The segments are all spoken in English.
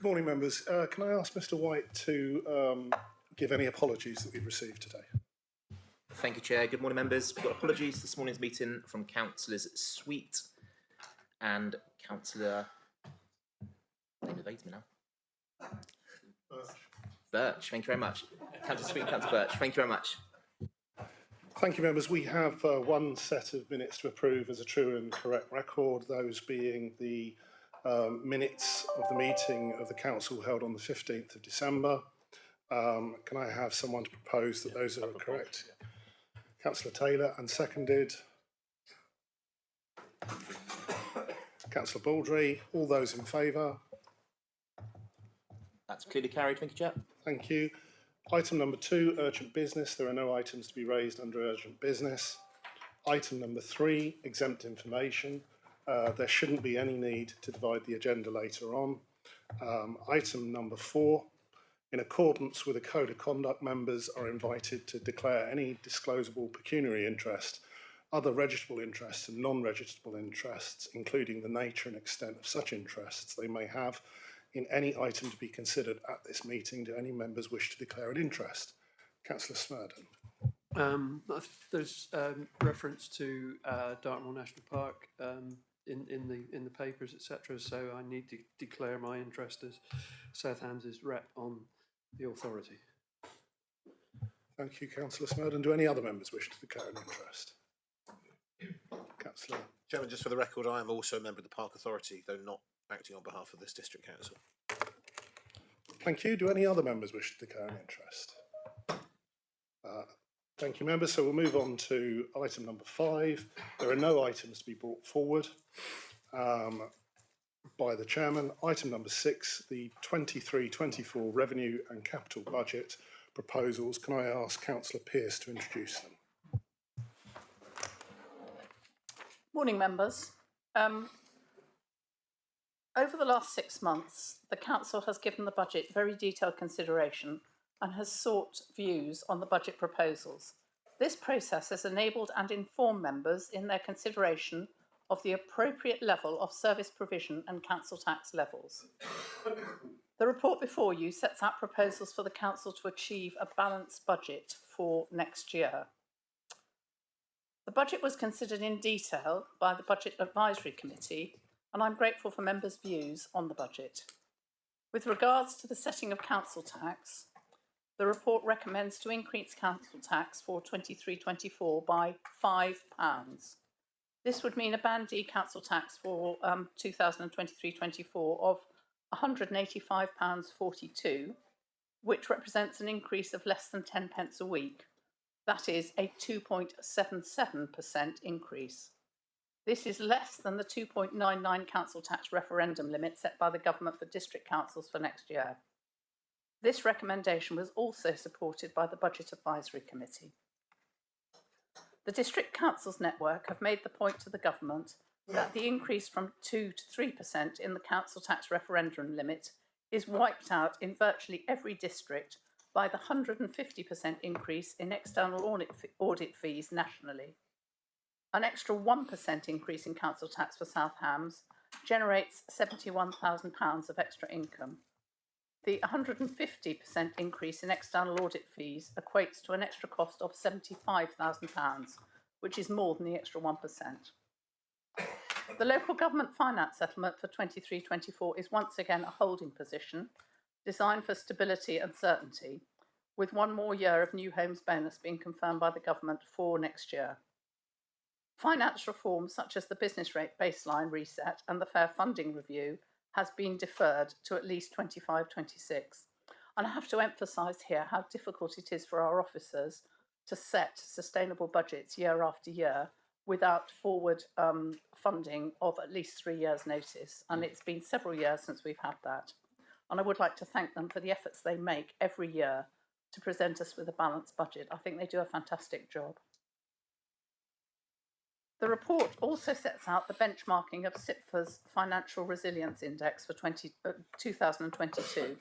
Good morning, members. Can I ask Mr. White to give any apologies that we've received today? Thank you, Chair. Good morning, members. We've got apologies this morning's meeting from Councillors Sweet and Councillor... Name evades me now. Birch, thank you very much. Councillor Sweet and Councillor Birch, thank you very much. Thank you, members. We have one set of minutes to approve as a true and correct record, those being the minutes of the meeting of the Council held on the 15th of December. Can I have someone to propose that those are correct? Councillor Taylor, and seconded. Councillor Baldry. All those in favour? That's clearly carried. Thank you, Chair. Thank you. Item number 2, urgent business. There are no items to be raised under urgent business. Item number 3, exempt information. There shouldn't be any need to divide the agenda later on. Item number 4, in accordance with the Code of Conduct, members are invited to declare any disclosable pecuniary interest, other registrable interests and non-registrable interests, including the nature and extent of such interests they may have in any item to be considered at this meeting. Do any members wish to declare an interest? Councillor Smerdon. There's reference to Dartmoor National Park in the papers, etc. So I need to declare my interest as South Hams' rep on the authority. Thank you, Councillor Smerdon. Do any other members wish to declare an interest? Councillor. Chairman, just for the record, I am also a member of the Park Authority, though not acting on behalf of this district council. Thank you. Do any other members wish to declare an interest? Thank you, members. So we'll move on to item number 5. There are no items to be brought forward by the chairman. Item number 6, the 23-24 revenue and capital budget proposals. Can I ask Councillor Pearce to introduce them? Morning, members. Over the last 6 months, the Council has given the budget very detailed consideration and has sought views on the budget proposals. This process has enabled and informed members in their consideration of the appropriate level of service provision and council tax levels. The report before you sets out proposals for the Council to achieve a balanced budget for next year. The budget was considered in detail by the Budget Advisory Committee, and I'm grateful for members' views on the budget. With regards to the setting of council tax, the report recommends to increase council tax for 23-24 by £5. This would mean a Band D council tax for 2023-24 of £185.42, which represents an increase of less than 10 pence a week. That is a 2.77% increase. This is less than the 2.99 council tax referendum limit set by the government for district councils for next year. This recommendation was also supported by the Budget Advisory Committee. The district councils network have made the point to the government that the increase from 2 to 3% in the council tax referendum limit is wiped out in virtually every district by the 150% increase in external audit fees nationally. An extra 1% increase in council tax for South Hams generates £71,000 of extra income. The 150% increase in external audit fees equates to an extra cost of £75,000, which is more than the extra 1%. The local government finance settlement for 23-24 is once again a holding position designed for stability and certainty, with one more year of new homes bonus being confirmed by the government for next year. Finance reforms such as the business rate baseline reset and the fair funding review has been deferred to at least 25-26. And I have to emphasise here how difficult it is for our officers to set sustainable budgets year after year without forward funding of at least 3 years' notice. And it's been several years since we've had that. And I would like to thank them for the efforts they make every year to present us with a balanced budget. I think they do a fantastic job. The report also sets out the benchmarking of SIPFA's Financial Resilience Index for 2022,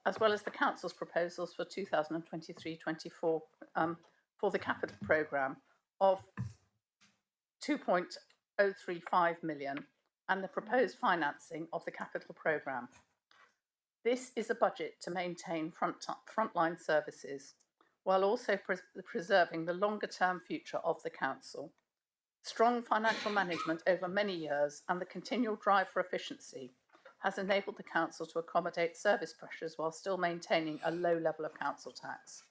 as well as the Council's proposals for 2023-24 for the capital programme of £2.035 million and the proposed financing of the capital programme. This is a budget to maintain frontline services while also preserving the longer-term future of the council. Strong financial management over many years and the continual drive for efficiency has enabled the council to accommodate service pressures while still maintaining a low level of council tax.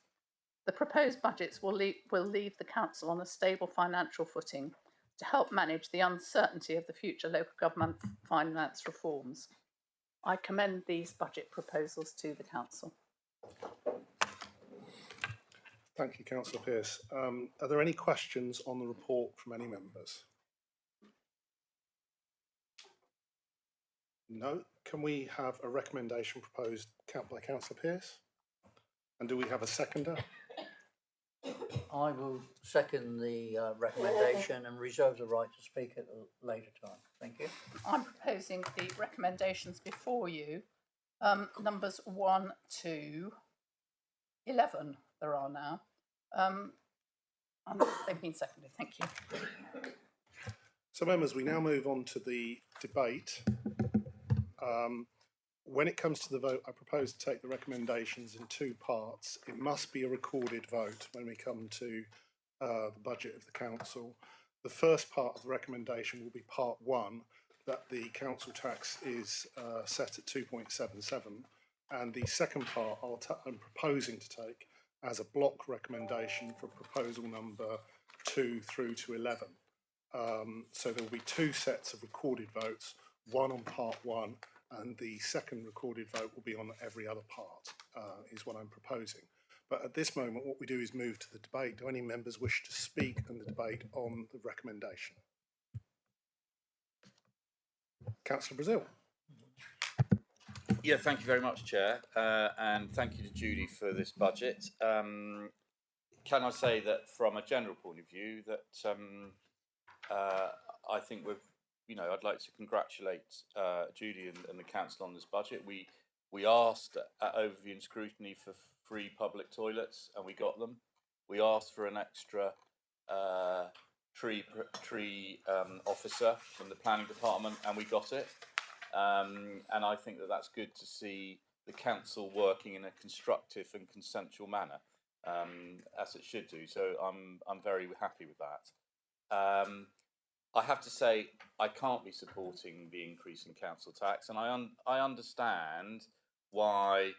The proposed budgets will leave the council on a stable financial footing to help manage the uncertainty of the future local government finance reforms. I commend these budget proposals to the council. Thank you, Councillor Pearce. Are there any questions on the report from any members? No. Can we have a recommendation proposed by Councillor Pearce? And do we have a seconder? I will second the recommendation and reserve the right to speak at a later time. Thank you. I'm proposing the recommendations before you, numbers 1 to 11 there are now. And they've been seconded, thank you. So members, we now move on to the debate. When it comes to the vote, I propose to take the recommendations in two parts. It must be a recorded vote when we come to the budget of the council. The first part of the recommendation will be part 1, that the council tax is set at 2.77, and the second part I'm proposing to take as a block recommendation for proposal number 2 through to 11. So there will be 2 sets of recorded votes, one on part 1, and the second recorded vote will be on every other part, is what I'm proposing. But at this moment, what we do is move to the debate. Do any members wish to speak in the debate on the recommendation? Councillor Brazil. Yeah, thank you very much, Chair, and thank you to Judy for this budget. Can I say that from a general point of view that I think I'd like to congratulate Judy and the council on this budget. We asked at overview and scrutiny for free public toilets, and we got them. We asked for an extra tree officer from the planning department, and we got it. And I think that that's good to see the council working in a constructive and consensual manner, as it should do. So I'm very happy with that. I have to say I can't be supporting the increase in council tax, and I understand why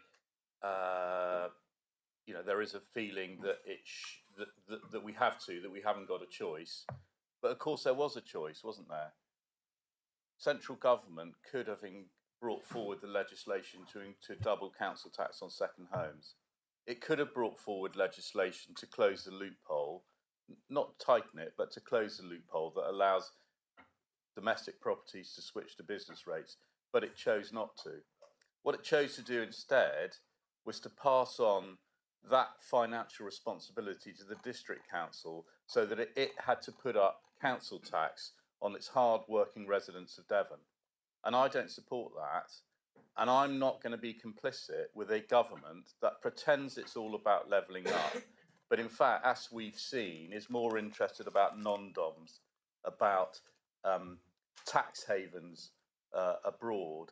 there is a feeling that that we haven't got a choice. But of course there was a choice, wasn't there? Central government could have brought forward the legislation to double council tax on second homes. It could have brought forward legislation to close the loophole, not tighten it, but to close the loophole that allows domestic properties to switch to business rates, but it chose not to. What it chose to do instead was to pass on that financial responsibility to the district council so that it had to put up council tax on its hard-working residents of Devon. And I don't support that. And I'm not going to be complicit with a government that pretends it's all about levelling up, but in fact, as we've seen, is more interested about non-doms, about tax havens abroad,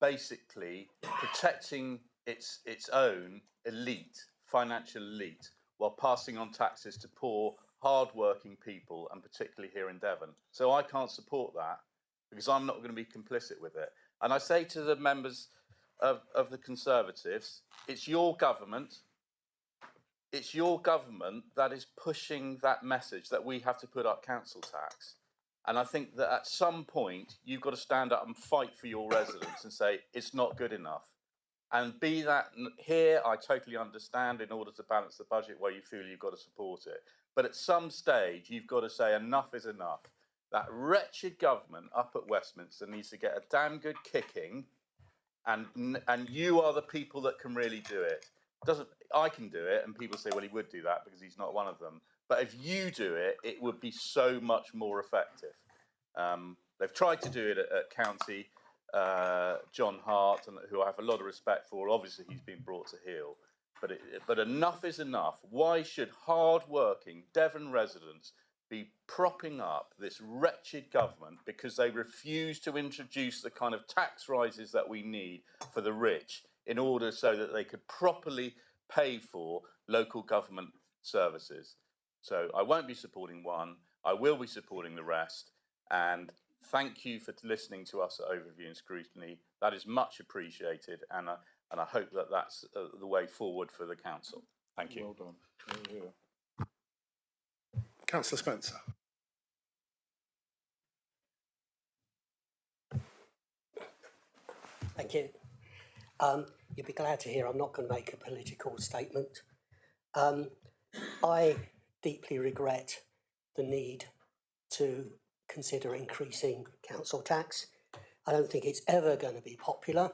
basically protecting its own elite, financial elite, while passing on taxes to poor, hard-working people, and particularly here in Devon. So I can't support that because I'm not going to be complicit with it. And I say to the members of the Conservatives, it's your government that is pushing that message that we have to put up council tax. And I think that at some point, you've got to stand up and fight for your residents and say, it's not good enough. And be that here, I totally understand in order to balance the budget where you feel you've got to support it. But at some stage, you've got to say enough is enough. That wretched government up at Westminster needs to get a damn good kicking, and you are the people that can really do it. I can do it, and people say, well, he would do that because he's not one of them. But if you do it, it would be so much more effective. They've tried to do it at County. John Hart, who I have a lot of respect for, obviously he's been brought to heel. But enough is enough. Why should hard-working Devon residents be propping up this wretched government because they refuse to introduce the kind of tax rises that we need for the rich in order so that they could properly pay for local government services. So I won't be supporting one, I will be supporting the rest, and thank you for listening to us at Overview and Scrutiny. That is much appreciated, and I hope that that's the way forward for the council. Thank you. Well done. Councillor Spencer. Thank you. You'll be glad to hear I'm not going to make a political statement. I deeply regret the need to consider increasing council tax. I don't think it's ever going to be popular,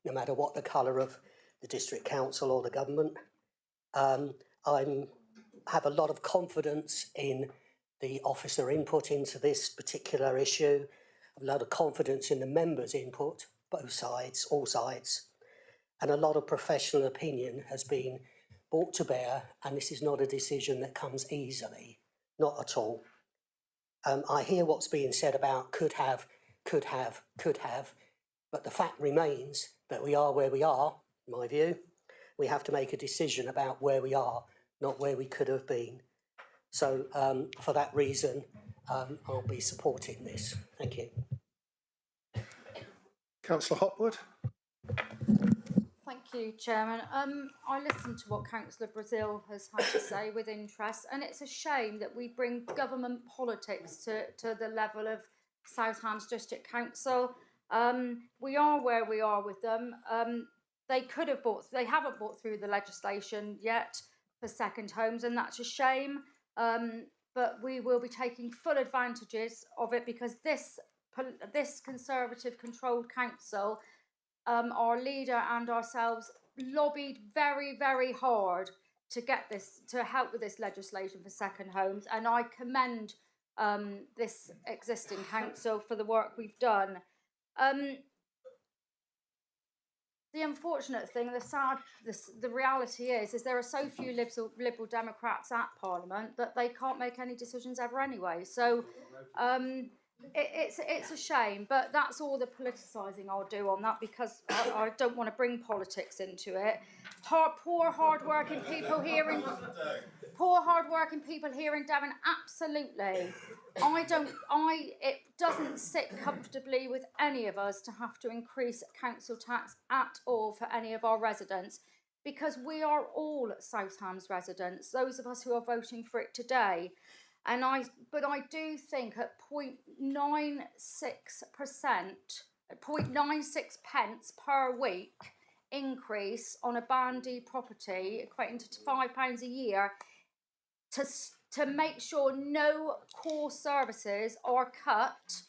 no matter what the colour of the district council or the government. I have a lot of confidence in the officer input into this particular issue, a lot of confidence in the members' input, both sides, all sides, and a lot of professional opinion has been brought to bear, and this is not a decision that comes easily, not at all. I hear what's being said about could have, but the fact remains that we are where we are, in my view. We have to make a decision about where we are, not where we could have been. So for that reason, I'll be supporting this. Thank you. Councillor Hopwood. Thank you, Chairman. I listened to what Councillor Brazil has had to say with interest, and it's a shame that we bring government politics to the level of South Hams District Council. We are where we are with them. They haven't brought through the legislation yet for second homes, and that's a shame. But we will be taking full advantages of it because this Conservative controlled council, our leader and ourselves lobbied very, very hard to get this, to help with this legislation for second homes, and I commend this existing council for the work we've done. The unfortunate thing, the reality is there are so few Liberal Democrats at Parliament that they can't make any decisions ever anyway. So it's a shame, but that's all the politicising I'll do on that because I don't want to bring politics into it. Poor hard-working people here in Devon, absolutely. It doesn't sit comfortably with any of us to have to increase council tax at all for any of our residents because we are all South Hams residents, those of us who are voting for it today. But I do think at 0.96%, 0.96 pence per week increase on a Band D property, equating to £5 a year, to make sure no core services are cut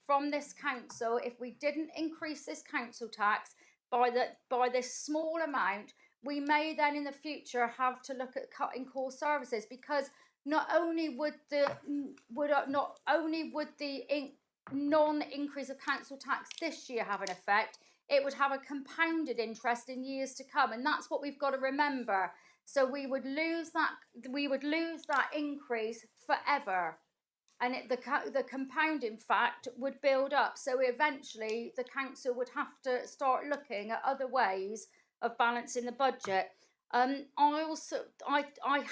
from this council. If we didn't increase this council tax by this small amount, we may then in the future have to look at cutting core services because not only would the non-increase of council tax this year have an effect, it would have a compounded interest in years to come, and that's what we've got to remember. So we would lose that increase forever, and the compounding fact would build up. So eventually, the council would have to start looking at other ways of balancing the budget. I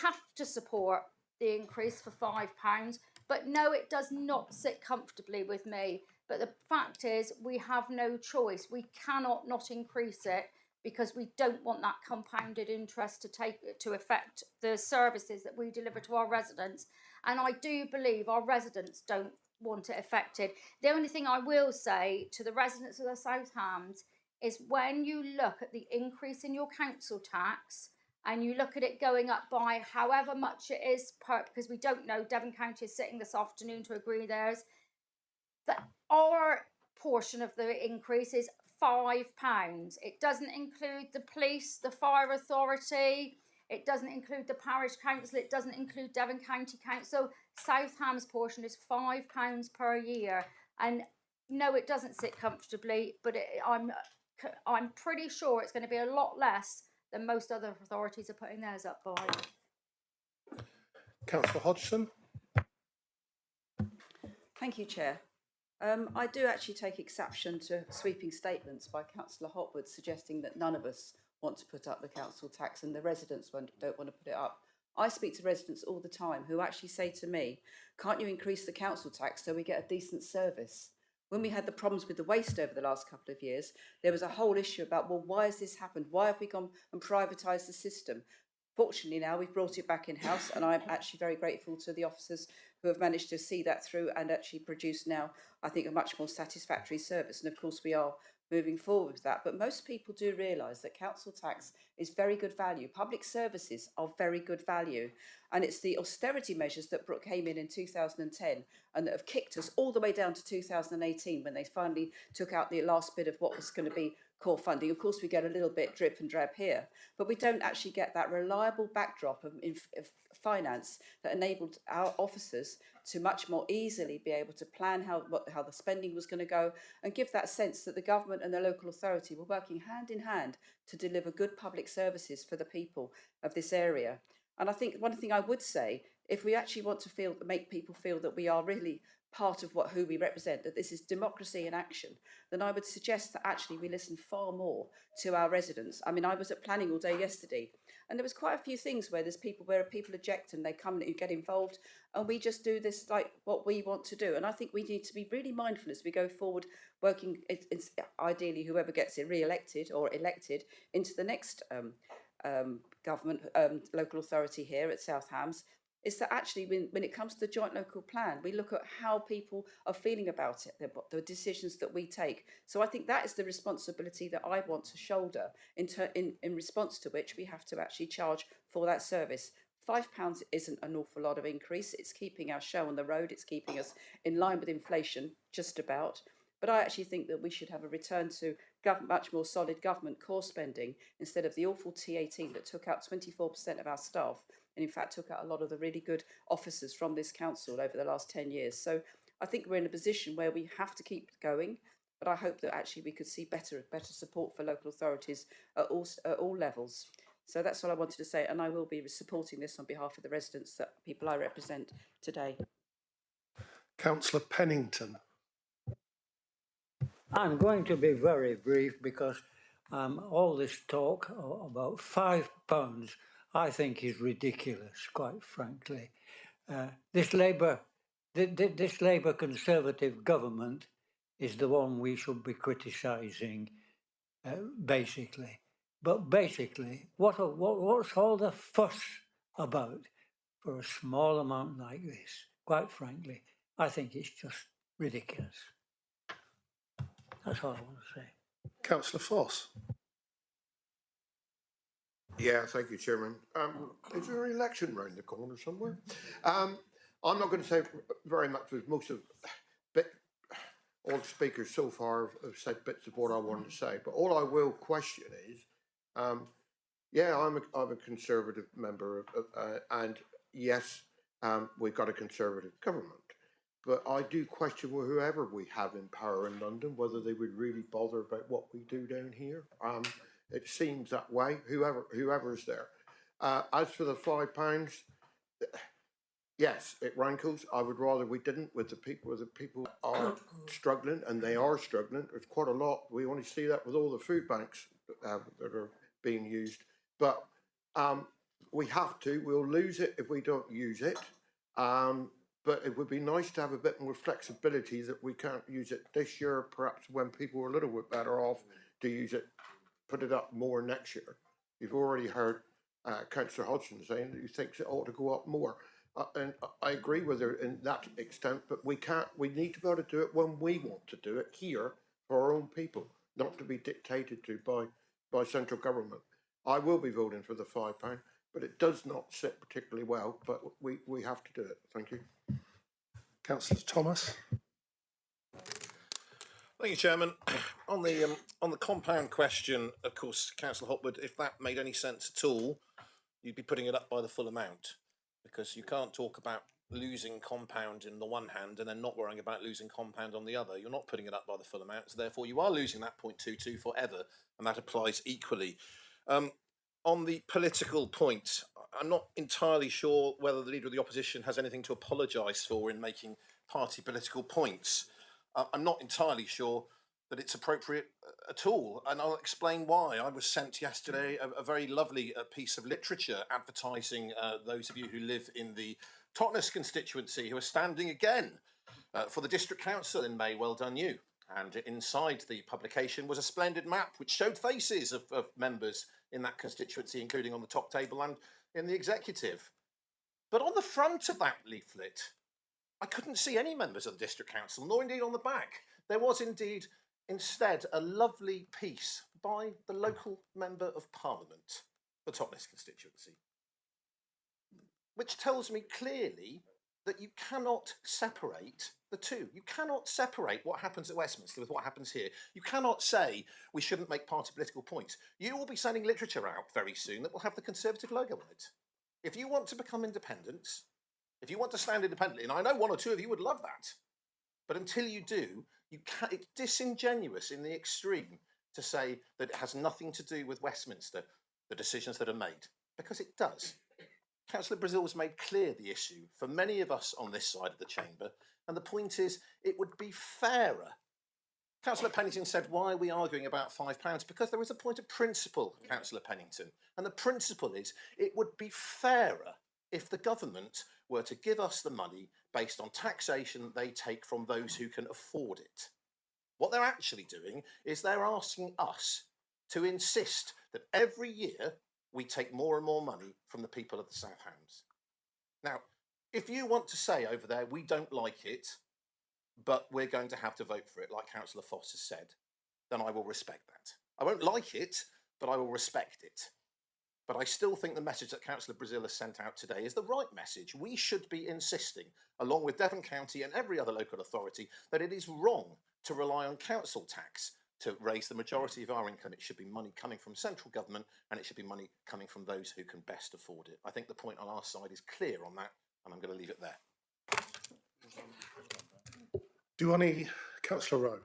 have to support the increase for £5, but no, it does not sit comfortably with me. But the fact is, we have no choice. We cannot not increase it because we don't want that compounded interest to affect the services that we deliver to our residents. And I do believe our residents don't want it affected. The only thing I will say to the residents of the South Hams is when you look at the increase in your council tax, and you look at it going up by however much it is because we don't know, Devon County is sitting this afternoon to agree theirs, that our portion of the increase is £5. It doesn't include the police, the fire authority, it doesn't include the parish council, it doesn't include Devon County Council. South Hams' portion is £5 per year. And no, it doesn't sit comfortably, but I'm pretty sure it's going to be a lot less than most other authorities are putting theirs up by. Councillor Hodgson. Thank you, Chair. I do actually take exception to sweeping statements by Councillor Hopwood suggesting that none of us want to put up the council tax and the residents don't want to put it up. I speak to residents all the time who actually say to me, can't you increase the council tax so we get a decent service? When we had the problems with the waste over the last couple of years, there was a whole issue about, well, why has this happened? Why have we gone and privatised the system? Fortunately, now we've brought it back in-house, and I'm actually very grateful to the officers who have managed to see that through and actually produce now, I think, a much more satisfactory service. And of course, we are moving forward with that. But most people do realise that council tax is very good value. Public services are very good value. And it's the austerity measures that Brooke came in 2010 and that have kicked us all the way down to 2018 when they finally took out the last bit of what was going to be core funding. Of course, we get a little bit drip and drab here, but we don't actually get that reliable backdrop of finance that enabled our officers to much more easily be able to plan how the spending was going to go and give that sense that the government and the local authority were working hand in hand to deliver good public services for the people of this area. And I think one thing I would say, if we actually want to make people feel that we are really part of who we represent, that this is democracy in action, then I would suggest that actually we listen far more to our residents. I mean, I was at planning all day yesterday, and there was quite a few things where people eject and they come and get involved, and we just do this like what we want to do. And I think we need to be really mindful as we go forward, working ideally whoever gets it re-elected or elected into the next government, local authority here at South Hams, is that actually when it comes to the joint local plan, we look at how people are feeling about it, the decisions that we take. So I think that is the responsibility that I want to shoulder in response to which we have to actually charge for that service. £5 isn't an awful lot of increase. It's keeping our show on the road. It's keeping us in line with inflation, just about. But I actually think that we should have a return to much more solid government core spending instead of the awful T18 that took out 24% of our staff and in fact took out a lot of the really good officers from this council over the last 10 years. So I think we're in a position where we have to keep going, but I hope that actually we could see better support for local authorities at all levels. So that's all I wanted to say, and I will be supporting this on behalf of the residents, that people I represent today. Councillor Pennington. I'm going to be very brief because all this talk about £5 I think is ridiculous, quite frankly. This Labour Conservative government is the one we should be criticising, basically. But basically, what's all the fuss about for a small amount like this? Quite frankly, I think it's just ridiculous. That's all I want to say. Councillor Foss. Yeah, thank you, Chairman. Is there an election round the corner somewhere? I'm not going to say very much, because most of all the speakers so far have said bits of what I wanted to say. But all I will question is, yeah, I'm a Conservative member, and yes, we've got a Conservative government. But I do question whoever we have in power in London, whether they would really bother about what we do down here. It seems that way, whoever's there. As for the £5, yes, it rankles. I would rather we didn't, with the people are struggling, and they are struggling. There's quite a lot. We only see that with all the food banks that are being used. But we have to. We'll lose it if we don't use it. But it would be nice to have a bit more flexibility that we can't use it this year, perhaps when people are a little bit better off to use it, put it up more next year. You've already heard Councillor Hodgson saying that he thinks it ought to go up more. And I agree with her in that extent, but we need to be able to do it when we want to do it here for our own people, not to be dictated to by central government. I will be voting for the £5, but it does not sit particularly well, but we have to do it. Thank you. Councillor Thomas. Thank you, Chairman. On the compound question, of course, Councillor Hopwood, if that made any sense at all, you'd be putting it up by the full amount, because you can't talk about losing compound in the one hand and then not worrying about losing compound on the other. You're not putting it up by the full amount, so therefore you are losing that 0.22 forever, and that applies equally. On the political point, I'm not entirely sure whether the Leader of the Opposition has anything to apologise for in making party political points. I'm not entirely sure that it's appropriate at all, and I'll explain why. I was sent yesterday a very lovely piece of literature advertising those of you who live in the Totnes constituency who are standing again for the District Council in May. Well done you. And inside the publication was a splendid map which showed faces of members in that constituency, including on the top table and in the executive. But on the front of that leaflet, I couldn't see any members of the District Council, nor indeed on the back. There was indeed instead a lovely piece by the local Member of Parliament for Totnes constituency, which tells me clearly that you cannot separate the two. You cannot separate what happens at Westminster with what happens here. You cannot say we shouldn't make party political points. You will be sending literature out very soon that will have the Conservative logo on it. If you want to become independent, if you want to stand independently, and I know one or two of you would love that, but until you do, it's disingenuous in the extreme to say that it has nothing to do with Westminster, the decisions that are made, because it does. Councillor Brazil has made clear the issue for many of us on this side of the chamber, and the point is it would be fairer. Councillor Pennington said, why are we arguing about £5? Because there is a point of principle, Councillor Pennington, and the principle is it would be fairer if the government were to give us the money based on taxation they take from those who can afford it. What they're actually doing is they're asking us to insist that every year we take more and more money from the people of the South Hams. Now, if you want to say over there, we don't like it, but we're going to have to vote for it, like Councillor Foss has said, then I will respect that. I won't like it, but I will respect it. But I still think the message that Councillor Brazil has sent out today is the right message. We should be insisting, along with Devon County and every other local authority, that it is wrong to rely on council tax to raise the majority of our income. It should be money coming from central government, and it should be money coming from those who can best afford it. I think the point on our side is clear on that, and I'm going to leave it there. Do any Councillor Rowe?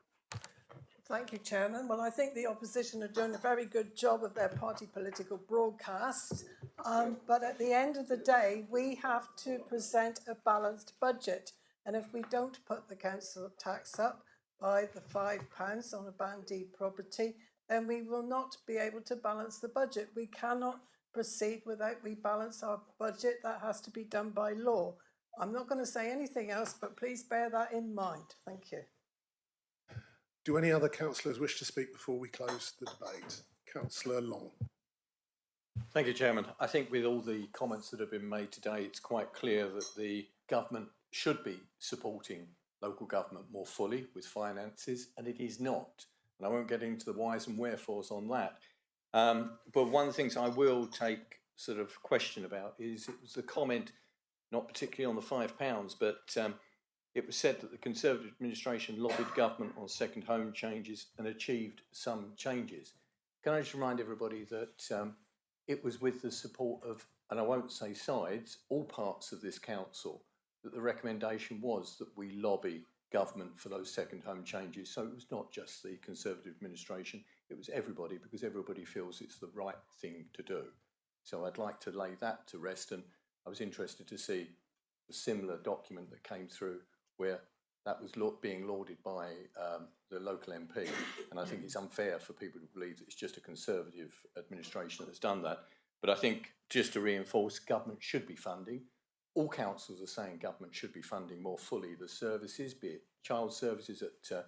Thank you, Chairman. Well, I think the opposition are doing a very good job of their party political broadcast, but at the end of the day, we have to present a balanced budget. And if we don't put the council tax up by the £5 on a Band D property, then we will not be able to balance the budget. We cannot proceed without we balance our budget. That has to be done by law. I'm not going to say anything else, but please bear that in mind. Thank you. Do any other councillors wish to speak before we close the debate? Councillor Long. Thank you, Chairman. I think with all the comments that have been made today, it's quite clear that the government should be supporting local government more fully with finances, and it is not. And I won't get into the whys and wherefores on that. But one of the things I will take sort of question about is it was the comment, not particularly on the £5, but it was said that the Conservative administration lobbied government on second home changes and achieved some changes. Can I just remind everybody that it was with the support of, and I won't say sides, all parts of this council, that the recommendation was that we lobby government for those second home changes. So it was not just the Conservative administration, it was everybody, because everybody feels it's the right thing to do. So I'd like to lay that to rest, and I was interested to see a similar document that came through where that was being lauded by the local MP, and I think it's unfair for people to believe that it's just a Conservative administration that's done that. But I think, just to reinforce, government should be funding. All councils are saying government should be funding more fully the services, be it child services at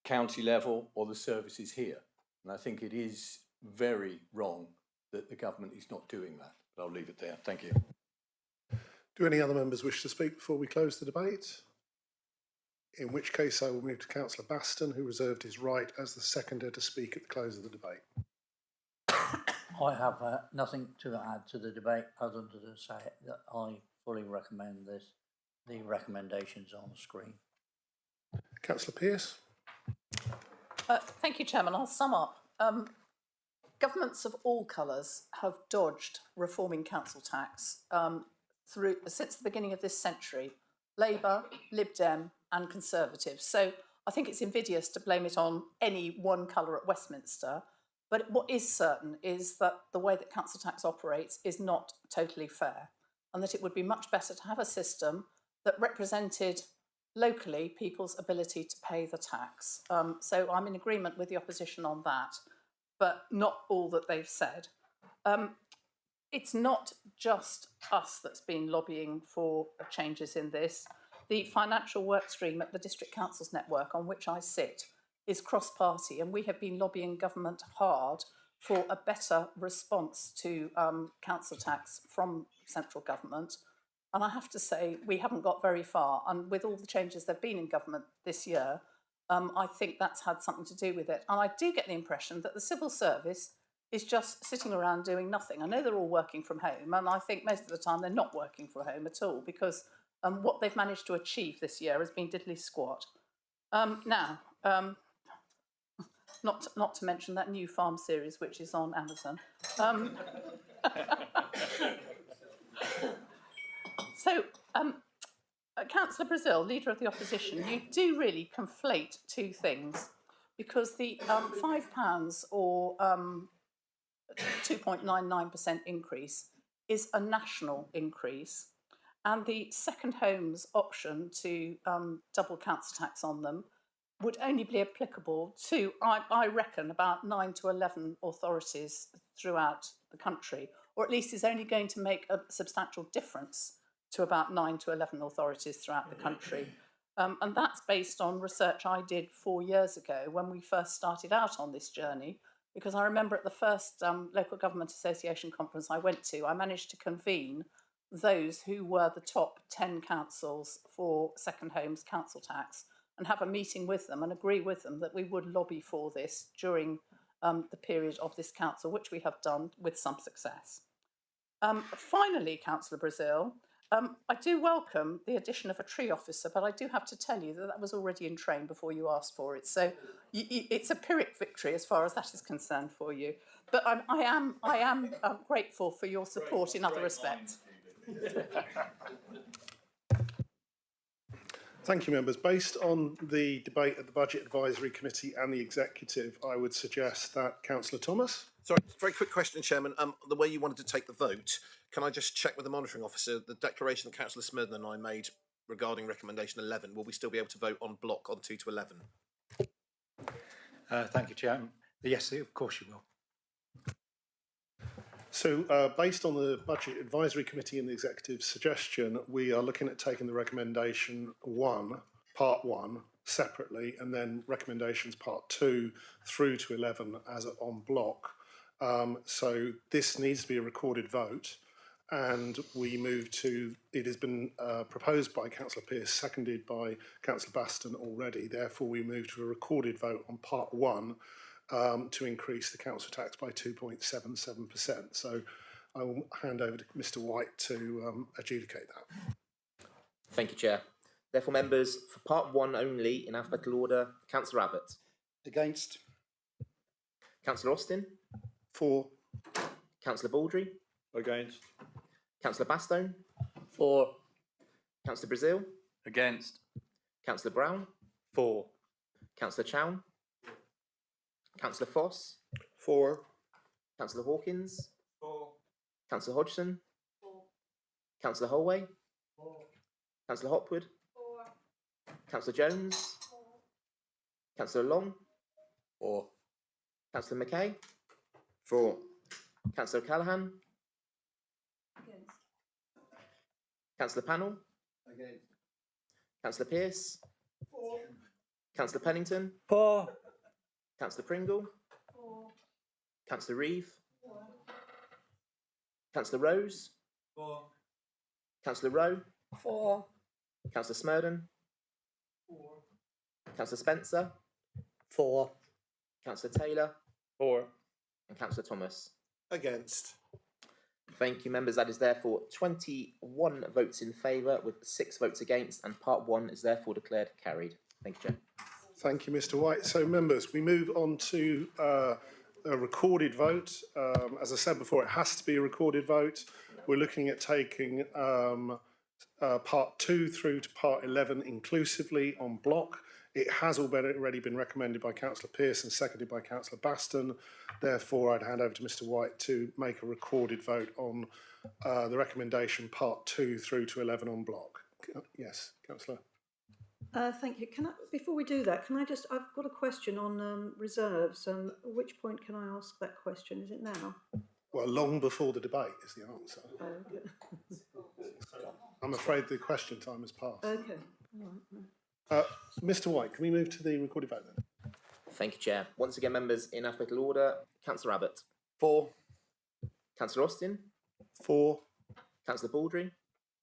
county level or the services here. And I think it is very wrong that the government is not doing that. But I'll leave it there. Thank you. Do any other members wish to speak before we close the debate? In which case I will move to Councillor Baston, who reserved his right as the seconder to speak at the close of the debate. I have nothing to add to the debate other than to say that I fully recommend the recommendations on the screen. Councillor Pearce. Thank you, Chairman. I'll sum up. Governments of all colours have dodged reforming council tax since the beginning of this century. Labour, Lib Dem and Conservative. So I think it's invidious to blame it on any one colour at Westminster. But what is certain is that the way that council tax operates is not totally fair, and that it would be much better to have a system that represented locally people's ability to pay the tax. So I'm in agreement with the opposition on that, but not all that they've said. It's not just us that's been lobbying for changes in this. The financial work stream at the District Councils Network, on which I sit, is cross-party, and we have been lobbying government hard for a better response to council tax from central government. And I have to say, we haven't got very far. And with all the changes there have been in government this year, I think that's had something to do with it. And I do get the impression that the civil service is just sitting around doing nothing. I know they're all working from home, and I think most of the time they're not working from home at all, because what they've managed to achieve this year has been diddly squat. Not to mention that new farm series which is on Amazon. Councillor Brazil, Leader of the Opposition, you do really conflate two things, because the £5 or 2.99% increase is a national increase, and the second homes option to double council tax on them would only be applicable to, I reckon, about 9 to 11 authorities throughout the country, or at least is only going to make a substantial difference to about 9 to 11 authorities throughout the country. And that's based on research I did 4 years ago when we first started out on this journey, because I remember at the first Local Government Association conference I went to, I managed to convene those who were the top 10 councils for second homes council tax, and have a meeting with them and agree with them that we would lobby for this during the period of this council, which we have done with some success. Finally, Councillor Brazil, I do welcome the addition of a tree officer, but I do have to tell you that that was already in train before you asked for it. So it's a Pyrrhic victory as far as that is concerned for you. But I am grateful for your support in other respects. Thank you, members. Based on the debate at the Budget Advisory Committee and the Executive, I would suggest that Councillor Thomas. Sorry, very quick question, Chairman. The way you wanted to take the vote, can I just check with the monitoring officer the declaration that Councillor Smith and I made regarding recommendation 11? Will we still be able to vote on block on 2 to 11? Thank you, Chairman. Yes, of course you will. So, based on the Budget Advisory Committee and the Executive's suggestion, we are looking at taking the recommendation 1, part 1, separately, and then recommendations part 2 through to 11 as on block. So this needs to be a recorded vote, and we move to, it has been proposed by Councillor Pearce, seconded by Councillor Baston already. Therefore, we move to a recorded vote on part 1 to increase the council tax by 2.77%. So I will hand over to Mr. White to adjudicate that. Thank you, Chair. Therefore, members, for part 1 only, in alphabetical order, Councillor Abbott. Against. Councillor Austin. For. Councillor Baldry. Against. Councillor Bastone. For. Councillor Brazil. Against. Councillor Brown. For. Councillor Chown. Councillor Foss. For. Councillor Hawkins. For. Councillor Hodgson. For. Councillor Holway. For. Councillor Hopwood. For. Councillor Jones. For. Councillor Long. For. Councillor McKay. For. Councillor Callaghan. Against. Councillor Pannell. Against. Councillor Pearce. For. Councillor Pennington. For. Councillor Pringle. For. Councillor Reeve. For. Councillor Rose. For. Councillor Rowe. For. Councillor Smurden. For. Councillor Spencer. For. Councillor Taylor. For. And Councillor Thomas. Against. Thank you, members. That is therefore 21 votes in favour with 6 votes against, and part 1 is therefore declared carried. Thank you, Chair. Thank you, Mr. White. So, members, we move on to a recorded vote. As I said before, it has to be a recorded vote. We're looking at taking part 2 through to part 11 inclusively on block. It has already been recommended by Councillor Pearce and seconded by Councillor Baston. Therefore, I'd hand over to Mr White to make a recorded vote on the recommendation part 2 through to 11 on block. Yes, Councillor. Thank you. Before we do that, I've got a question on reserves. At which point can I ask that question? Is it now? Well, long before the debate is the answer. Oh, okay. I'm afraid the question time has passed. Okay. All right. Mr White, can we move to the recorded vote then? Thank you, Chair. Once again, members, in alphabetical order, Councillor Abbott. 4. Councillor Austin. 4. Councillor Baldry.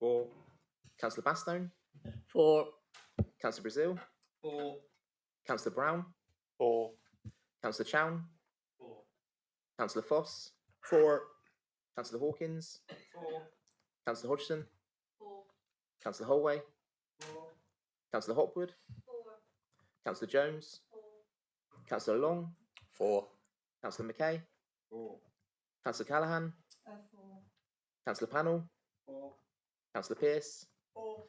4. Councillor Bastone. 4. Councillor Brazil. 4. Councillor Brown. 4. Councillor Chown. 4. Councillor Foss. 4. Councillor Hawkins. 4. Councillor Hodgson. 4. Councillor Holway. 4. Councillor Hopwood. 4. Councillor Jones. 4. Councillor Long. 4. Councillor McKay. 4. Councillor Callaghan. 4. Councillor Pannell. 4. Councillor Pearce. 4.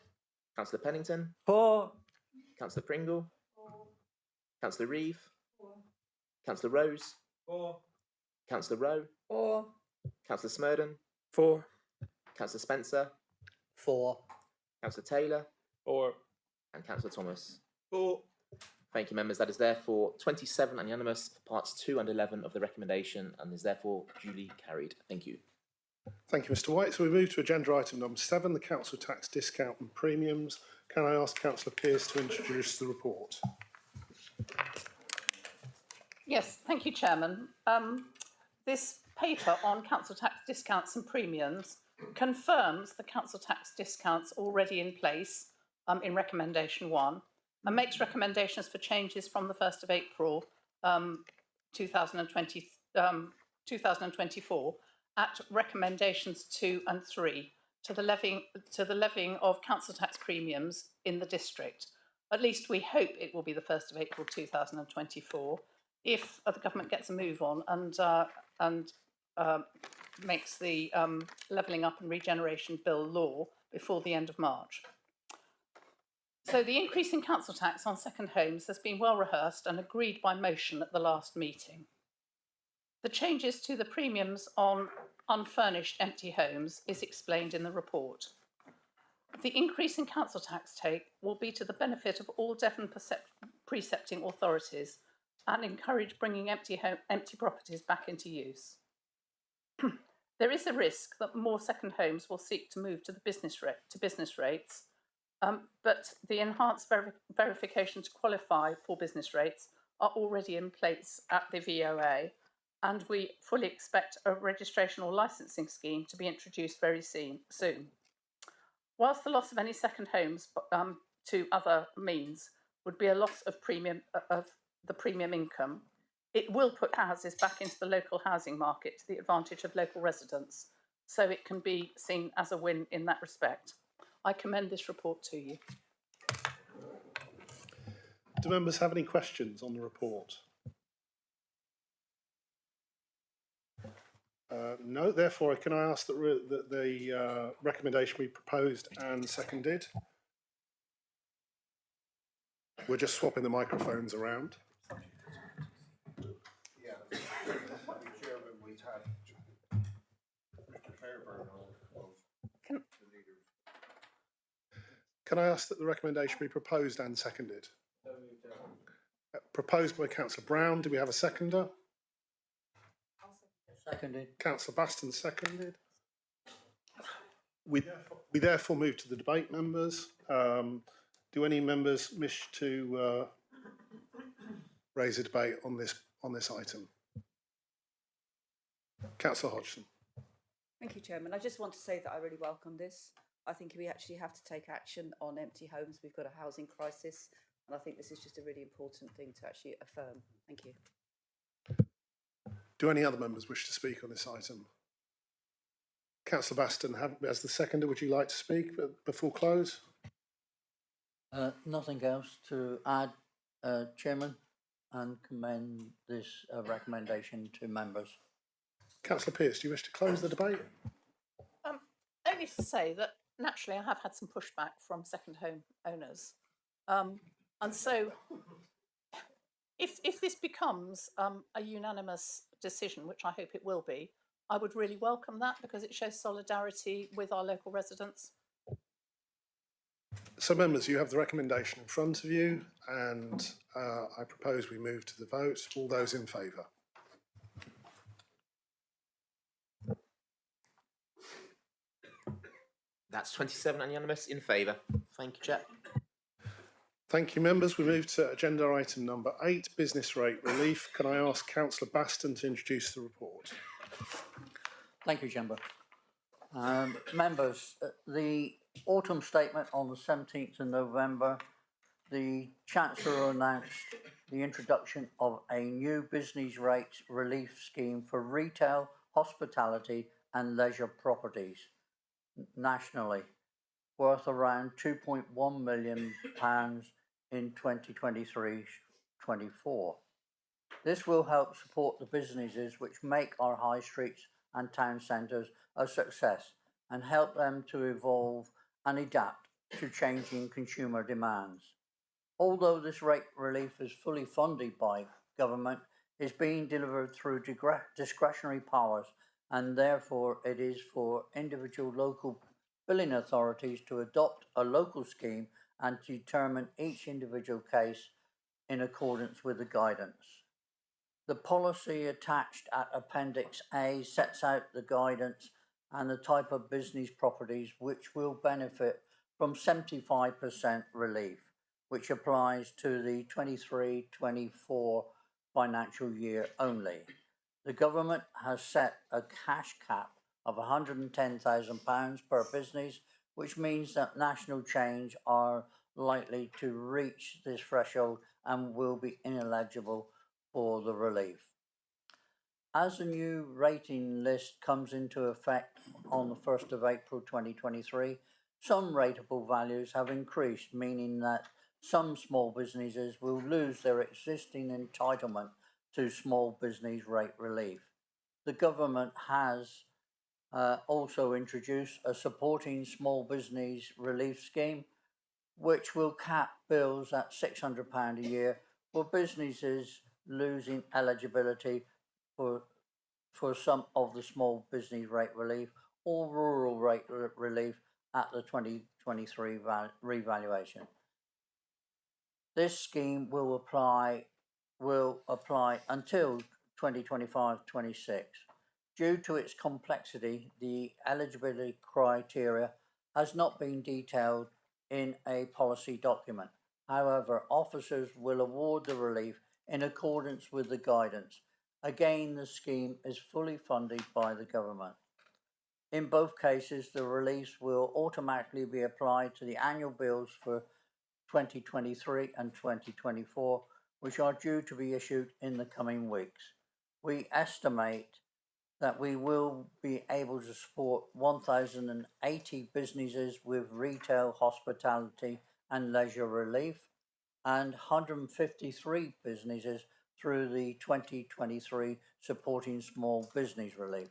Councillor Pennington. 4. Councillor Pringle. 4. Councillor Reeve. 4. Councillor Rose. 4. Councillor Rowe. 4. Councillor Smurden. 4. Councillor Spencer. 4. Councillor Taylor. 4. And Councillor Thomas. 4. Thank you, members. That is therefore 27 and unanimous for parts 2 and 11 of the recommendation and is therefore duly carried. Thank you. Thank you, Mr White. So we move to agenda item number 7, the council tax discount and premiums. Can I ask Councillor Pearce to introduce the report? Yes, thank you, Chairman. This paper on council tax discounts and premiums confirms the council tax discounts already in place in recommendation 1 and makes recommendations for changes from the 1st of April 2024 at recommendations 2 and 3 to the levying of council tax premiums in the district. At least we hope it will be the 1st of April 2024 if the government gets a move on and makes the levelling up and regeneration bill law before the end of March. So the increase in council tax on second homes has been well rehearsed and agreed by motion at the last meeting. The changes to the premiums on unfurnished empty homes is explained in the report. The increase in council tax take will be to the benefit of all Devon precepting authorities and encourage bringing empty properties back into use. There is a risk that more second homes will seek to move to the business rates, but the enhanced verification to qualify for business rates are already in place at the VOA, and we fully expect a registration or licensing scheme to be introduced very soon. Whilst the loss of any second homes to other means would be a loss of the premium income, it will put houses back into the local housing market to the advantage of local residents, so it can be seen as a win in that respect. I commend this report to you. Do members have any questions on the report? No, therefore, can I ask that the recommendation be proposed and seconded? We're just swapping the microphones around. Can I ask that the recommendation be proposed and seconded? Proposed by Councillor Brown. Do we have a seconder? Seconded. Councillor Baston seconded. We therefore move to the debate, members. Do any members wish to raise a debate on this item? Councillor Hodgson. Thank you, Chairman. I just want to say that I really welcome this. I think we actually have to take action on empty homes. We've got a housing crisis, and I think this is just a really important thing to actually affirm. Thank you. Do any other members wish to speak on this item? Councillor Baston, as the seconder, would you like to speak before close? Nothing else to add, Chairman, and commend this recommendation to members. Councillor Pearce, do you wish to close the debate? Only to say that naturally I have had some pushback from second home owners. And so if this becomes a unanimous decision, which I hope it will be, I would really welcome that because it shows solidarity with our local residents. So members, you have the recommendation in front of you, and I propose we move to the vote. All those in favour? That's 27 unanimous in favour. Thank you, Chair. Thank you, members. We move to agenda item number 8, business rate relief. Can I ask Councillor Baston to introduce the report? Thank you, Chamber. Members, the autumn statement on the 17th of November, the Chancellor announced the introduction of a new business rates relief scheme for retail, hospitality and leisure properties nationally, worth around £2.1 million in 2023-24. This will help support the businesses which make our high streets and town centres a success and help them to evolve and adapt to changing consumer demands. Although this rate relief is fully funded by government, it is being delivered through discretionary powers, and therefore it is for individual local billing authorities to adopt a local scheme and determine each individual case in accordance with the guidance. The policy attached at Appendix A sets out the guidance and the type of business properties which will benefit from 75% relief, which applies to the 23-24 financial year only. The government has set a cash cap of £110,000 per business, which means that national chains are likely to reach this threshold and will be ineligible for the relief. As the new rating list comes into effect on the 1st of April 2023, some rateable values have increased, meaning that some small businesses will lose their existing entitlement to small business rate relief. The government has also introduced a supporting small business relief scheme, which will cap bills at £600 a year for businesses losing eligibility for some of the small business rate relief or rural rate relief at the 2023 revaluation. This scheme will apply until 2025-26. Due to its complexity, the eligibility criteria has not been detailed in a policy document. However, officers will award the relief in accordance with the guidance. Again, the scheme is fully funded by the government. In both cases, the reliefs will automatically be applied to the annual bills for 2023 and 2024, which are due to be issued in the coming weeks. We estimate that we will be able to support 1,080 businesses with retail, hospitality and leisure relief and 153 businesses through the 2023 Supporting Small Business Relief.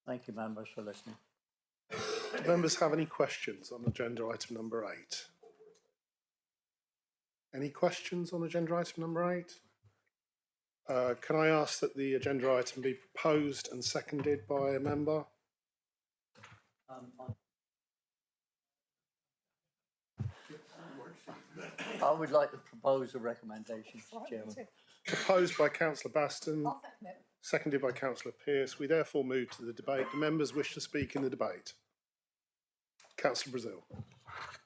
Thank you, members, for listening. Do members have any questions on agenda item number 8? Any questions on agenda item number 8? Can I ask that the agenda item be proposed and seconded by a member? I would like to propose a recommendation, Chairman. Proposed by Councillor Baston, seconded by Councillor Pearce. We therefore move to the debate. Do members wish to speak in the debate? Councillor Brazil.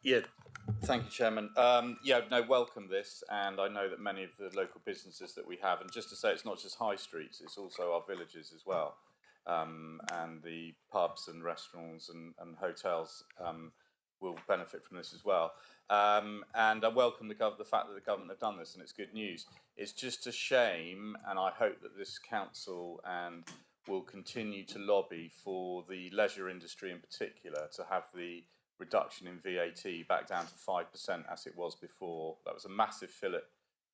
Yeah, thank you, Chairman. Welcome this, and I know that many of the local businesses that we have, and just to say, it's not just high streets, it's also our villages as well, and the pubs and restaurants and hotels will benefit from this as well. And I welcome the fact that the government have done this, and it's good news. It's just a shame, and I hope that this council will continue to lobby for the leisure industry in particular to have the reduction in VAT back down to 5% as it was before. That was a massive fillip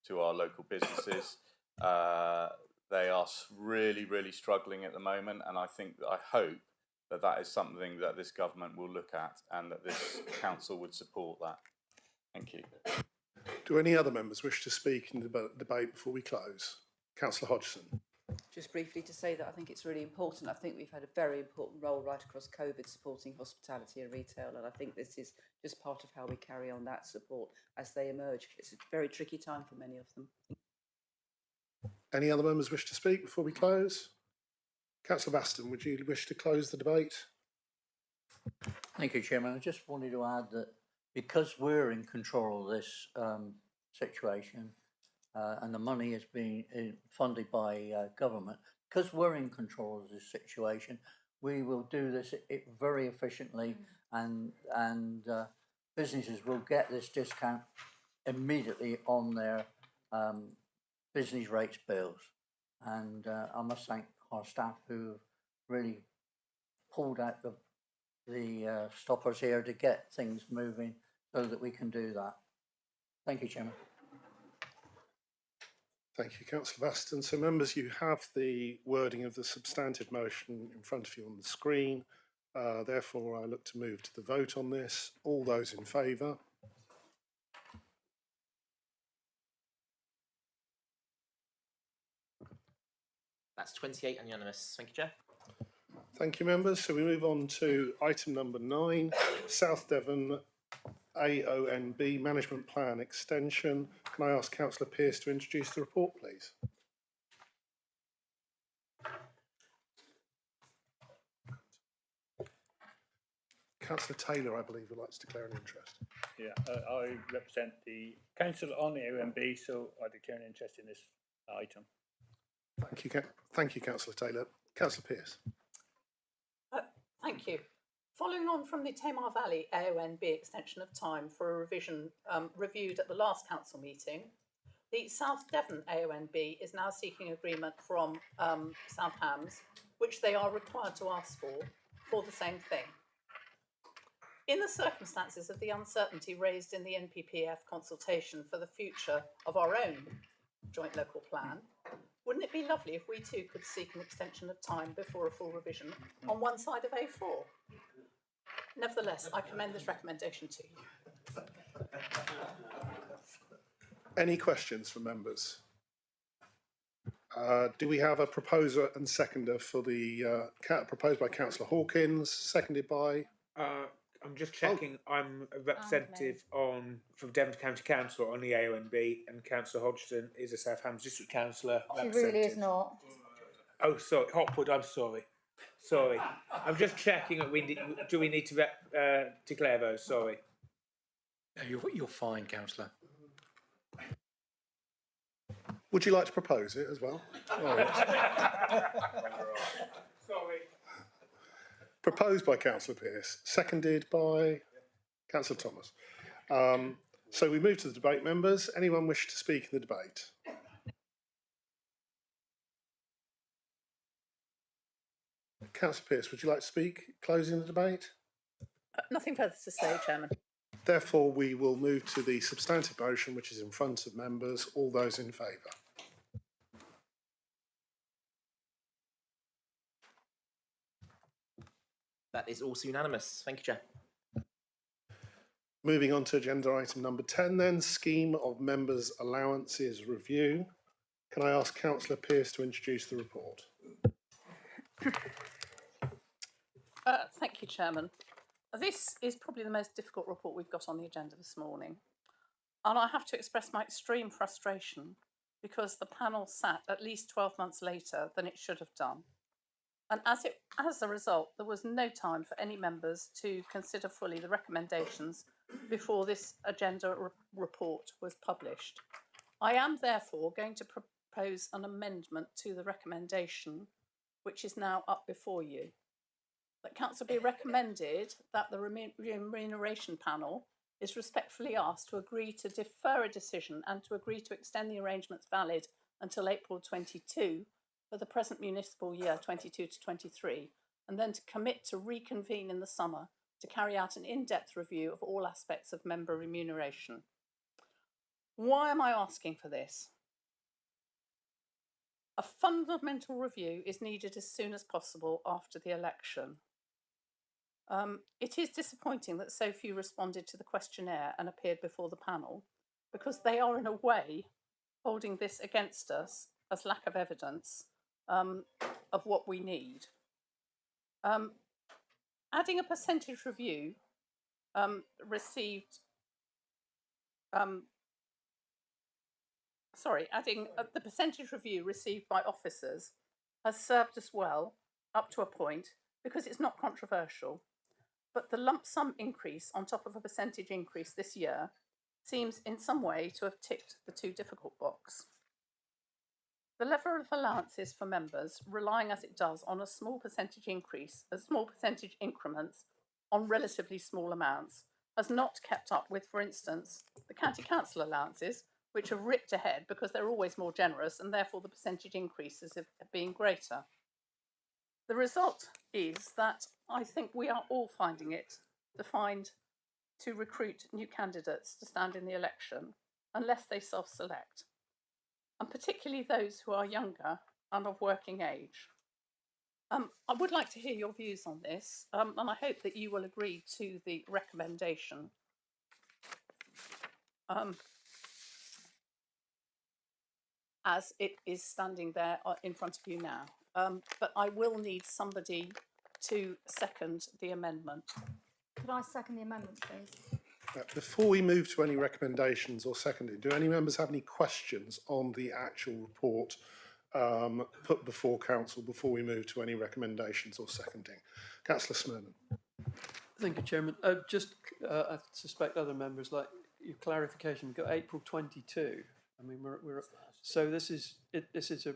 to our local businesses. They are really, really struggling at the moment, and I hope that is something that this government will look at and that this council would support that. Thank you. Do any other members wish to speak in the debate before we close? Councillor Hodgson. Just briefly to say that I think it's really important. I think we've had a very important role right across COVID supporting hospitality and retail, and I think this is just part of how we carry on that support as they emerge. It's a very tricky time for many of them. Any other members wish to speak before we close? Councillor Baston, would you wish to close the debate? Thank you, Chairman. I just wanted to add that because we're in control of this situation and the money is being funded by government, because we're in control of this situation, we will do this very efficiently, and businesses will get this discount immediately on their business rates bills. And I must thank our staff who have really pulled out the stoppers here to get things moving so that we can do that. Thank you, Chairman. Thank you, Councillor Baston. So, members, you have the wording of the substantive motion in front of you on the screen. Therefore, I look to move to the vote on this. All those in favour? That's 28 and unanimous. Thank you, Chair. Thank you, members. So we move on to item number 9, South Devon AONB Management Plan Extension. Can I ask Councillor Pearce to introduce the report, please? Councillor Taylor, I believe, would like to declare an interest. Yeah, I represent the council on the AONB, so I declare an interest in this item. Thank you, Councillor Taylor. Councillor Pearce. Thank you. Following on from the Tamar Valley AONB extension of time for a revision reviewed at the last council meeting, the South Devon AONB is now seeking agreement from South Hams, which they are required to ask for the same thing. In the circumstances of the uncertainty raised in the NPPF consultation for the future of our own joint local plan, wouldn't it be lovely if we too could seek an extension of time before a full revision on one side of A4? Nevertheless, I commend this recommendation to you. Any questions from members? Do we have a proposer and seconder for the proposed by Councillor Hawkins, seconded by? I'm just checking. I'm a representative from Devon County Council on the AONB, and Councillor Hodgson is a South Hams District Councillor. She really is not. Oh, sorry, Hopwood. I'm sorry. Sorry, I'm just checking. Do we need to declare those? Sorry. No, you're fine, Councillor. Would you like to propose it as well? Sorry. Proposed by Councillor Pearce, seconded by Councillor Thomas. So we move to the debate, members. Anyone wish to speak in the debate? Councillor Pearce, would you like to speak, closing the debate? Nothing further to say, Chairman. Therefore, we will move to the substantive motion, which is in front of members. All those in favour? That is also unanimous. Thank you, Chair. Moving on to agenda item number 10 then, Scheme of Members' Allowances Review. Can I ask Councillor Pearce to introduce the report? Thank you, Chairman. This is probably the most difficult report we've got on the agenda this morning. And I have to express my extreme frustration because the panel sat at least 12 months later than it should have done. And as a result, there was no time for any members to consider fully the recommendations before this agenda report was published. I am therefore going to propose an amendment to the recommendation, which is now up before you. That Council be recommended that the remuneration panel is respectfully asked to agree to defer a decision and to agree to extend the arrangements valid until April 22 for the present municipal year 22 to 23, and then to commit to reconvene in the summer to carry out an in-depth review of all aspects of member remuneration. Why am I asking for this? A fundamental review is needed as soon as possible after the election. It is disappointing that so few responded to the questionnaire and appeared before the panel, because they are in a way holding this against us as lack of evidence of what we need. Adding a percentage review adding the percentage review received by officers has served us well up to a point because it's not controversial. But the lump sum increase on top of a percentage increase this year seems in some way to have ticked the too difficult box. The level of allowances for members, relying as it does on a small percentage increase, small percentage increments on relatively small amounts, has not kept up with, for instance, the county council allowances, which have ripped ahead because they're always more generous and therefore the percentage increases have been greater. The result is that I think we are all finding it to recruit new candidates to stand in the election unless they self-select, and particularly those who are younger and of working age. I would like to hear your views on this, and I hope that you will agree to the recommendation. As it is standing there in front of you now. But I will need somebody to second the amendment. Could I second the amendment, please? Before we move to any recommendations or seconding, do any members have any questions on the actual report put before council before we move to any recommendations or seconding? Councillor Smyrnan. Thank you, Chairman. I suspect other members like your clarification. We've got April 22. I mean, so this is a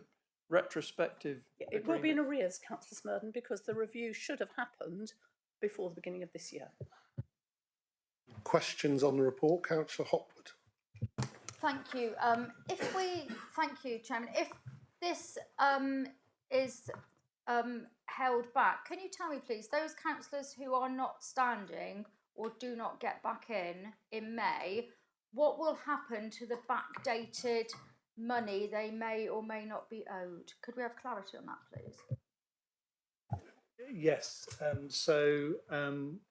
retrospective. It will be in arrears, Councillor Smyrden, because the review should have happened before the beginning of this year. Questions on the report, Councillor Hopwood. Thank you. Thank you, Chairman. If this is held back, can you tell me, please, those councillors who are not standing or do not get back in May, what will happen to the backdated money they may or may not be owed? Could we have clarity on that, please? Yes.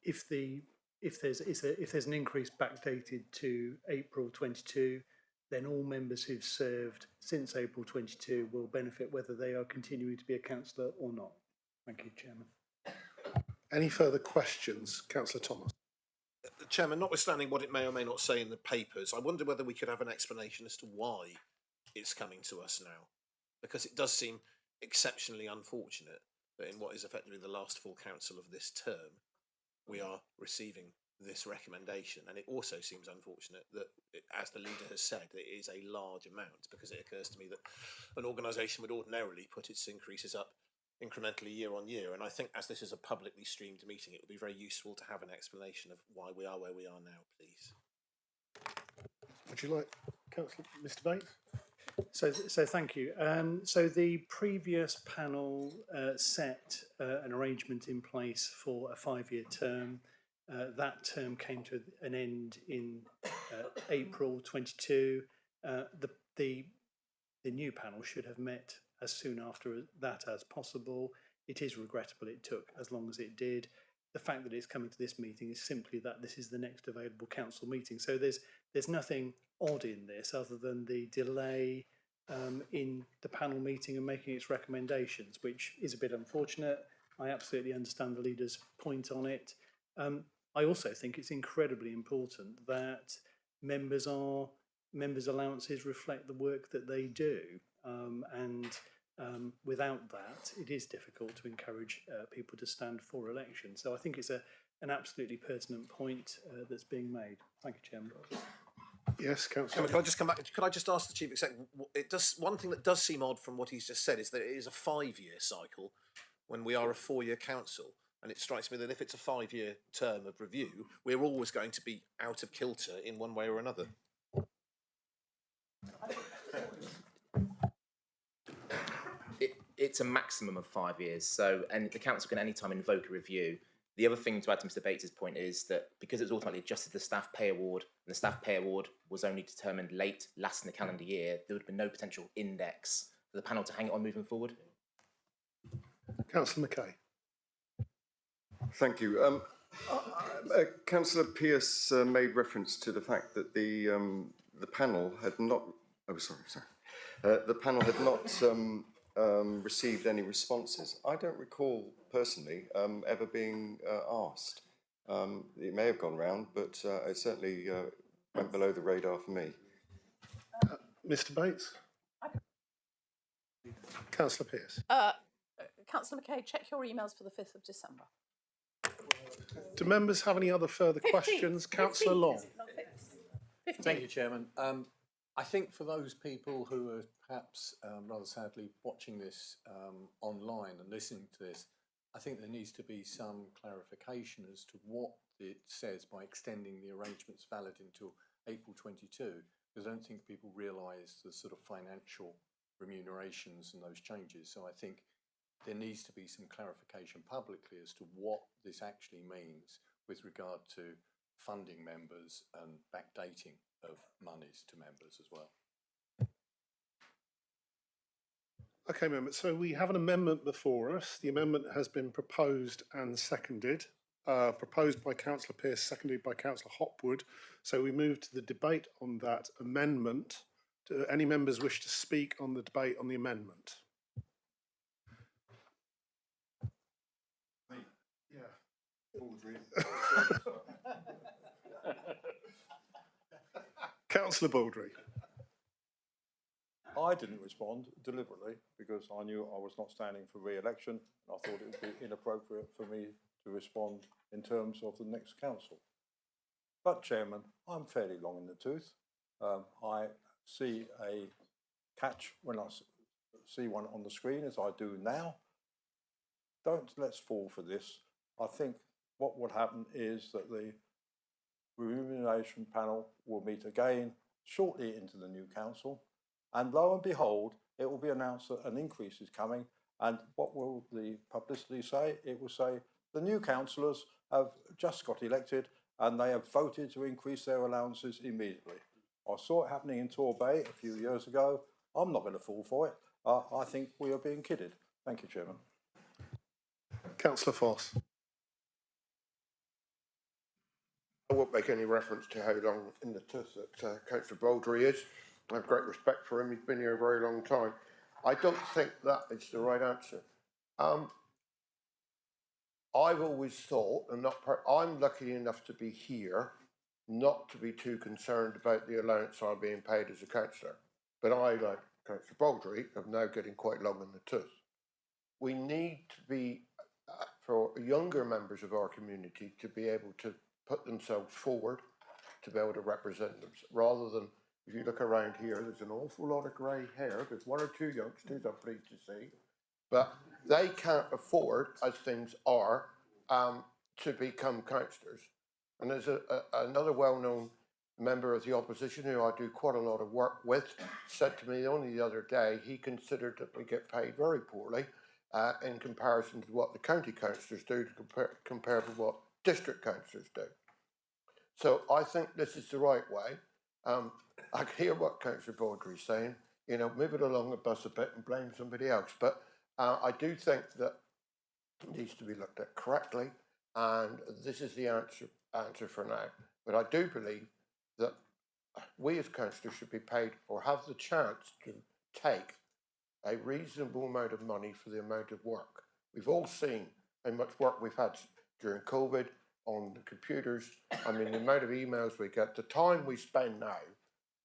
If there's an increase backdated to April 22, then all members who've served since April 22 will benefit whether they are continuing to be a councillor or not. Thank you, Chairman. Any further questions, Councillor Thomas? Chairman, notwithstanding what it may or may not say in the papers, I wonder whether we could have an explanation as to why it's coming to us now, because it does seem exceptionally unfortunate that in what is effectively the last full council of this term, we are receiving this recommendation. And it also seems unfortunate that, as the leader has said, it is a large amount, because it occurs to me that an organisation would ordinarily put its increases up incrementally year on year. And I think as this is a publicly streamed meeting, it would be very useful to have an explanation of why we are where we are now, please. Would you like, Councillor, Mr. Bates? So thank you. So the previous panel set an arrangement in place for a 5-year term. That term came to an end in April 22. The new panel should have met as soon after that as possible. It is regrettable it took as long as it did. The fact that it's coming to this meeting is simply that this is the next available council meeting. So there's nothing odd in this other than the delay in the panel meeting and making its recommendations, which is a bit unfortunate. I absolutely understand the leader's point on it. I also think it's incredibly important that members' allowances reflect the work that they do, and without that, it is difficult to encourage people to stand for election. So I think it's an absolutely pertinent point that's being made. Thank you, Chairman. Yes, Councillor. Can I just come back? Could I just ask the Chief Executive? One thing that does seem odd from what he's just said is that it is a 5-year cycle when we are a 4-year council. And it strikes me that if it's a 5-year term of review, we're always going to be out of kilter in one way or another. It's a maximum of 5 years, so and the council can anytime invoke a review. The other thing to add to Mr. Bates' point is that because it was ultimately adjusted to the staff pay award, and the staff pay award was only determined late last in the calendar year, there would have been no potential index for the panel to hang it on moving forward. Councillor Mackay. Thank you. Councillor Pearce made reference to the fact that the the panel had not. Oh, sorry. The panel had not received any responses. I don't recall personally ever being asked. It may have gone round, but it certainly went below the radar for me. Mr. Bates? Councillor Pearce? Councillor McKay, check your emails for the 5th of December. Do members have any other further 15th, questions? Councillor 15th, Long? is it not 5th? Thank you, Chairman. I think for those people who are perhaps rather sadly watching this online and listening to this, I think there needs to be some clarification as to what it says by extending the arrangements valid until April 22, because I don't think people realise the sort of financial remunerations and those changes. So I think there needs to be some clarification publicly as to what this actually means with regard to funding members and backdating of monies to members as well. Okay, members, so we have an amendment before us. The amendment has been proposed and seconded. Proposed by Councillor Pearce, seconded by Councillor Hopwood. So we move to the debate on that amendment. Do any members wish to speak on the debate on the amendment? Councillor Baldry. I didn't respond deliberately because I knew I was not standing for re-election and I thought it would be inappropriate for me to respond in terms of the next council. But, Chairman, I'm fairly long in the tooth. I see a catch when I see one on the screen, as I do now. Let's fall for this. I think what would happen is that the remuneration panel will meet again shortly into the new council, and lo and behold, it will be announced that an increase is coming. And what will the publicity say? It will say the new councillors have just got elected and they have voted to increase their allowances immediately. I saw it happening in Torbay a few years ago. I'm not going to fall for it. I think we are being kidded. Thank you, Chairman. Councillor Foss. I won't make any reference to how long in the tooth that Councillor Baldry is. I have great respect for him. He's been here a very long time. I don't think that is the right answer. I've always thought, I'm lucky enough to be here, not to be too concerned about the allowance I'm being paid as a councillor. But I, like Councillor Baldry, am now getting quite long in the tooth. We need to be, for younger members of our community, to be able to put themselves forward, to be able to represent them, rather than, if you look around here, there's an awful lot of grey hair. There's one or two youngsters, I'm pleased to see, but they can't afford, as things are, to become councillors. And there's another well-known member of the opposition who I do quite a lot of work with, said to me only the other day he considered that we get paid very poorly in comparison to what the county councillors do, to compare to what district councillors do. So I think this is the right way. I can hear what Councillor Baldry's saying, you know, move it along the bus a bit and blame somebody else. But I do think that it needs to be looked at correctly, and this is the answer for now. But I do believe that we as councillors should be paid, or have the chance to take, a reasonable amount of money for the amount of work. We've all seen how much work we've had during COVID on the computers. I mean, the amount of emails we get, the time we spend now,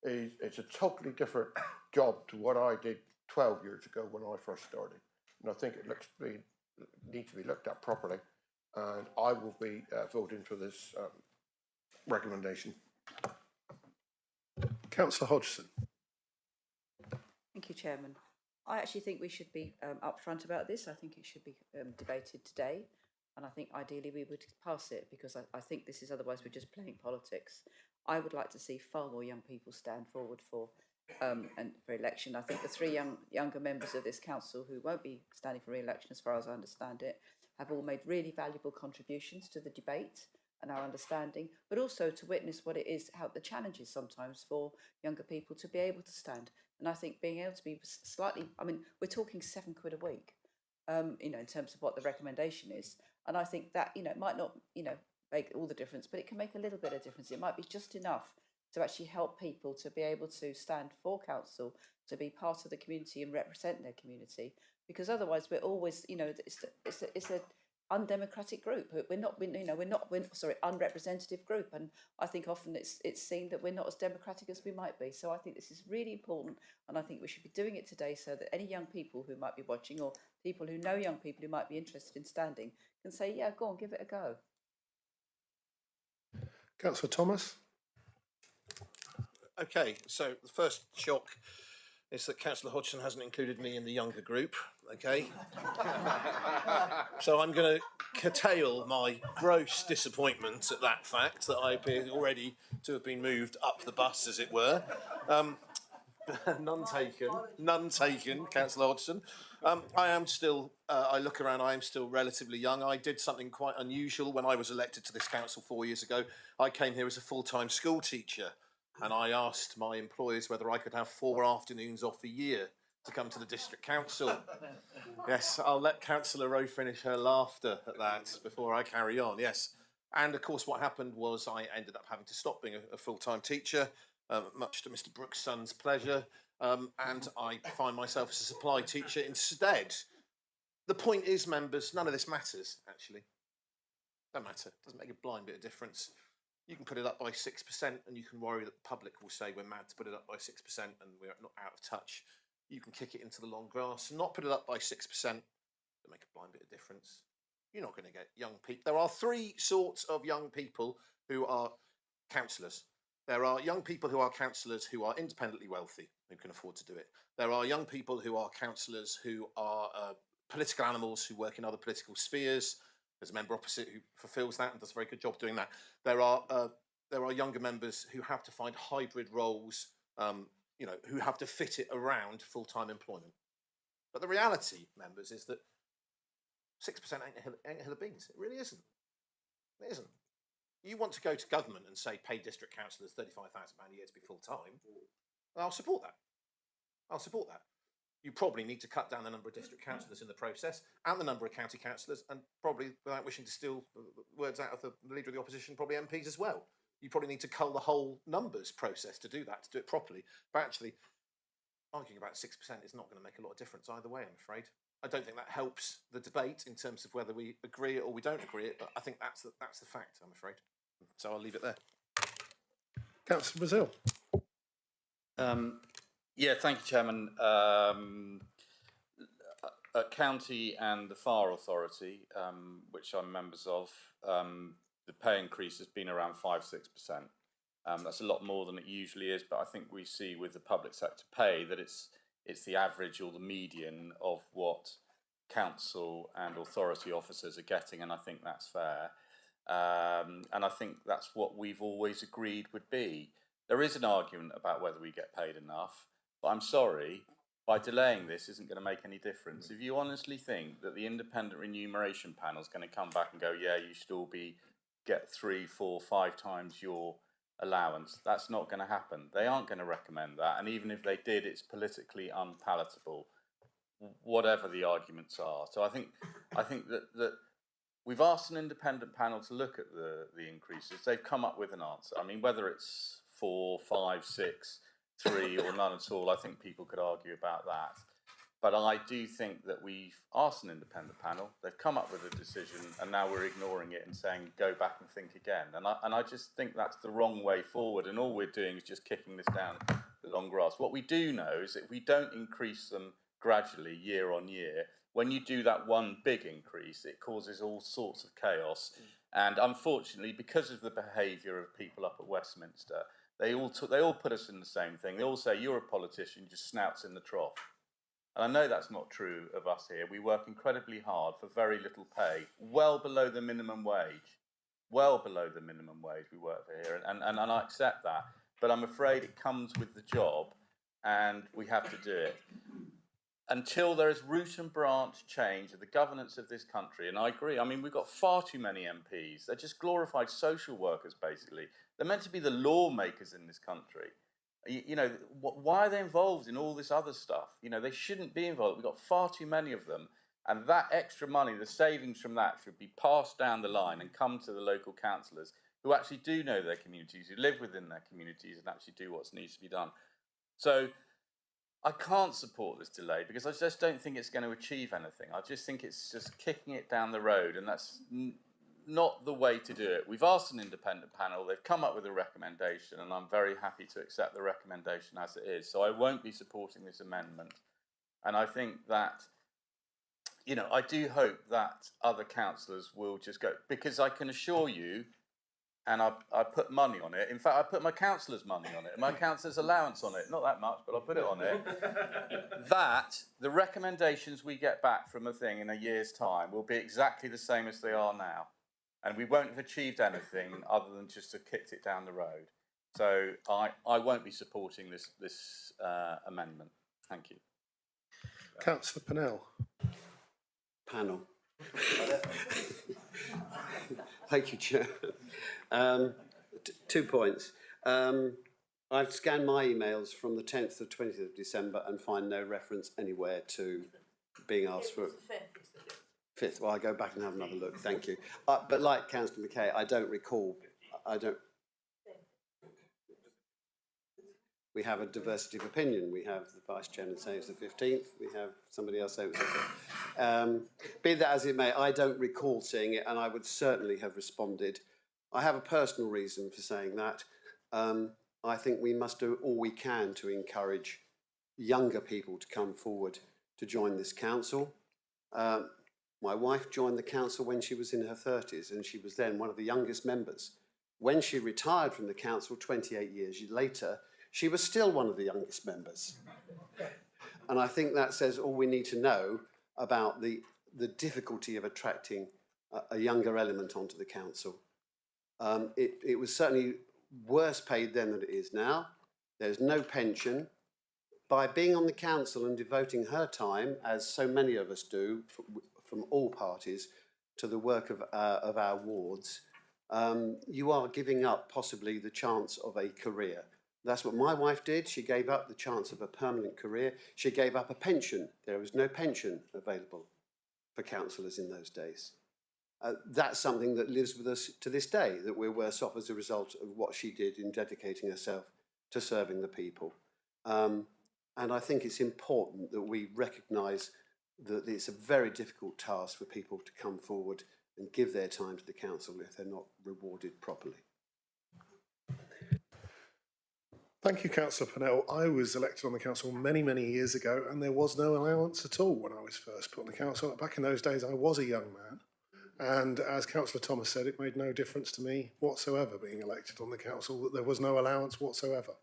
it's a totally different job to what I did 12 years ago when I first started. And I think it needs to be looked at properly. And I will be voting for this recommendation. Councillor Hodgson. Thank you, Chairman. I actually think we should be upfront about this. I think it should be debated today. And I think ideally we would pass it, because I think this is, otherwise we're just playing politics. I would like to see far more young people stand forward for election. I think the three younger members of this council who won't be standing for re-election, as far as I understand it, have all made really valuable contributions to the debate and our understanding, but also to witness what it is, how the challenges sometimes for younger people to be able to stand. And I think being able to be slightly, I mean, we're talking £7 a week, you know, in terms of what the recommendation is. And I think that, you know, it might not, you know, make all the difference, but it can make a little bit of difference. It might be just enough to actually help people to be able to stand for council, to be part of the community and represent their community. Because otherwise, we're always, you know, it's a undemocratic group. We're not, we're unrepresentative group, and I think often it's seen that we're not as democratic as we might be. So I think this is really important, and I think we should be doing it today so that any young people who might be watching, or people who know young people who might be interested in standing, can say, yeah, go on, give it a go. Councillor Thomas. Okay, so the first shock is that Councillor Hodgson hasn't included me in the younger group, okay? So I'm going to curtail my gross disappointment at that fact that I appear already to have been moved up the bus, as it were. None taken, Councillor Hodgson. I am still, I look around, I am still relatively young. I did something quite unusual when I was elected to this council 4 years ago. I came here as a full-time school teacher, and I asked my employers whether I could have 4 afternoons off a year to come to the district council. Yes, I'll let Councillor Rowe finish her laughter at that before I carry on, yes. And of course what happened was I ended up having to stop being a full-time teacher, much to Mr Brooks' son's pleasure, and I find myself as a supply teacher instead. The point is, members, none of this matters, actually. Don't matter, doesn't make a blind bit of difference. You can put it up by 6% and you can worry that the public will say we're mad to put it up by 6% and we're not out of touch. You can kick it into the long grass and not put it up by 6%. Don't make a blind bit of difference. You're not going to get young people. There are 3 sorts of young people who are councillors. There are young people who are councillors who are independently wealthy, who can afford to do it. There are young people who are councillors who are political animals who work in other political spheres. There's a member opposite who fulfills that and does a very good job doing that. There are younger members who have to find hybrid roles, who have to fit it around full-time employment. But the reality, members, is that 6% ain't a hill of beans. It really isn't. It isn't. You want to go to government and say pay district councillors £35,000 a year to be full-time, I'll support that. I'll support that. You probably need to cut down the number of district councillors in the process and the number of county councillors, and probably, without wishing to steal words out of the leader of the opposition, probably MPs as well. You probably need to cull the whole numbers process to do that, to do it properly. But actually, arguing about 6% is not going to make a lot of difference either way, I'm afraid. I don't think that helps the debate in terms of whether we agree it or we don't agree it, but I think that's the fact, I'm afraid. So I'll leave it there. Councillor Brazil. Yeah, thank you, Chairman. County and the Fire Authority, which I'm members of, the pay increase has been around 5-6%. That's a lot more than it usually is, but I think we see with the public sector pay that it's the average or the median of what council and authority officers are getting, and I think that's fair. And I think that's what we've always agreed would be. There is an argument about whether we get paid enough, but I'm sorry, by delaying this isn't going to make any difference. If you honestly think that the independent remuneration panel is going to come back and go, yeah, you should all get 3, 4, 5 times your allowance, that's not going to happen. They aren't going to recommend that, and even if they did, it's politically unpalatable, whatever the arguments are. So I think that we've asked an independent panel to look at the increases. They've come up with an answer. I mean, whether it's 4, 5, 6, 3 or none at all, I think people could argue about that. But I do think that we've asked an independent panel, they've come up with a decision, and now we're ignoring it and saying, go back and think again. And I just think that's the wrong way forward, and all we're doing is just kicking this down the long grass. What we do know is that if we don't increase them gradually year on year, when you do that one big increase, it causes all sorts of chaos. And unfortunately, because of the behaviour of people up at Westminster, they all put us in the same thing. They all say, you're a politician, just snouts in the trough. And I know that's not true of us here. We work incredibly hard for very little pay, well below the minimum wage. Well below the minimum wage we work for here, and I accept that. But I'm afraid it comes with the job, and we have to do it. Until there is root and branch change of the governance of this country, and I agree, I mean, we've got far too many MPs. They're just glorified social workers, basically. They're meant to be the lawmakers in this country. You know, why are they involved in all this other stuff? You know, they shouldn't be involved. We've got far too many of them. And that extra money, the savings from that, should be passed down the line and come to the local councillors. who actually do know their communities, who live within their communities and actually do what needs to be done. So I can't support this delay because I just don't think it's going to achieve anything. I just think it's just kicking it down the road, and that's not the way to do it. We've asked an independent panel, they've come up with a recommendation, and I'm very happy to accept the recommendation as it is. So I won't be supporting this amendment. And I think that, you know, I do hope that other councillors will just go, because I can assure you, and I put money on it. In fact, I put my councillor's money on it, my councillor's allowance on it. Not that much, but I'll put it on it. That the recommendations we get back from a thing in a year's time will be exactly the same as they are now. And we won't have achieved anything other than just to kicked it down the road. So I won't be supporting this amendment. Thank you. Councillor Pennell. Panel. Thank you, Chair. 2 points. I've scanned my emails from the 10th to 20th of December and find no reference anywhere to being asked for... 5th. Well, I'll go back and have another look. Thank you. But like Councillor McKay, I don't recall... We have a diversity of opinion. We have the Vice Chairman saying it's the 15th. We have somebody else saying it's the 5th. Be that as it may, I don't recall seeing it, and I would certainly have responded. I have a personal reason for saying that. I think we must do all we can to encourage younger people to come forward to join this council. My wife joined the council when she was in her 30s, and she was then one of the youngest members. When she retired from the council 28 years later, she was still one of the youngest members. And I think that says all we need to know about the difficulty of attracting a younger element onto the council. It was certainly worse paid then than it is now. There's no pension. By being on the council and devoting her time, as so many of us do, from all parties, to the work of our wards, you are giving up possibly the chance of a career. That's what my wife did. She gave up the chance of a permanent career. She gave up a pension. There was no pension available for councillors in those days. That's something that lives with us to this day, that we're worse off as a result of what she did in dedicating herself to serving the people. And I think it's important that we recognise that it's a very difficult task for people to come forward and give their time to the council if they're not rewarded properly. Thank you, Councillor Pennell. I was elected on the council many, many years ago, and there was no allowance at all when I was first put on the council. Back in those days, I was a young man. And as Councillor Thomas said, it made no difference to me whatsoever being elected on the council, that there was no allowance whatsoever.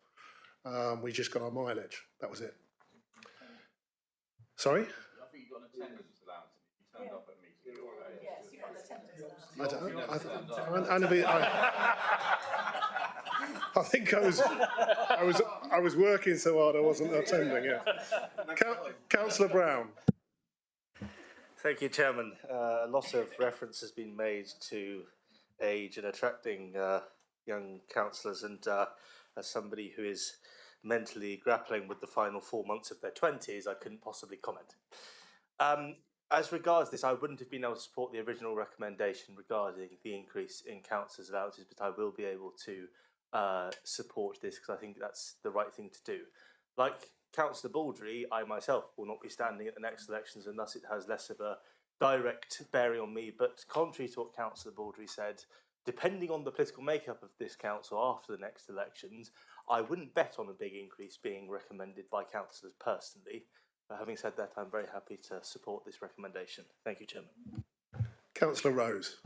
We just got our mileage. That was it. Sorry? I think you got an attendance allowance if you turned up at a meeting. Yes, you got an attendance I think I was working so hard I wasn't attending. Yeah, Councillor Brown. Thank you, Chairman. A lot of reference has been made to age and attracting young councillors, and as somebody who is mentally grappling with the final 4 months of their 20s, I couldn't possibly comment. As regards this, I wouldn't have been able to support the original recommendation regarding the increase in councillors' allowances, but I will be able to support this because I think that's the right thing to do. Like Councillor Baldry, I myself will not be standing at the next elections, and thus it has less of a direct bearing on me. But contrary to what Councillor Baldry said, depending on the political makeup of this council after the next elections, I wouldn't bet on a big increase being recommended by councillors personally. But having said that, I'm very happy to support this recommendation. Thank you, Chairman. Councillor Rose.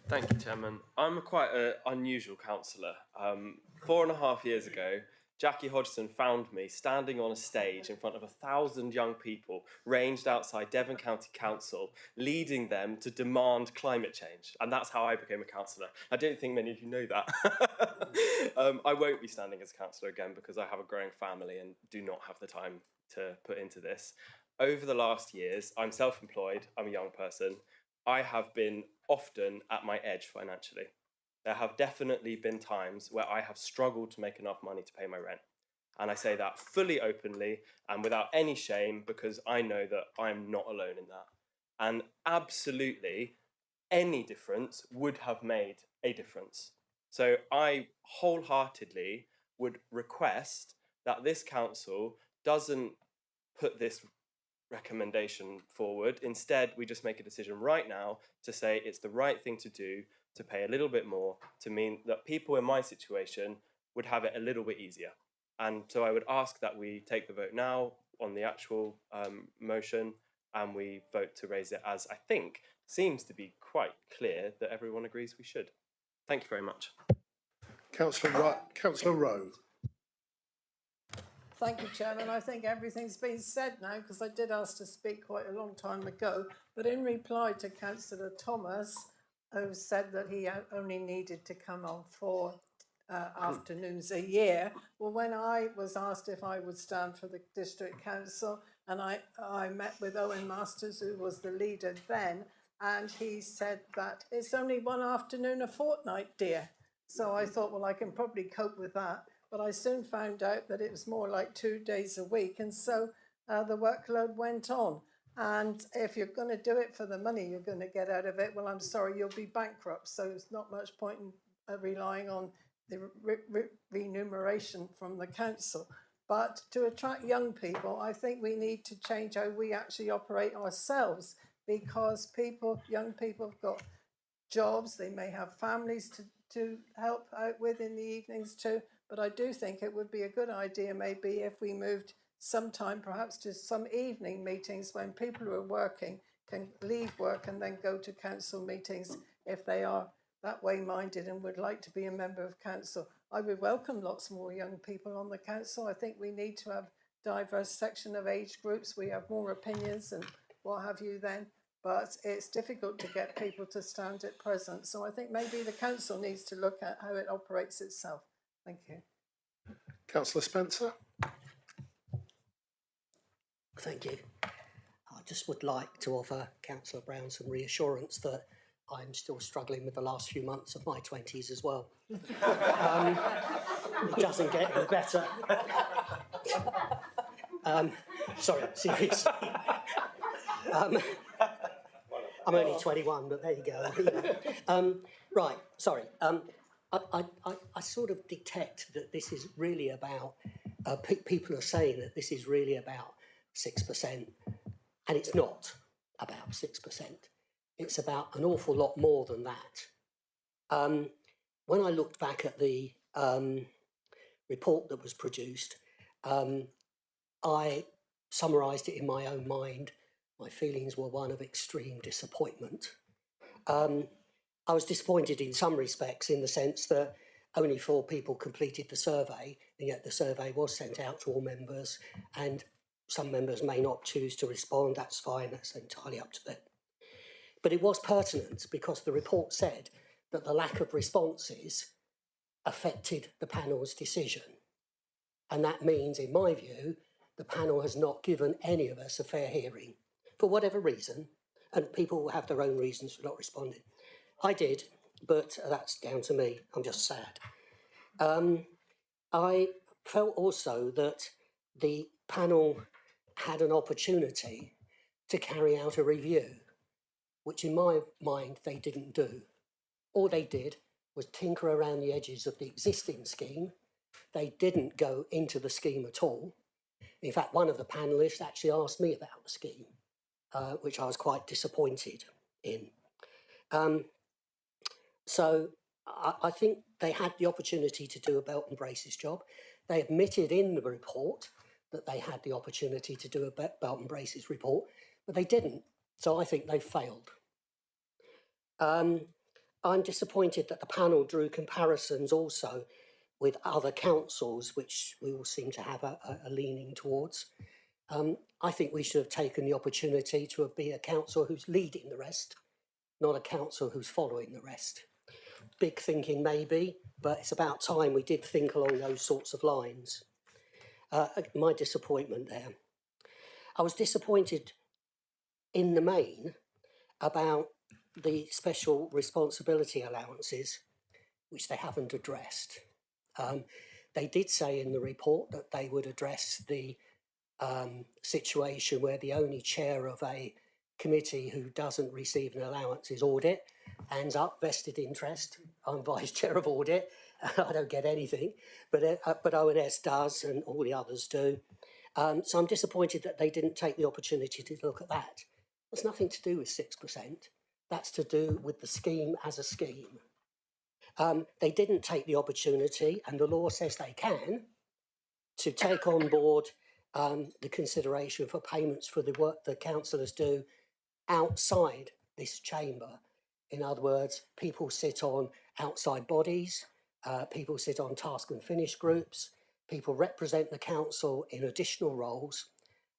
Thank you, Chairman. I'm quite an unusual councillor. 4.5 years ago, Jackie Hodgson found me standing on a stage in front of 1,000 young people ranged outside Devon County Council, leading them to demand climate change. And that's how I became a councillor. I don't think many of you know that. I won't be standing as a councillor again because I have a growing family and do not have the time to put into this. Over the last years, I'm self-employed, I'm a young person. I have been often at my edge financially. There have definitely been times where I have struggled to make enough money to pay my rent. And I say that fully openly and without any shame because I know that I'm not alone in that. And absolutely, any difference would have made a difference. So I wholeheartedly would request that this council doesn't put this recommendation forward. Instead, we just make a decision right now to say it's the right thing to do, to pay a little bit more, to mean that people in my situation would have it a little bit easier. And so I would ask that we take the vote now on the actual motion, and we vote to raise it, as I think seems to be quite clear that everyone agrees we should. Thank you very much. Councillor Rowe. Thank you, Chairman. I think everything's been said now, because I did ask to speak quite a long time ago. But in reply to Councillor Thomas, who said that he only needed to come on 4 afternoons a year, well, when I was asked if I would stand for the district council, and I met with Owen Masters, who was the leader then, and he said that it's only 1 afternoon a fortnight, dear. So I thought, well, I can probably cope with that. But I soon found out that it was more like 2 days a week. And so the workload went on. And if you're going to do it for the money you're going to get out of it, well, I'm sorry, you'll be bankrupt. So there's not much point in relying on the remuneration from the council. But to attract young people, I think we need to change how we actually operate ourselves, because young people have got jobs, they may have families to help out with in the evenings too. But I do think it would be a good idea maybe if we moved sometime perhaps to some evening meetings when people who are working can leave work and then go to council meetings if they are that way minded and would like to be a member of council. I would welcome lots more young people on the council. I think we need to have diverse section of age groups. We have more opinions and what have you then. But it's difficult to get people to stand at present. So I think maybe the council needs to look at how it operates itself. Thank you. Councillor Spencer. Thank you. I just would like to offer Councillor Brown some reassurance that I'm still struggling with the last few months of my 20s as well. It doesn't get any better. Sorry, seriously. I'm only 21, but there you go. Right, sorry. I sort of detect that this is really about, people are saying that this is really about 6%, and it's not about 6%. It's about an awful lot more than that. When I looked back at the report that was produced, I summarised it in my own mind. My feelings were one of extreme disappointment. I was disappointed in some respects in the sense that only 4 people completed the survey, and yet the survey was sent out to all members, and some members may not choose to respond. That's fine, that's entirely up to them. But it was pertinent because the report said that the lack of responses affected the panel's decision. And that means, in my view, the panel has not given any of us a fair hearing for whatever reason, and people will have their own reasons for not responding. I did, but that's down to me. I'm just sad. I felt also that the panel had an opportunity to carry out a review, which in my mind they didn't do. All they did was tinker around the edges of the existing scheme. They didn't go into the scheme at all. In fact, one of the panellists actually asked me about the scheme, which I was quite disappointed in. So I think they had the opportunity to do a belt and braces job. They admitted in the report that they had the opportunity to do a belt and braces report, but they didn't. So I think they failed. I'm disappointed that the panel drew comparisons also with other councils, which we all seem to have a leaning towards. I think we should have taken the opportunity to be a council who's leading the rest, not a council who's following the rest. Big thinking maybe, but it's about time we did think along those sorts of lines. My disappointment there. I was disappointed in the main about the special responsibility allowances, which they haven't addressed. They did say in the report that they would address the situation where the only chair of a committee who doesn't receive an allowance is audit. Hands up, vested interest. I'm vice chair of audit. I don't get anything, but ONS does, and all the others do. So I'm disappointed that they didn't take the opportunity to look at that. It's nothing to do with 6%. That's to do with the scheme as a scheme. They didn't take the opportunity, and the law says they can, to take on board the consideration for payments for the work the councillors do outside this chamber. In other words, people sit on outside bodies, people sit on task and finish groups, people represent the council in additional roles,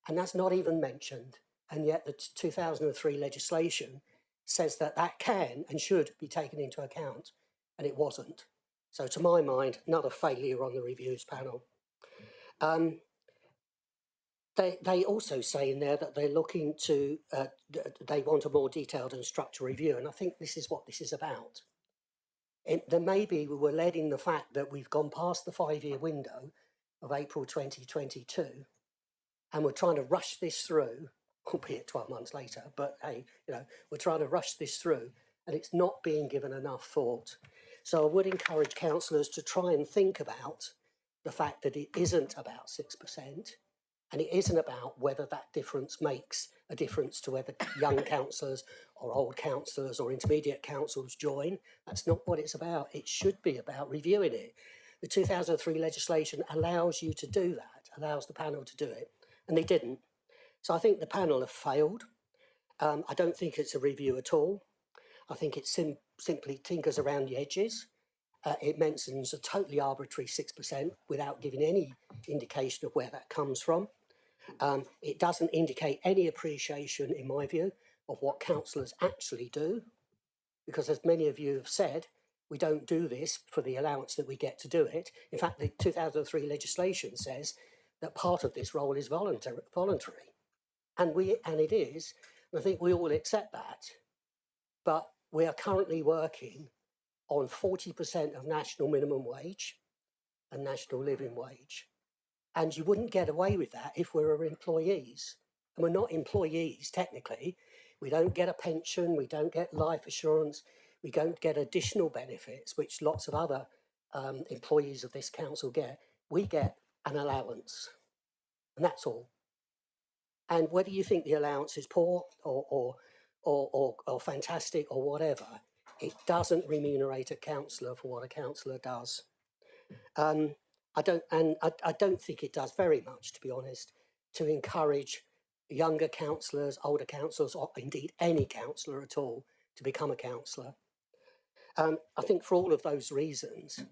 and that's not even mentioned. And yet the 2003 legislation says that that can and should be taken into account, and it wasn't. So to my mind, another failure on the reviews panel. They also say in there that they're looking to, they want a more detailed and structured review, and I think this is what this is about. There may be, we were led in the fact that we've gone past the 5-year window of April 2022, and we're trying to rush this through, albeit 12 months later, but hey, you know, we're trying to rush this through, and it's not being given enough thought. So I would encourage councillors to try and think about the fact that it isn't about 6%, and it isn't about whether that difference makes a difference to whether young councillors or old councillors or intermediate councils join. That's not what it's about. It should be about reviewing it. The 2003 legislation allows you to do that, allows the panel to do it, and they didn't. So I think the panel have failed. I don't think it's a review at all. I think it simply tinkers around the edges. It mentions a totally arbitrary 6% without giving any indication of where that comes from. It doesn't indicate any appreciation, in my view, of what councillors actually do, because as many of you have said, we don't do this for the allowance that we get to do it. In fact, the 2003 legislation says that part of this role is voluntary, and it is. And I think we all accept that. But we are currently working on 40% of national minimum wage and national living wage. And you wouldn't get away with that if we were employees. And we're not employees, technically. We don't get a pension, we don't get life assurance, we don't get additional benefits, which lots of other employees of this council get. We get an allowance, and that's all. And whether you think the allowance is poor or fantastic or whatever, it doesn't remunerate a councillor for what a councillor does. I don't think it does very much, to be honest, to encourage younger councillors, older councillors, or indeed any councillor at all to become a councillor. I think for all of those reasons,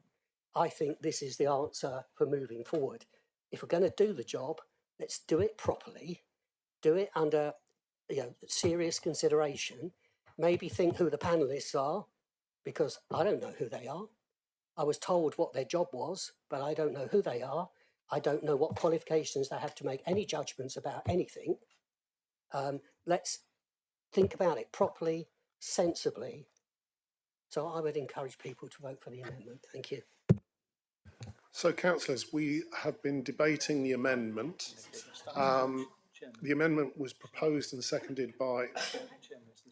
I think this is the answer for moving forward. If we're going to do the job, let's do it properly, do it under serious consideration, maybe think who the panellists are, because I don't know who they are. I was told what their job was, but I don't know who they are. I don't know what qualifications they have to make any judgments about anything. Let's think about it properly, sensibly. So I would encourage people to vote for the amendment. Thank you. So, councillors, we have been debating the amendment. The amendment was proposed and seconded by...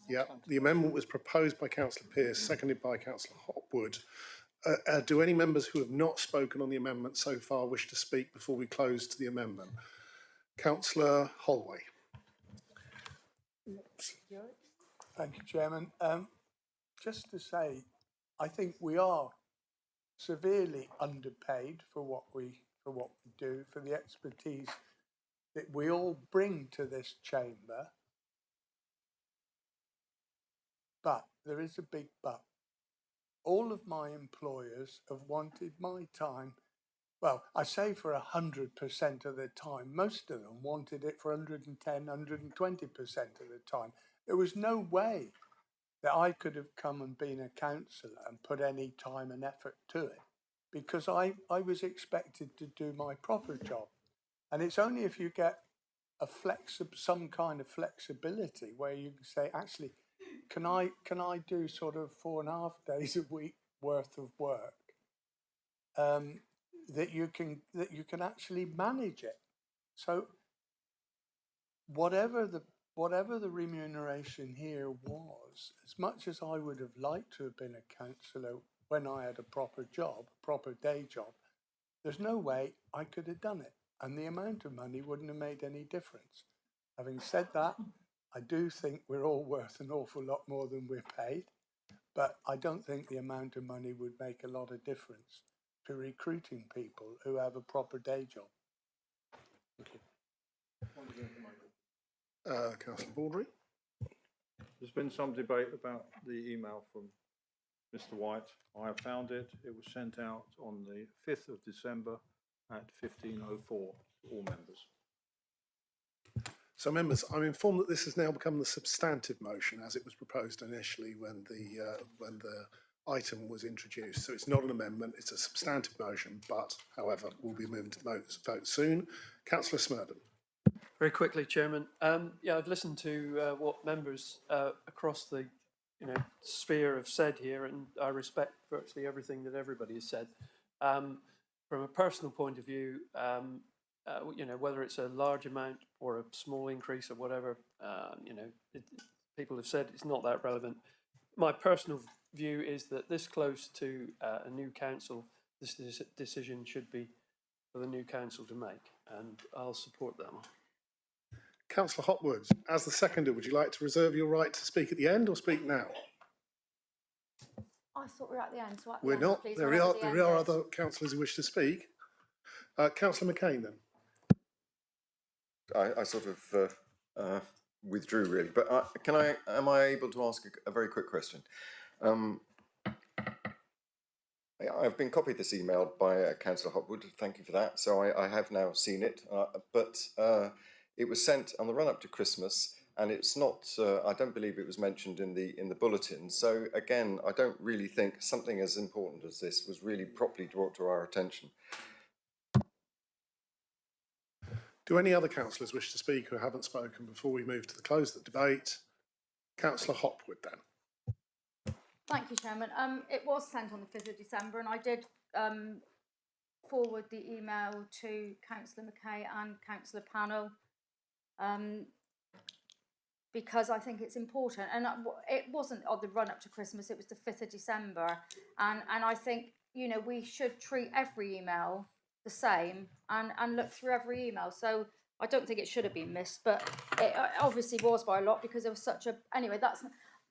Yeah, the amendment was proposed by Councillor Pearce, seconded by Councillor Hopwood. Do any members who have not spoken on the amendment so far wish to speak before we close to the amendment? Councillor Holway. Thank you, Chairman. Just to say, I think we are severely underpaid for what we do, for the expertise that we all bring to this chamber. But there is a big but. All of my employers have wanted my time. Well, I say for 100% of the time. Most of them wanted it for 110, 120% of the time. There was no way that I could have come and been a councillor and put any time and effort to it, because I was expected to do my proper job. And it's only if you get some kind of flexibility where you can say, actually, can I do sort of 4.5 days a week worth of work, that you can actually manage it. So whatever whatever the remuneration here was, as much as I would have liked to have been a councillor when I had a proper job, a proper day job, there's no way I could have done it. And the amount of money wouldn't have made any difference. Having said that, I do think we're all worth an awful lot more than we're paid, but I don't think the amount of money would make a lot of difference to recruiting people who have a proper day job. Thank you. Councillor Baldry. There's been some debate about the email from Mr. White. I have found it. It was sent out on the 5th of December at 15:04 to all members. So, members, I'm informed that this has now become the substantive motion as it was proposed initially when the item was introduced. So it's not an amendment, it's a substantive motion, but, however, we'll be moving to vote soon. Councillor Smurden. Very quickly, Chairman. Yeah, I've listened to what members across the sphere have said here, and I respect virtually everything that everybody has said. From a personal point of view, whether it's a large amount or a small increase or whatever, people have said it's not that relevant. My personal view is that this close to a new council, this decision should be for the new council to make, and I'll support that one. Councillor Hopwood, as the seconder, would you like to reserve your right to speak at the end or speak now? I thought we were at the end. So at the We're end, not. please, There whenever are the end there are is. other councillors who wish to speak. Councillor McCain, then. I sort of withdrew really, but am I able to ask a very quick question? I've been copied this email by Councillor Hopwood. Thank you for that. So I have now seen it, but it was sent on the run up to Christmas, and it's not. I don't believe it was mentioned in the bulletin. So again, I don't really think something as important as this was really properly brought to our attention. Do any other councillors wish to speak who haven't spoken before we move to the close of the debate? Councillor Hopwood, then. Thank you, Chairman. It was sent on the 5th of December, and I did forward the email to Councillor McKay and Councillor Pannell because I think it's important. And it wasn't on the run up to Christmas; it was the 5th of December, and I think we should treat every email the same and look through every email. So I don't think it should have been missed, but it obviously was by a lot because there was such a. Anyway,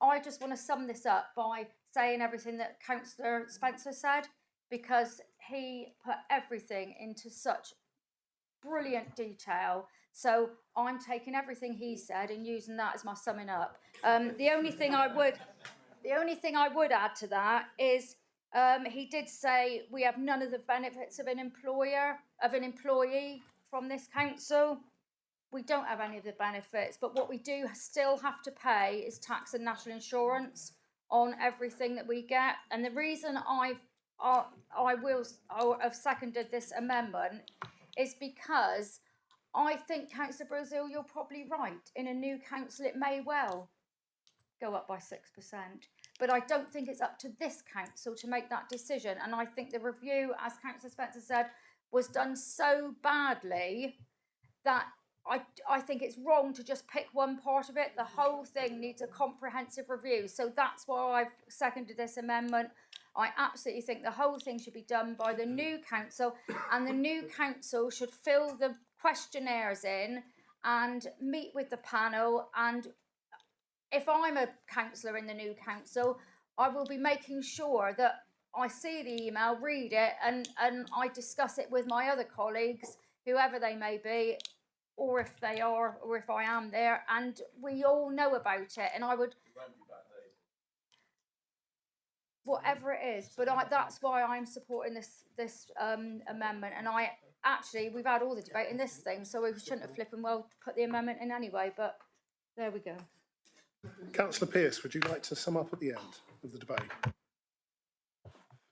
I just want to sum this up by saying everything that Councillor Spencer said, because he put everything into such brilliant detail. So I'm taking everything he said and using that as my summing up. The only thing I would add to that is he did say we have none of the benefits of an employee from this council. We don't have any of the benefits, but what we do still have to pay is tax and national insurance on everything that we get. And the reason I have seconded this amendment is because I think, Councillor Brazil, you're probably right. In a new council, it may well go up by 6%. But I don't think it's up to this council to make that decision. And I think the review, as Councillor Spencer said, was done so badly that I think it's wrong to just pick one part of it. The whole thing needs a comprehensive review. So that's why I've seconded this amendment. I absolutely think the whole thing should be done by the new council, and the new council should fill the questionnaires in and meet with the panel. And if I'm a councillor in the new council, I will be making sure that I see the email, read it, and I discuss it with my other colleagues, whoever they may be, or if they are, or if I am there, and we all know about it. And I would, whatever it is, but that's why I'm supporting this amendment. And we've had all the debate in this thing, so we shouldn't have flipping well put the amendment in anyway. But there we go. Councillor Pearce, would you like to sum up at the end of the debate?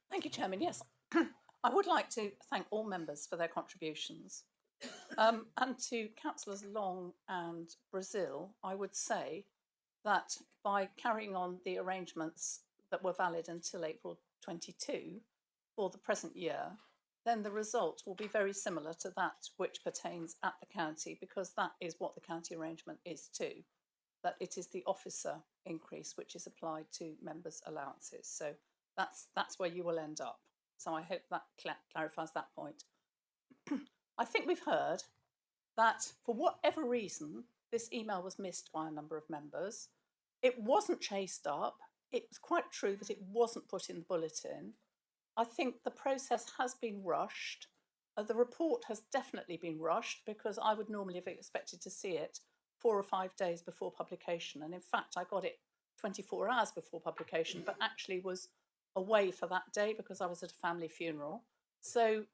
Thank you, Chairman. Yes, I would like to thank all members for their contributions. And to Councillors Long and Brazil, I would say that by carrying on the arrangements that were valid until April 22 for the present year, then the result will be very similar to that which pertains at the county, because that is what the county arrangement is too. that it is the officer increase which is applied to members' allowances. So that's where you will end up. So I hope that clarifies that point. I think we've heard that for whatever reason, this email was missed by a number of members. It wasn't chased up. It was quite true that it wasn't put in the bulletin. I think the process has been rushed. The report has definitely been rushed because I would normally have expected to see it 4 or 5 days before publication. And in fact, I got it 24 hours before publication, but actually was away for that day because I was at a family funeral. So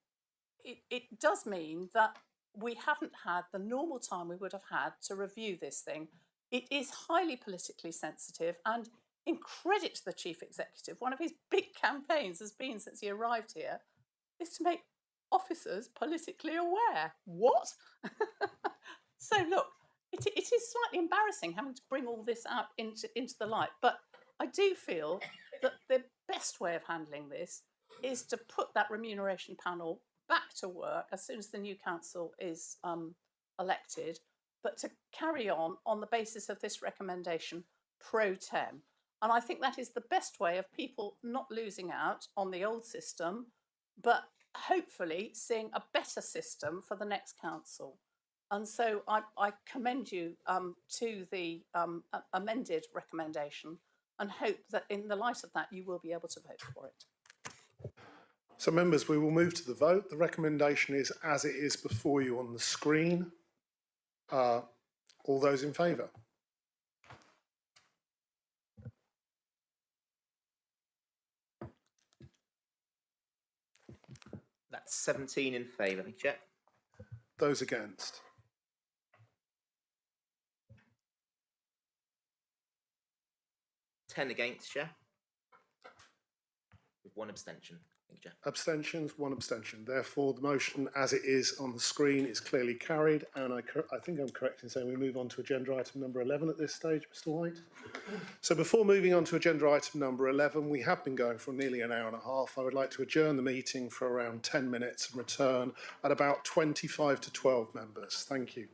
it does mean that we haven't had the normal time we would have had to review this thing. It is highly politically sensitive, and in credit to the Chief Executive, one of his big campaigns has been since he arrived here, is to make officers politically aware. What? So look, it is slightly embarrassing having to bring all this out into the light, but I do feel that the best way of handling this is to put that remuneration panel back to work as soon as the new council is elected, but to carry on the basis of this recommendation pro tem. And I think that is the best way of people not losing out on the old system, but hopefully seeing a better system for the next council. And so I commend you to the amended recommendation and hope that in the light of that, you will be able to vote for it. So members, we will move to the vote. The recommendation is as it is before you on the screen. All those in favour? That's 17 in favour. Thank you, Chair. Those against? Ten against, Chair. With 1 abstention. Thank you, Chair. Abstentions, 1 abstention. Therefore, the motion as it is on the screen is clearly carried. And I think I'm correct in saying we move on to agenda item number 11 at this stage, Mr. White. So before moving on to agenda item number 11, we have been going for nearly an hour and a half. I would like to adjourn the meeting for around 10 minutes and return at about 25 to 12 members. Thank you.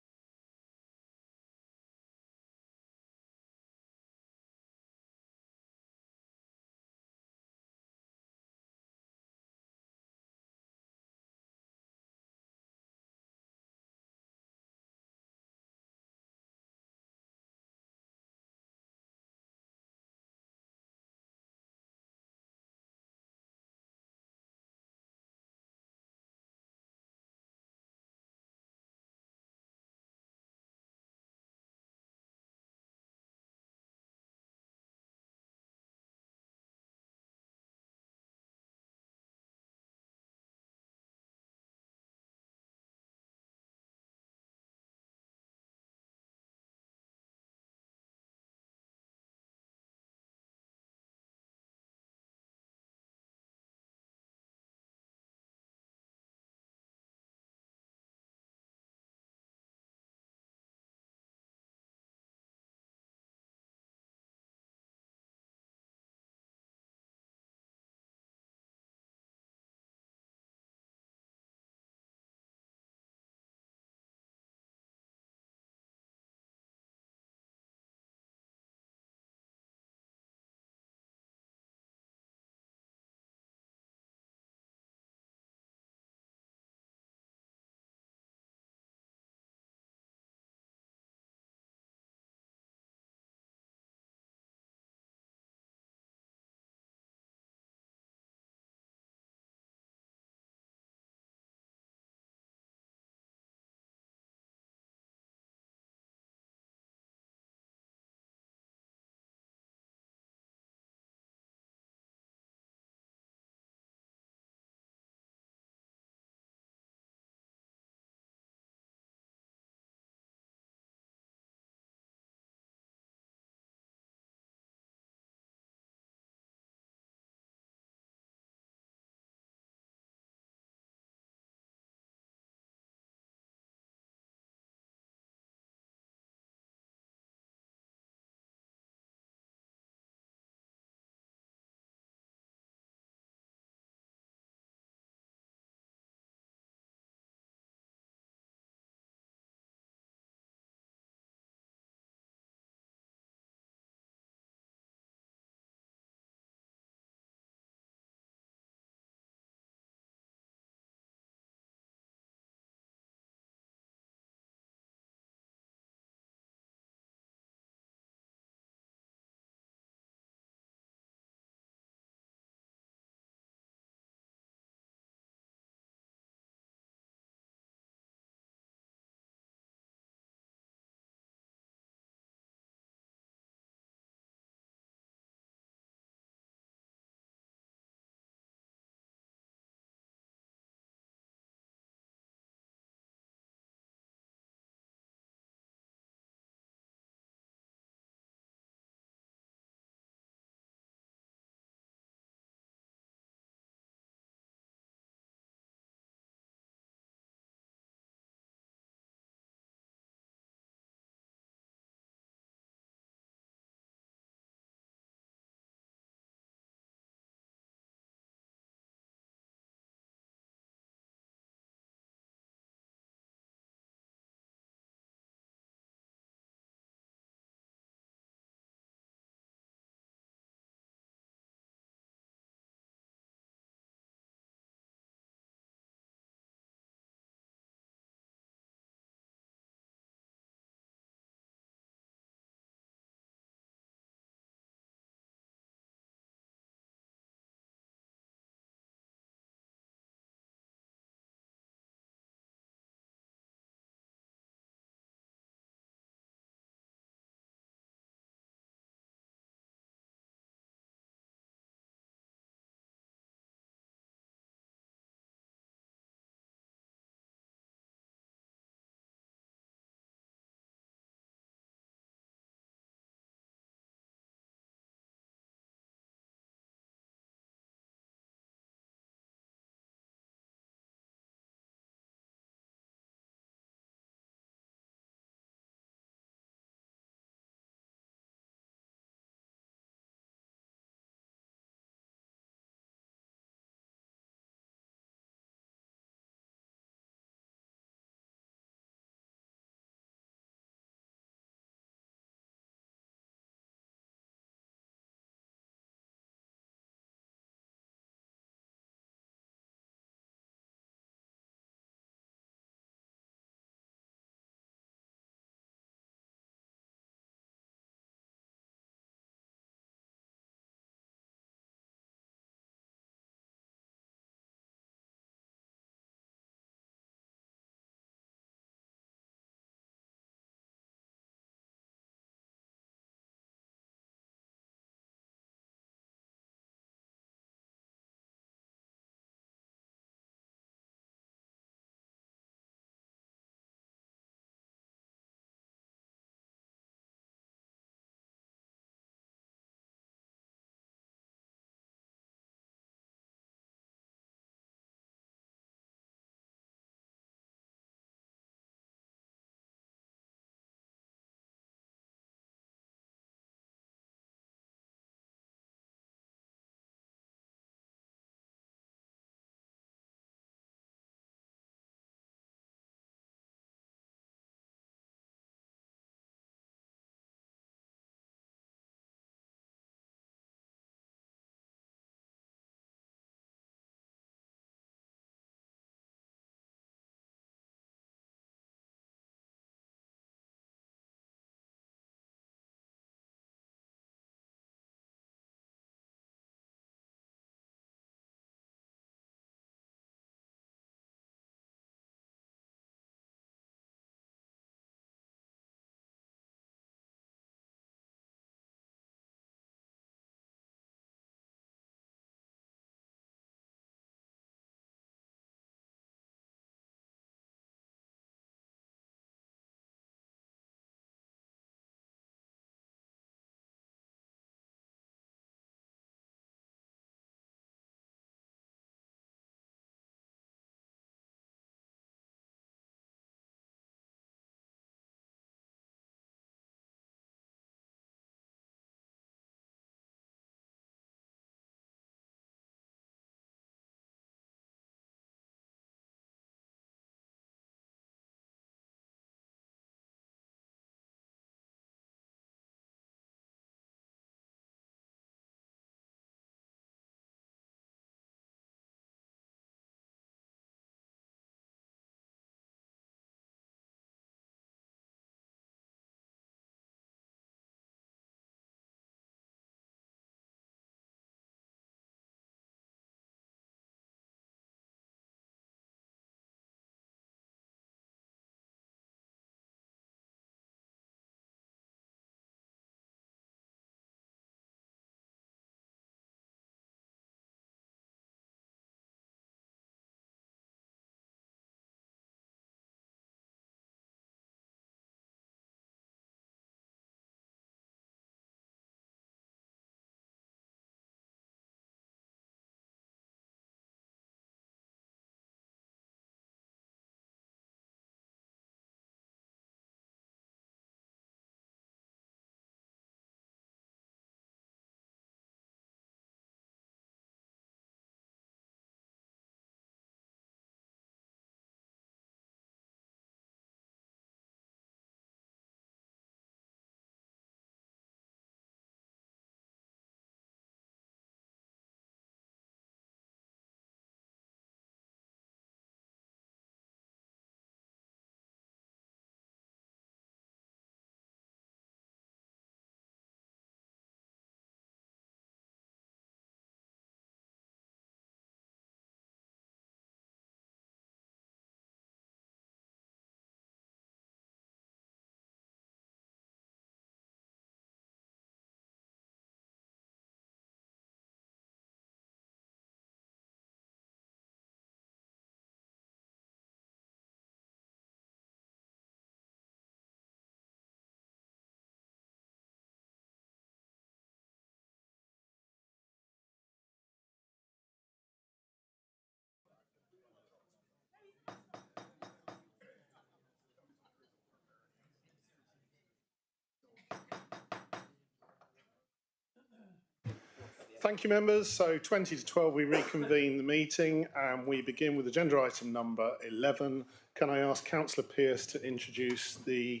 Thank you, members. So 20 to 12, we reconvene the meeting and we begin with agenda item number 11. Can I ask Councillor Pearce to introduce the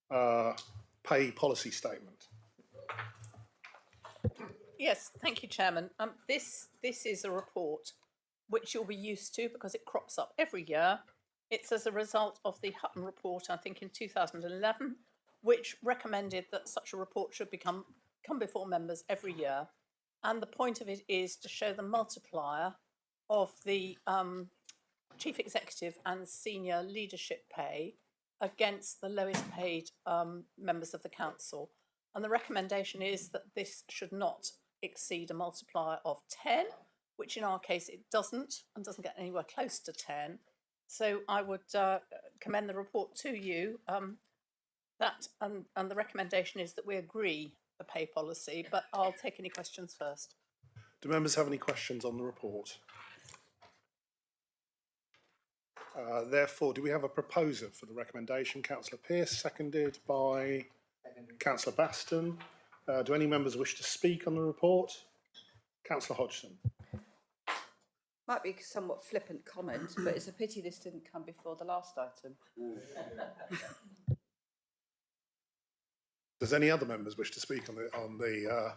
pay policy statement? Yes, thank you, Chairman. This is a report which you'll be used to because it crops up every year. It's as a result of the Hutton report, I think in 2011, which recommended that such a report should come before members every year. And the point of it is to show the multiplier of the chief executive and senior leadership pay against the lowest paid members of the council. And the recommendation is that this should not exceed a multiplier of 10, which in our case it doesn't, and doesn't get anywhere close to 10. So I would commend the report to you. And the recommendation is that we agree the pay policy, but I'll take any questions first. Do members have any questions on the report? Therefore, do we have a proposer for the recommendation? Councillor Pearce, seconded by Councillor Baston. Do any members wish to speak on the report? Councillor Hodgson. Might be a somewhat flippant comment, but it's a pity this didn't come before the last item. Does any other members wish to speak on the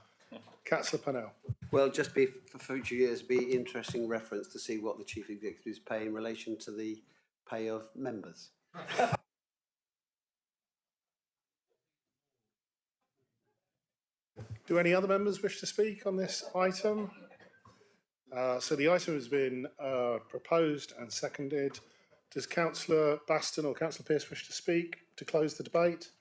Councillor Pennell? Well, just be for future years, be interesting reference to see what the chief executives pay in relation to the pay of members. Do any other members wish to speak on this item? So the item has been proposed and seconded. Does Councillor Baston or Councillor Pearce wish to speak to close the debate?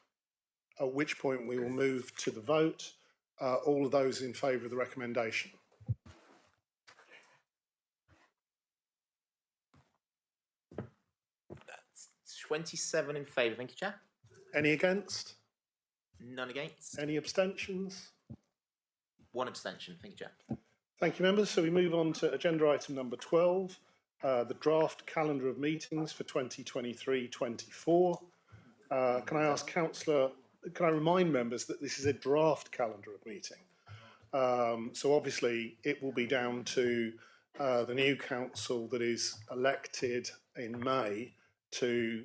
At which point we will move to the vote. All of those in favour of the recommendation? That's 27 in favour, thank you, Chair. Any against? None against. Any abstentions? One abstention, thank you, Chair. Thank you, members. So we move on to agenda item number 12, the draft calendar of meetings for 2023-24. Can I ask Councillor, can I remind members that this is a draft calendar of meeting? So obviously it will be down to the new council that is elected in May to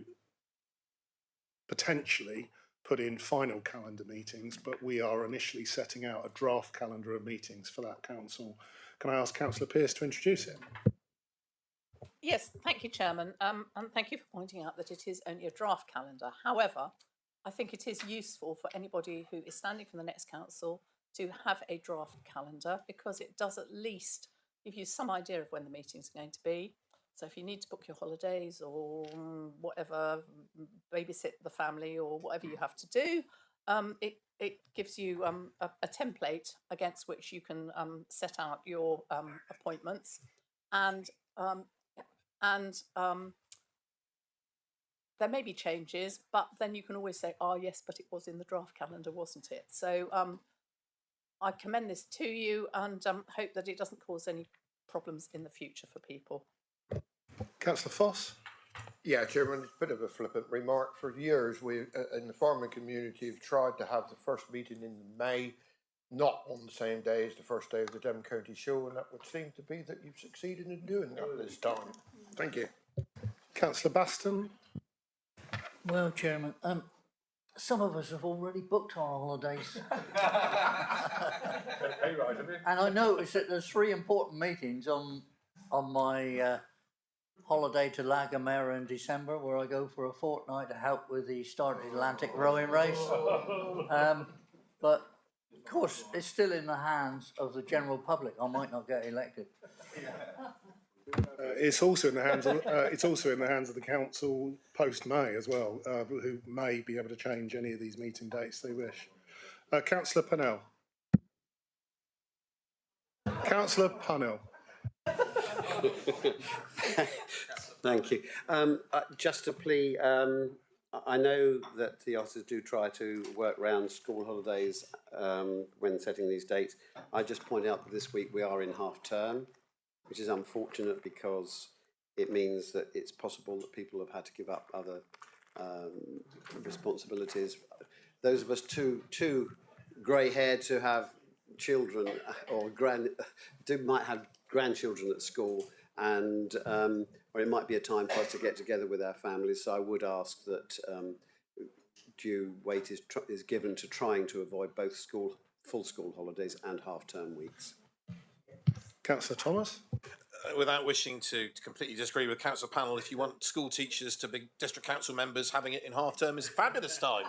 potentially put in final calendar meetings, but we are initially setting out a draft calendar of meetings for that council. Can I ask Councillor Pearce to introduce it? Yes, thank you, Chairman, and thank you for pointing out that it is only a draft calendar. However, I think it is useful for anybody who is standing for the next council to have a draft calendar, because it does at least give you some idea of when the meetings are going to be. So if you need to book your holidays or whatever, babysit the family or whatever you have to do, it gives you a template against which you can set out your appointments, and there may be changes, but then you can always say, oh yes, but it was in the draft calendar, wasn't it? So I commend this to you and hope that it doesn't cause any problems in the future for people. Councillor Foss. Yeah, Chairman, it's a bit of a flippant remark. For years, we in the farming community have tried to have the first meeting in May, not on the same day as the first day of the Devon County Show, and that would seem to be that you've succeeded in doing that this time. Thank you. Councillor Baston. Well, Chairman, some of us have already booked our holidays. And I noticed that there's 3 important meetings on my holiday to La Gomera in December, where I go for a fortnight to help with the Start Atlantic rowing race. But of course, it's still in the hands of the general public. I might not get elected. It's also in the hands of the council post May as well, who may be able to change any of these meeting dates they wish. Councillor Pennell. Councillor Pennell. Thank you. Just a plea, I know that the officers do try to work around school holidays when setting these dates. I just point out that this week we are in half term, which is unfortunate because it means that it's possible that people have had to give up other responsibilities. Those of us too grey-haired to have children or might have grandchildren at school, and or it might be a time for us to get together with our families. So I would ask that due weight is given to trying to avoid both full school holidays and half-term weeks. Councillor Thomas. Without wishing to completely disagree with council panel, if you want school teachers to be district council members, having it in half term is a fabulous time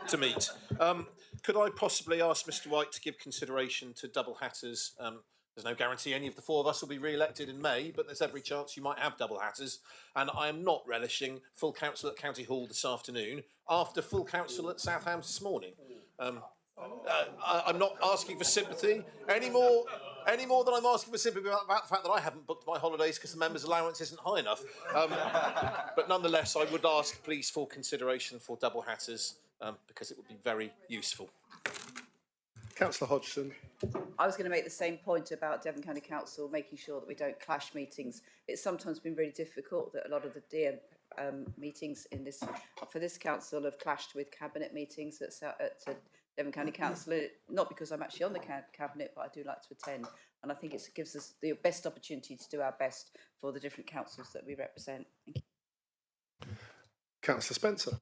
to meet. Could I possibly ask Mr White to give consideration to double hatters? There's no guarantee any of the four of us will be re-elected in May, but there's every chance you might have double hatters. And I am not relishing full council at County Hall this afternoon after full council at Southampton this morning. I'm not asking for sympathy any more than I'm asking for sympathy about the fact that I haven't booked my holidays because the members' allowance isn't high enough. But nonetheless, I would ask, please, for consideration for double hatters because it would be very useful. Councillor Hodgson. I was going to make the same point about Devon County Council making sure that we don't clash meetings. It's sometimes been really difficult that a lot of the DM meetings for this council have clashed with cabinet meetings at Devon County Council, not because I'm actually on the cabinet, but I do like to attend, and I think it gives us the best opportunity to do our best for the different councils that we represent. Thank you. Councillor Spencer.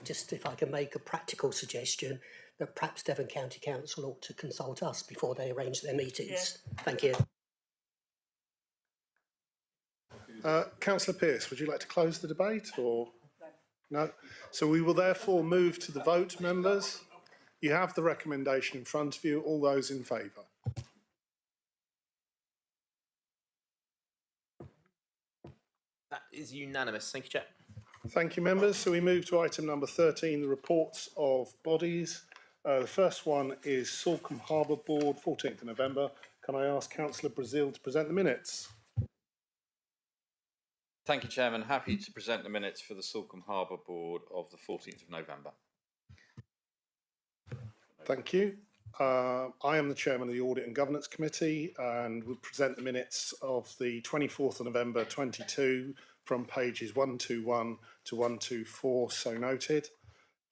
Just if I can make a practical suggestion, that perhaps Devon County Council ought to consult us before they arrange their meetings. Yeah. Thank you. Councillor Pearce, would you like to close the debate or no? So we will therefore move to the vote, members. You have the recommendation in front of you. All those in favour? That is unanimous. Thank you, Chair. Thank you, members. So we move to item number 13, the reports of bodies. The first one is Salcombe Harbour Board, 14th of November. Can I ask Councillor Brazil to present the minutes? Thank you, Chairman. Happy to present the minutes for the Salcombe Harbour Board of the 14th of November. Thank you. I am the Chairman of the Audit and Governance Committee and will present the minutes of the 24th of November 22 from pages 121 to 124, so noted.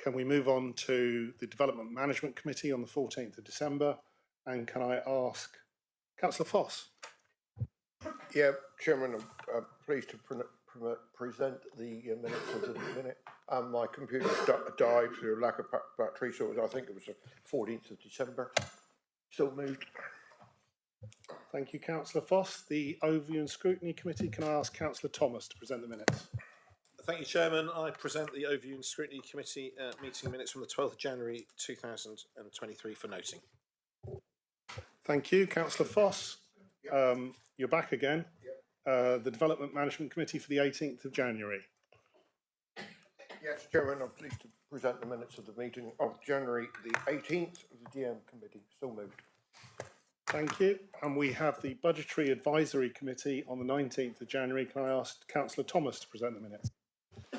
Can we move on to the Development Management Committee on the 14th of December? And can I ask Councillor Foss? Yeah, Chairman, I'm pleased to present the minutes of the minute. My computer died through lack of battery, so I think it was the 14th of December. So moved. Thank you, Councillor Foss. The Overview and Scrutiny Committee, can I ask Councillor Thomas to present the minutes? Thank you, Chairman. I present the Overview and Scrutiny Committee meeting minutes from the 12th of January 2023 for noting. Thank you, Councillor Foss. You're back again. The Development Management Committee for the 18th of January. Yes, Chairman, I'm pleased to present the minutes of the meeting of January the 18th of the DM Committee. So moved. Thank you. And we have the Budgetary Advisory Committee on the 19th of January. Can I ask Councillor Thomas to present the minutes?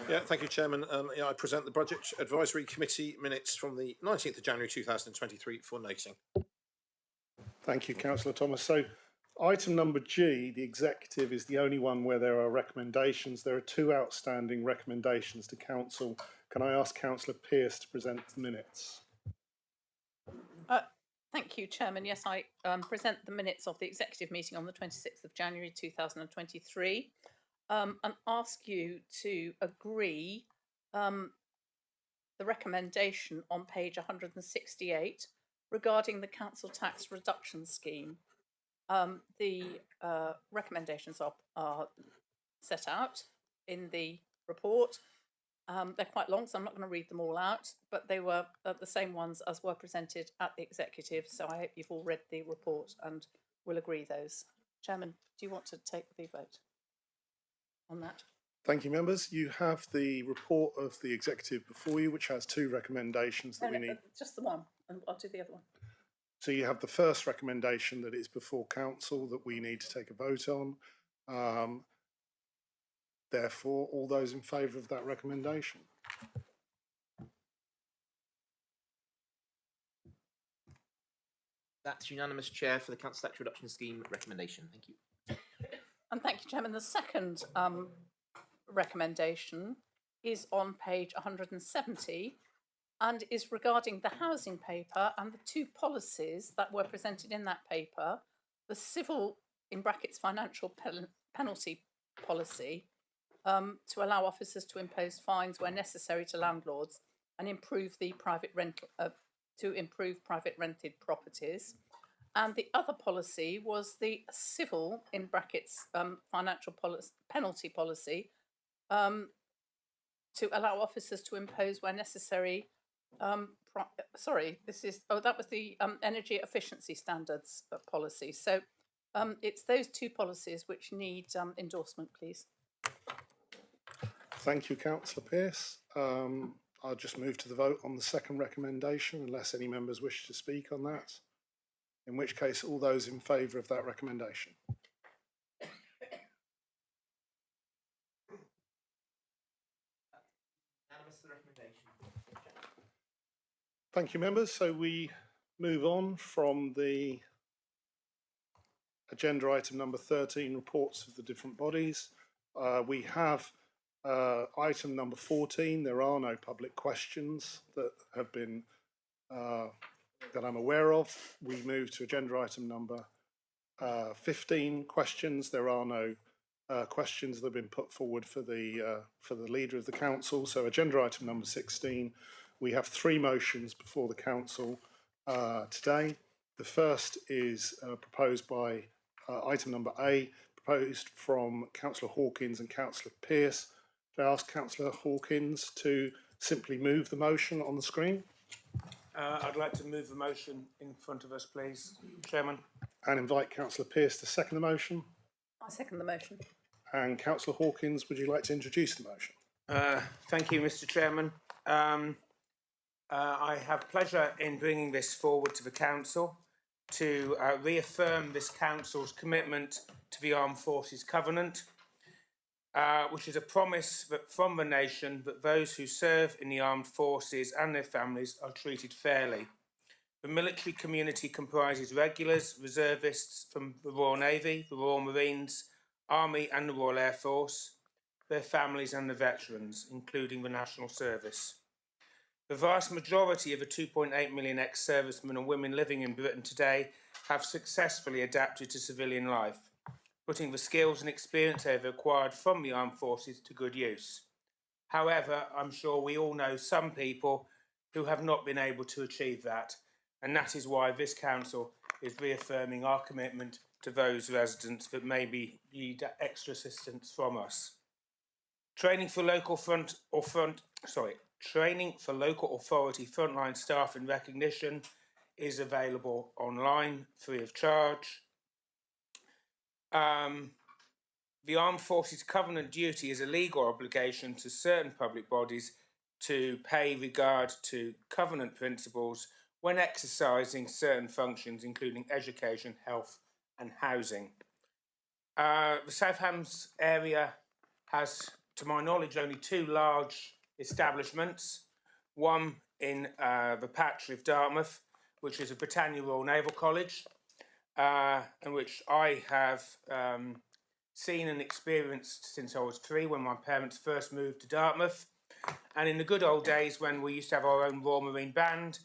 Yeah, thank you, Chairman. I present the Budget Advisory Committee minutes from the 19th of January 2023 for noting. Thank you, Councillor Thomas. So item number G, the executive, is the only one where there are recommendations. There are two outstanding recommendations to Council. Can I ask Councillor Pearce to present the minutes? Thank you, Chairman. Yes, I present the minutes of the executive meeting on the 26th of January 2023 and ask you to agree the recommendation on page 168 regarding the council tax reduction scheme. The recommendations are set out in the report. They're quite long, so I'm not going to read them all out, but they were the same ones as were presented at the executive, so I hope you've all read the report and will agree those. Chairman, do you want to take the vote on that? Thank you, members. You have the report of the executive before you, which has two recommendations that we need. Just the one, and I'll do the other one. So you have the first recommendation that is before Council that we need to take a vote on. Therefore, all those in favour of that recommendation? That's unanimous, Chair, for the Council Tax Reduction Scheme recommendation. Thank you. And thank you, Chairman. The second recommendation is on page 170, and is regarding the housing paper and the two policies that were presented in that paper, the civil, in brackets, financial penalty policy, to allow officers to impose fines where necessary to landlords and improve the private rental, to improve private rented properties. And the other policy was the civil, in brackets, financial penalty policy, to allow officers to impose where necessary. That was the energy efficiency standards policy. So it's those two policies which need endorsement, please. Thank you, Councillor Pearce. I'll just move to the vote on the second recommendation unless any members wish to speak on that. In which case, all those in favour of that recommendation. Thank you, members. So we move on from the agenda item number 13, reports of the different bodies. We have item number 14. There are no public questions that have been that I'm aware of. We move to agenda item number 15, questions. There are no questions that have been put forward for the leader of the council. So agenda item number 16. We have three motions before the council today. The first is proposed by item number A, proposed from Councillor Hawkins and Councillor Pearce. Can I ask Councillor Hawkins to simply move the motion on the screen? I'd like to move the motion in front of us, please, Chairman. And invite Councillor Pearce to second the motion. I second the motion. And Councillor Hawkins, would you like to introduce the motion? Thank you, Mr. Chairman. I have pleasure in bringing this forward to the Council to reaffirm this Council's commitment to the Armed Forces Covenant, which is a promise that from the nation that those who serve in the armed forces and their families are treated fairly. The military community comprises regulars, reservists from the Royal Navy, the Royal Marines, Army and the Royal Air Force, their families and the veterans, including the National Service. The vast majority of the 2.8 million ex-servicemen and women living in Britain today have successfully adapted to civilian life, putting the skills and experience they've acquired from the armed forces to good use. However, I'm sure we all know some people who have not been able to achieve that, and that is why this council is reaffirming our commitment to those residents that maybe need extra assistance from us. Training for local authority frontline staff in recognition is available online, free of charge. The Armed Forces Covenant duty is a legal obligation to certain public bodies to pay regard to covenant principles when exercising certain functions, including education, health and housing. The South Hams area has, to my knowledge, only two large establishments, one in the Patch of Dartmouth, which is a Britannia Royal Naval College, and which I have seen and experienced since I was 3 when my parents first moved to Dartmouth. And in the good old days when we used to have our own Royal Marine Band,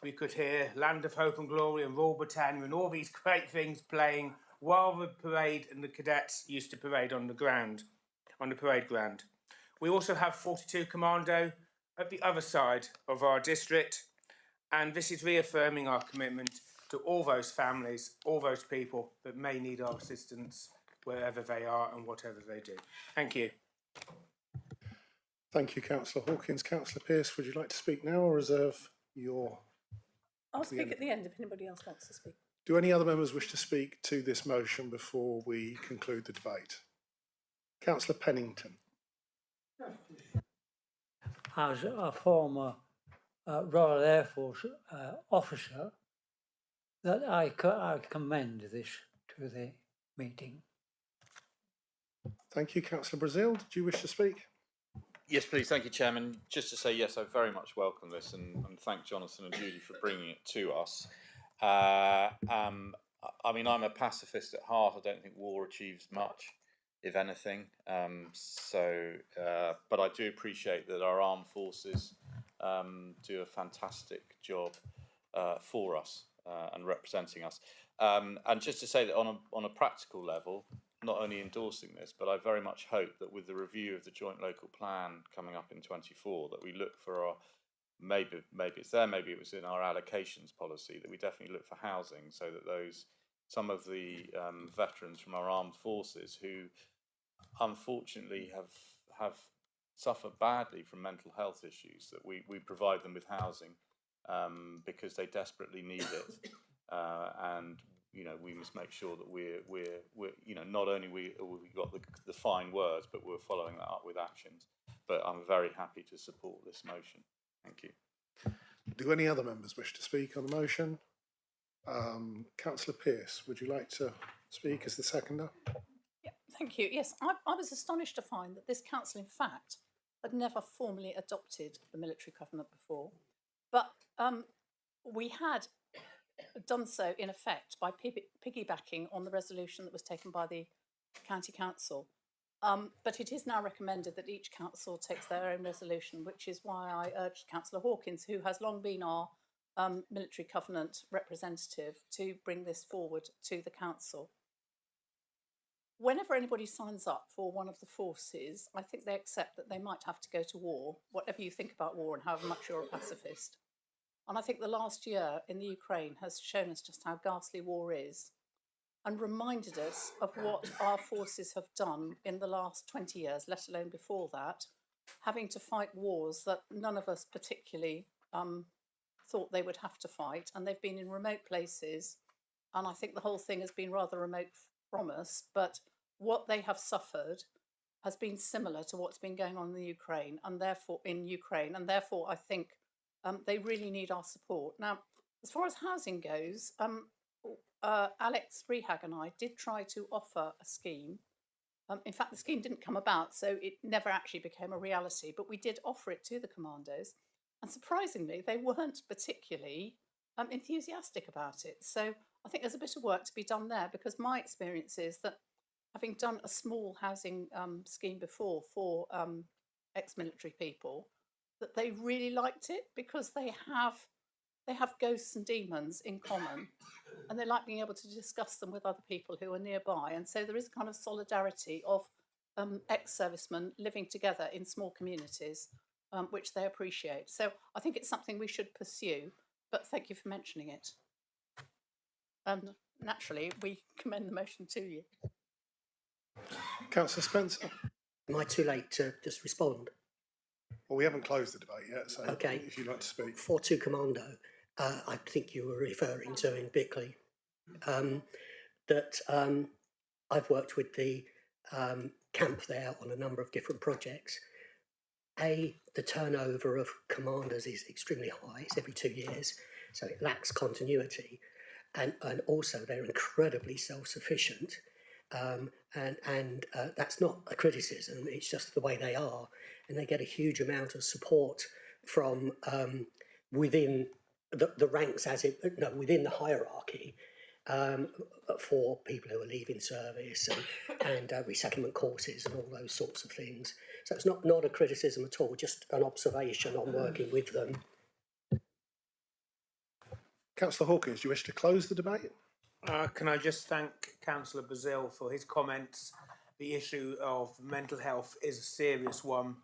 we could hear Land of Hope and Glory and Royal Britannia and all these great things playing while the parade and the cadets used to parade on the ground, on the parade ground. We also have 42 Commando at the other side of our district, and this is reaffirming our commitment to all those families, all those people that may need our assistance wherever they are and whatever they do. Thank you. Thank you, Councillor Hawkins. Councillor Pearce, would you like to speak now or reserve your... I'll speak at the end if anybody else wants to speak. Do any other members wish to speak to this motion before we conclude the debate? Councillor Pennington. As a former Royal Air Force officer, that I commend this to the meeting. Thank you, Councillor Brazil. Did you wish to speak? Yes, please. Thank you, Chairman. Just to say, yes, I very much welcome this and thank Jonathan and Judy for bringing it to us. I mean, I'm a pacifist at heart. I don't think war achieves much, if anything. But I do appreciate that our armed forces do a fantastic job for us and representing us. And just to say that on a practical level, not only endorsing this, but I very much hope that with the review of the joint local plan coming up in 24, that we look for our, maybe it's there, maybe it was in our allocations policy, that we definitely look for housing, so that some of the veterans from our armed forces who unfortunately have suffered badly from mental health issues, that we provide them with housing because they desperately need it. And we must make sure that we're not only we've got the fine words, but we're following that up with actions. But I'm very happy to support this motion. Thank you. Do any other members wish to speak on the motion? Councillor Pearce, would you like to speak as the seconder? Yeah, thank you. Yes, I was astonished to find that this council, in fact, had never formally adopted the military covenant before, but we had done so in effect by piggybacking on the resolution that was taken by the county council. But it is now recommended that each council takes their own resolution, which is why I urged Councillor Hawkins, who has long been our military covenant representative, to bring this forward to the council. Whenever anybody signs up for one of the forces, I think they accept that they might have to go to war, whatever you think about war and however much you're a pacifist. And I think the last year in the Ukraine has shown us just how ghastly war is, and reminded us of what our forces have done in the last 20 years, let alone before that, having to fight wars that none of us particularly thought they would have to fight. And they've been in remote places, and I think the whole thing has been rather remote from us, but what they have suffered has been similar to what's been going on in the Ukraine, and therefore I think they really need our support. Now, as far as housing goes, Alex Rehag and I did try to offer a scheme. In fact, the scheme didn't come about, so it never actually became a reality, but we did offer it to the commandos, and surprisingly, they weren't particularly enthusiastic about it. So I think there's a bit of work to be done there, because my experience is that, having done a small housing scheme before for ex-military people, that they really liked it, because they have ghosts and demons in common, and they like being able to discuss them with other people who are nearby. And so there is a kind of solidarity of ex-servicemen living together in small communities, which they appreciate. So I think it's something we should pursue, but thank you for mentioning it. And naturally, we commend the motion to you. Councillor Spencer. Am I too late to just respond? Well, we haven't closed the debate yet, so okay. If you'd like to speak. 4-2 Commando, I think you were referring to in Bickley, that I've worked with the camp there on a number of different projects. The turnover of commanders is extremely high. It's every 2 years, so it lacks continuity. And also they're incredibly self-sufficient. And that's not a criticism, it's just the way they are. And they get a huge amount of support from within the ranks, within the hierarchy, for people who are leaving service and resettlement courses and all those sorts of things. So it's not a criticism at all, just an observation on working with them. Councillor Hawkins, do you wish to close the debate? Can I just thank Councillor Brazil for his comments? The issue of mental health is a serious one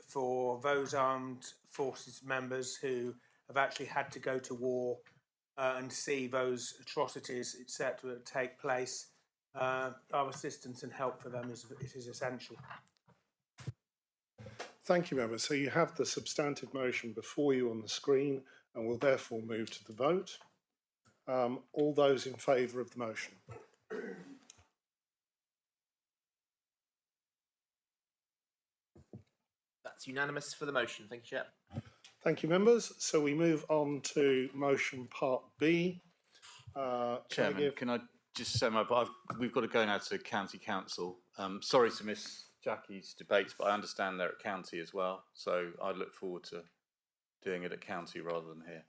for those armed forces members who have actually had to go to war and see those atrocities, etc., take place. Our assistance and help for them is essential. Thank you, members. So you have the substantive motion before you on the screen, and we'll therefore move to the vote. All those in favour of the motion? That's unanimous for the motion. Thank you, Chair. Thank you, members. So we move on to motion part B. Chairman, can I just say we've got to go now to County Council. Sorry to miss Jackie's debates, but I understand they're at County as well. So I look forward to doing it at County rather than here.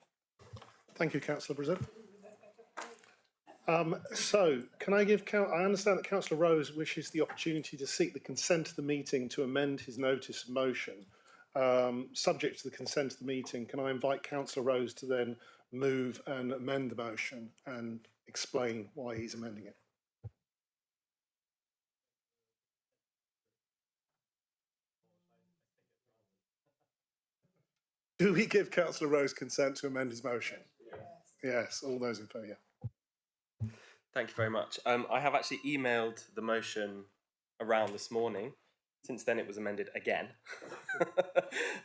Thank you, Councillor Brazil. So, can I give I understand that Councillor Rose wishes the opportunity to seek the consent of the meeting to amend his notice of motion Subject to the consent of the meeting, can I invite Councillor Rose to then move and amend the motion and explain why he's amending it? Do we give Councillor Rose consent to amend his motion? Yes. All those in favour, yeah. Thank you very much. I have actually emailed the motion around this morning. Since then, it was amended again.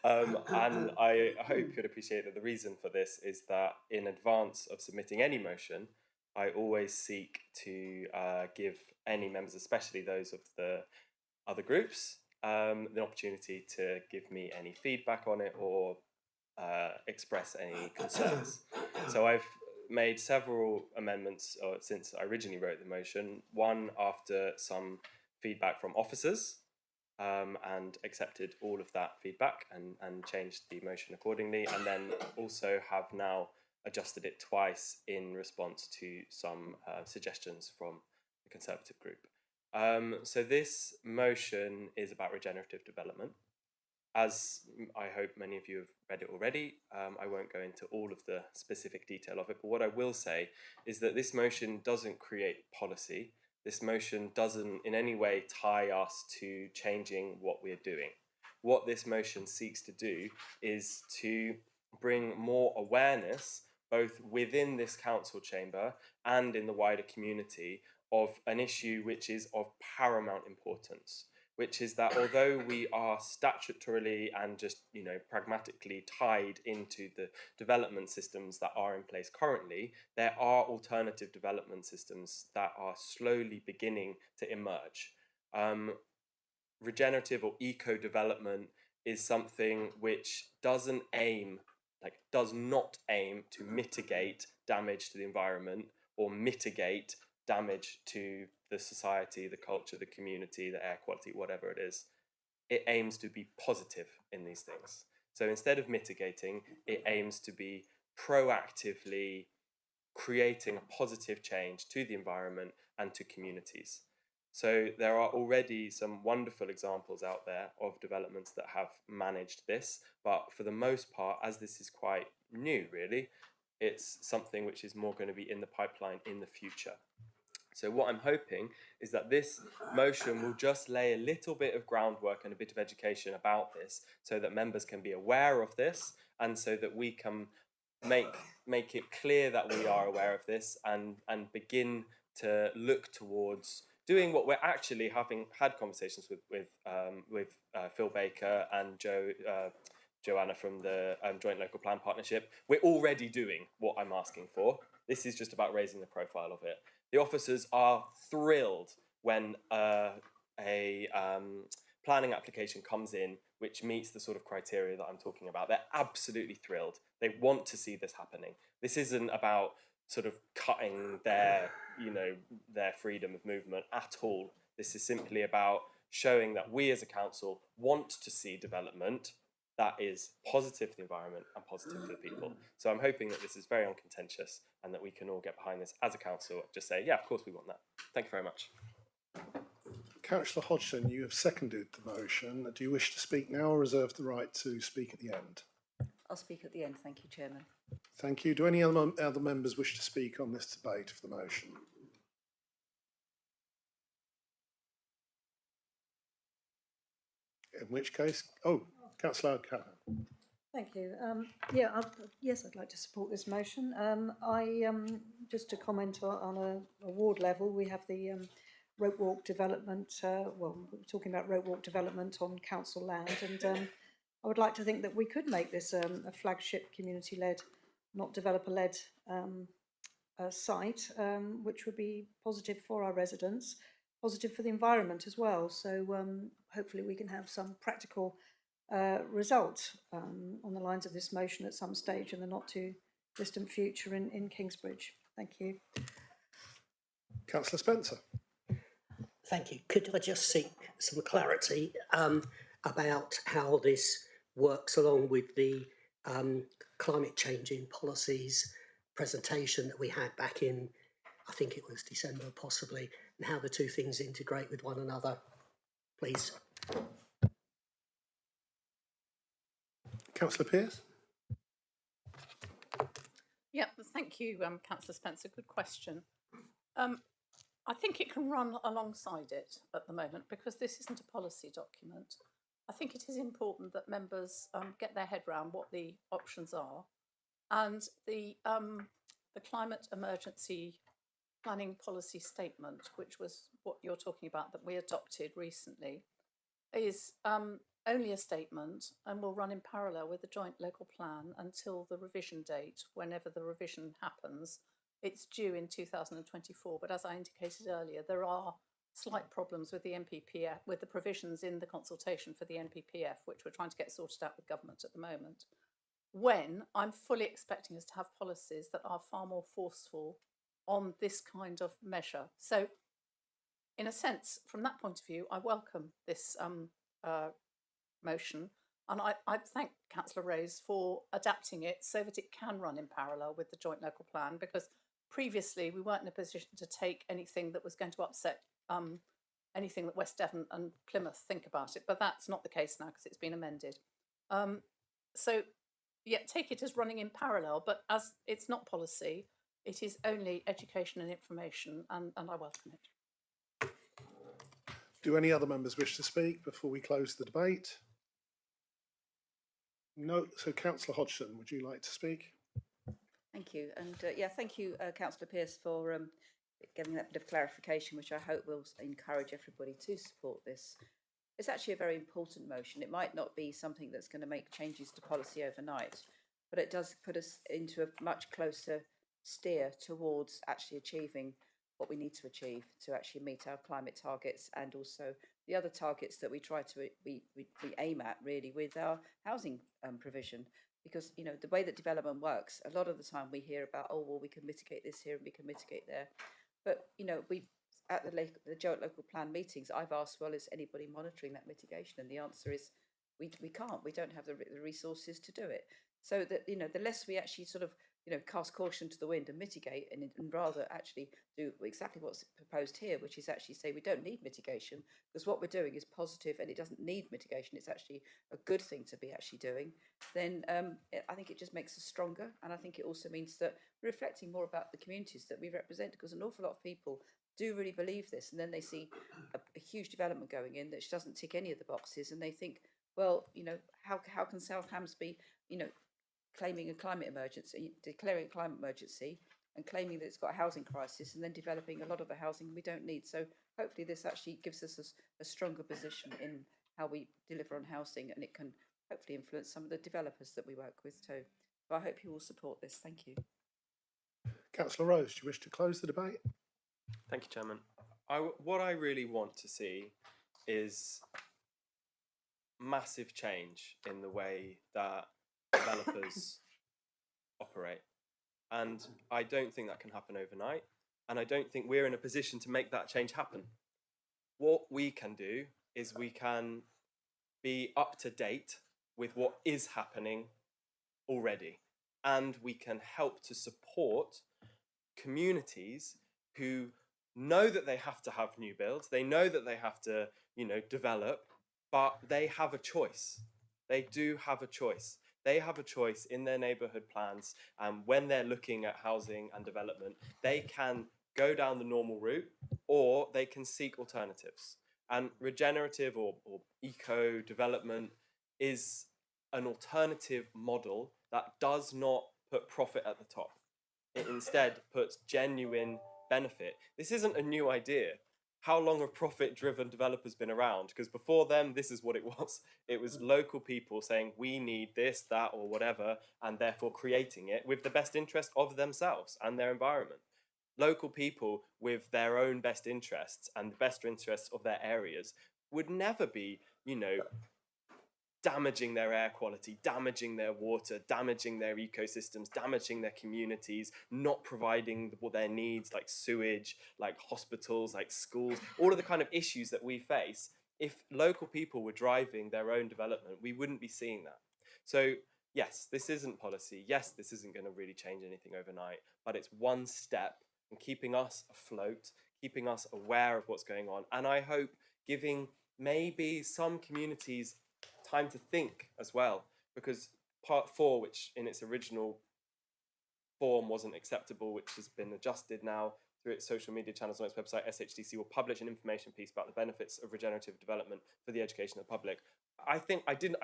And I hope you'd appreciate that the reason for this is that in advance of submitting any motion, I always seek to give any members, especially those of the other groups, the opportunity to give me any feedback on it or express any concerns. So I've made several amendments since I originally wrote the motion, one after some feedback from officers, and accepted all of that feedback and changed the motion accordingly, and then also have now adjusted it twice in response to some suggestions from the Conservative group. So this motion is about regenerative development. As I hope many of you have read it already, I won't go into all of the specific detail of it, but what I will say is that this motion doesn't create policy. This motion doesn't in any way tie us to changing what we're doing. What this motion seeks to do is to bring more awareness, both within this council chamber and in the wider community, of an issue which is of paramount importance, which is that although we are statutorily and just, pragmatically tied into the development systems that are in place currently, there are alternative development systems that are slowly beginning to emerge. Regenerative or eco-development is something which does not aim to mitigate damage to the environment or mitigate damage to the society, the culture, the community, the air quality, whatever it is. It aims to be positive in these things. So instead of mitigating, it aims to be proactively creating a positive change to the environment and to communities. So there are already some wonderful examples out there of developments that have managed this, but for the most part, as this is quite new really, it's something which is more going to be in the pipeline in the future. So what I'm hoping is that this motion will just lay a little bit of groundwork and a bit of education about this so that members can be aware of this and so that we can make it clear that we are aware of this and begin to look towards doing what we're actually having had conversations with Phil Baker and Joanna from the Joint Local Plan Partnership. We're already doing what I'm asking for. This is just about raising the profile of it. The officers are thrilled when a planning application comes in which meets the sort of criteria that I'm talking about. They're absolutely thrilled. They want to see this happening. This isn't about sort of cutting their freedom of movement at all. This is simply about showing that we as a council want to see development that is positive for the environment and positive for the people. So I'm hoping that this is very uncontentious and that we can all get behind this as a council, just say, yeah, of course we want that. Thank you very much. Councillor Hodgson, you have seconded the motion. Do you wish to speak now or reserve the right to speak at the end? I'll speak at the end, thank you, Chairman. Thank you. Do any other members wish to speak on this debate of the motion? In which case, Councillor O'Callaghan. Thank you. Yes, I'd like to support this motion. Just to comment on a ward level, we have the rope walk development. We're talking about rope walk development on council land, and I would like to think that we could make this a flagship community-led, not developer-led site, which would be positive for our residents, positive for the environment as well. So hopefully we can have some practical result on the lines of this motion at some stage in the not too distant future in Kingsbridge. Thank you. Councillor Spencer. Thank you. Could I just seek some clarity about how this works along with the climate changing policies presentation that we had back in, I think it was December possibly, and how the two things integrate with one another, please? Councillor Pearce? Yeah, thank you, Councillor Spencer. Good question. I think it can run alongside it at the moment because this isn't a policy document. I think it is important that members get their head round what the options are, and the climate emergency planning policy statement, which was what you're talking about that we adopted recently, is only a statement and will run in parallel with the joint local plan until the revision date, whenever the revision happens. It's due in 2024, but as I indicated earlier, there are slight problems with the NPPF, with the provisions in the consultation for the NPPF, which we're trying to get sorted out with government at the moment, when I'm fully expecting us to have policies that are far more forceful on this kind of measure. So in a sense, from that point of view, I welcome this motion, and I thank Councillor Rose for adapting it so that it can run in parallel with the joint local plan, because previously we weren't in a position to take anything that was going to upset anything that West Devon and Plymouth think about it, but that's not the case now because it's been amended. So yeah, take it as running in parallel, but as it's not policy, it is only education and information, and I welcome it. Do any other members wish to speak before we close the debate? No. So Councillor Hodgson, would you like to speak? Thank you. And yeah, thank you, Councillor Pearce, for giving that bit of clarification, which I hope will encourage everybody to support this. It's actually a very important motion. It might not be something that's going to make changes to policy overnight, but it does put us into a much closer steer towards actually achieving what we need to achieve to actually meet our climate targets, and also the other targets that we try to we aim at really with our housing provision. Because you know the way that development works, a lot of the time we hear about, oh well, we can mitigate this here and we can mitigate there, but you know we've at the joint local plan meetings, I've asked, well, is anybody monitoring that mitigation? And the answer is we can't. We don't have the resources to do it. So that you know the less we actually sort of cast caution to the wind and mitigate, and rather actually do exactly what's proposed here, which is actually say we don't need mitigation because what we're doing is positive and it doesn't need mitigation. It's actually a good thing to be actually doing. Then I think it just makes us stronger, and I think it also means that we're reflecting more about the communities that we represent, because an awful lot of people do really believe this, and then they see a huge development going in that doesn't tick any of the boxes, and they think, well, how can South Hams be, claiming a climate emergency, declaring a climate emergency, and claiming that it's got a housing crisis, and then developing a lot of the housing we don't need. So hopefully this actually gives us a stronger position in how we deliver on housing, and it can hopefully influence some of the developers that we work with too. So I hope you will support this. Thank you. Councillor Rose, do you wish to close the debate? Thank you, Chairman. What I really want to see is massive change in the way that developers operate. And I don't think that can happen overnight. And I don't think we're in a position to make that change happen. What we can do is we can be up to date with what is happening already. And we can help to support communities who know that they have to have new builds, they know that they have to, develop, but they have a choice. They do have a choice. They have a choice in their neighbourhood plans, and when they're looking at housing and development, they can go down the normal route or they can seek alternatives. And regenerative or eco development is an alternative model that does not put profit at the top. It instead puts genuine benefit. This isn't a new idea. How long have profit-driven developers been around? Because before them, this is what it was. It was local people saying, we need this, that, or whatever, and therefore creating it with the best interest of themselves and their environment. Local people with their own best interests and the best interests of their areas would never be, damaging their air quality, damaging their water, damaging their ecosystems, damaging their communities, not providing their needs like sewage, like hospitals, like schools, all of the kind of issues that we face. If local people were driving their own development, we wouldn't be seeing that. So yes, this isn't policy. Yes, this isn't going to really change anything overnight, but it's one step in keeping us afloat, keeping us aware of what's going on. And I hope giving maybe some communities time to think as well, because part 4, which in its original form wasn't acceptable, which has been adjusted now through its social media channels on its website, SHDC will publish an information piece about the benefits of regenerative development for the education of the public. I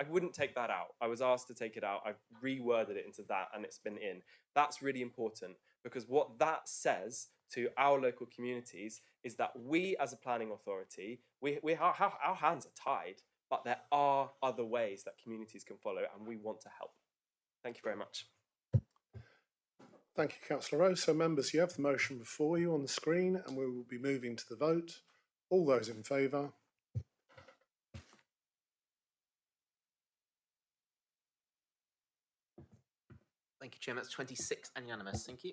wouldn't take that out. I was asked to take it out. I've reworded it into that and it's been in. That's really important because what that says to our local communities is that we as a planning authority, our hands are tied, but there are other ways that communities can follow and we want to help. Thank you very much. Thank you, Councillor Rose. So members, you have the motion before you on the screen and we will be moving to the vote. All those in favour? Thank you, Chairman. That's 26 and unanimous. Thank you.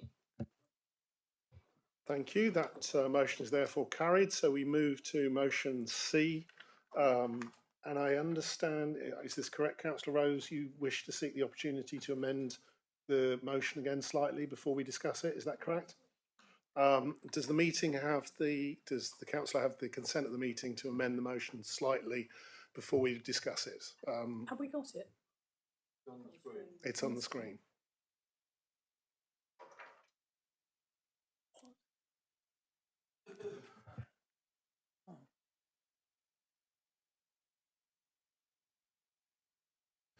Thank you. That motion is therefore carried. So we move to motion C. And I understand, is this correct, Councillor Rose? You wish to seek the opportunity to amend the motion again slightly before we discuss it. Is that correct? Does the councillor have the consent of the meeting to amend the motion slightly before we discuss it? Have we got it? It's on the screen.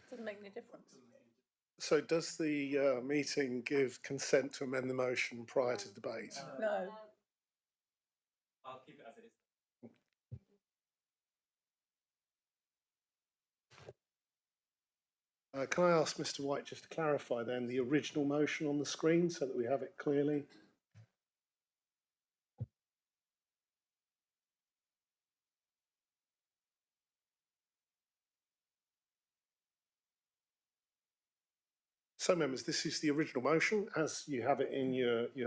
Doesn't make any difference. So does the meeting give consent to amend the motion prior to debate? No. I'll keep it as it is. Can I ask Mr. White just to clarify then the original motion on the screen so that we have it clearly? So members, this is the original motion as you have it in your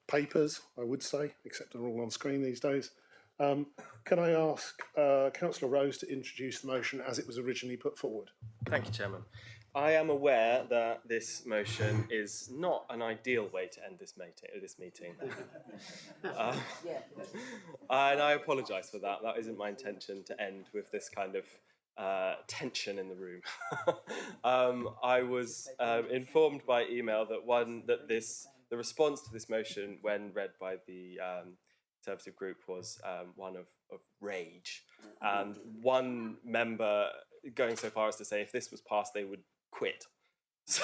papers, I would say, except they're all on screen these days. Can I ask Councillor Rose to introduce the motion as it was originally put forward? Thank you, Chairman. I am aware that this motion is not an ideal way to end this meeting. And I apologise for that. That isn't my intention to end with this kind of tension in the room. I was informed by email that the response to this motion, when read by the Conservative group, was one of rage, and one member going so far as to say if this was passed, they would quit. So,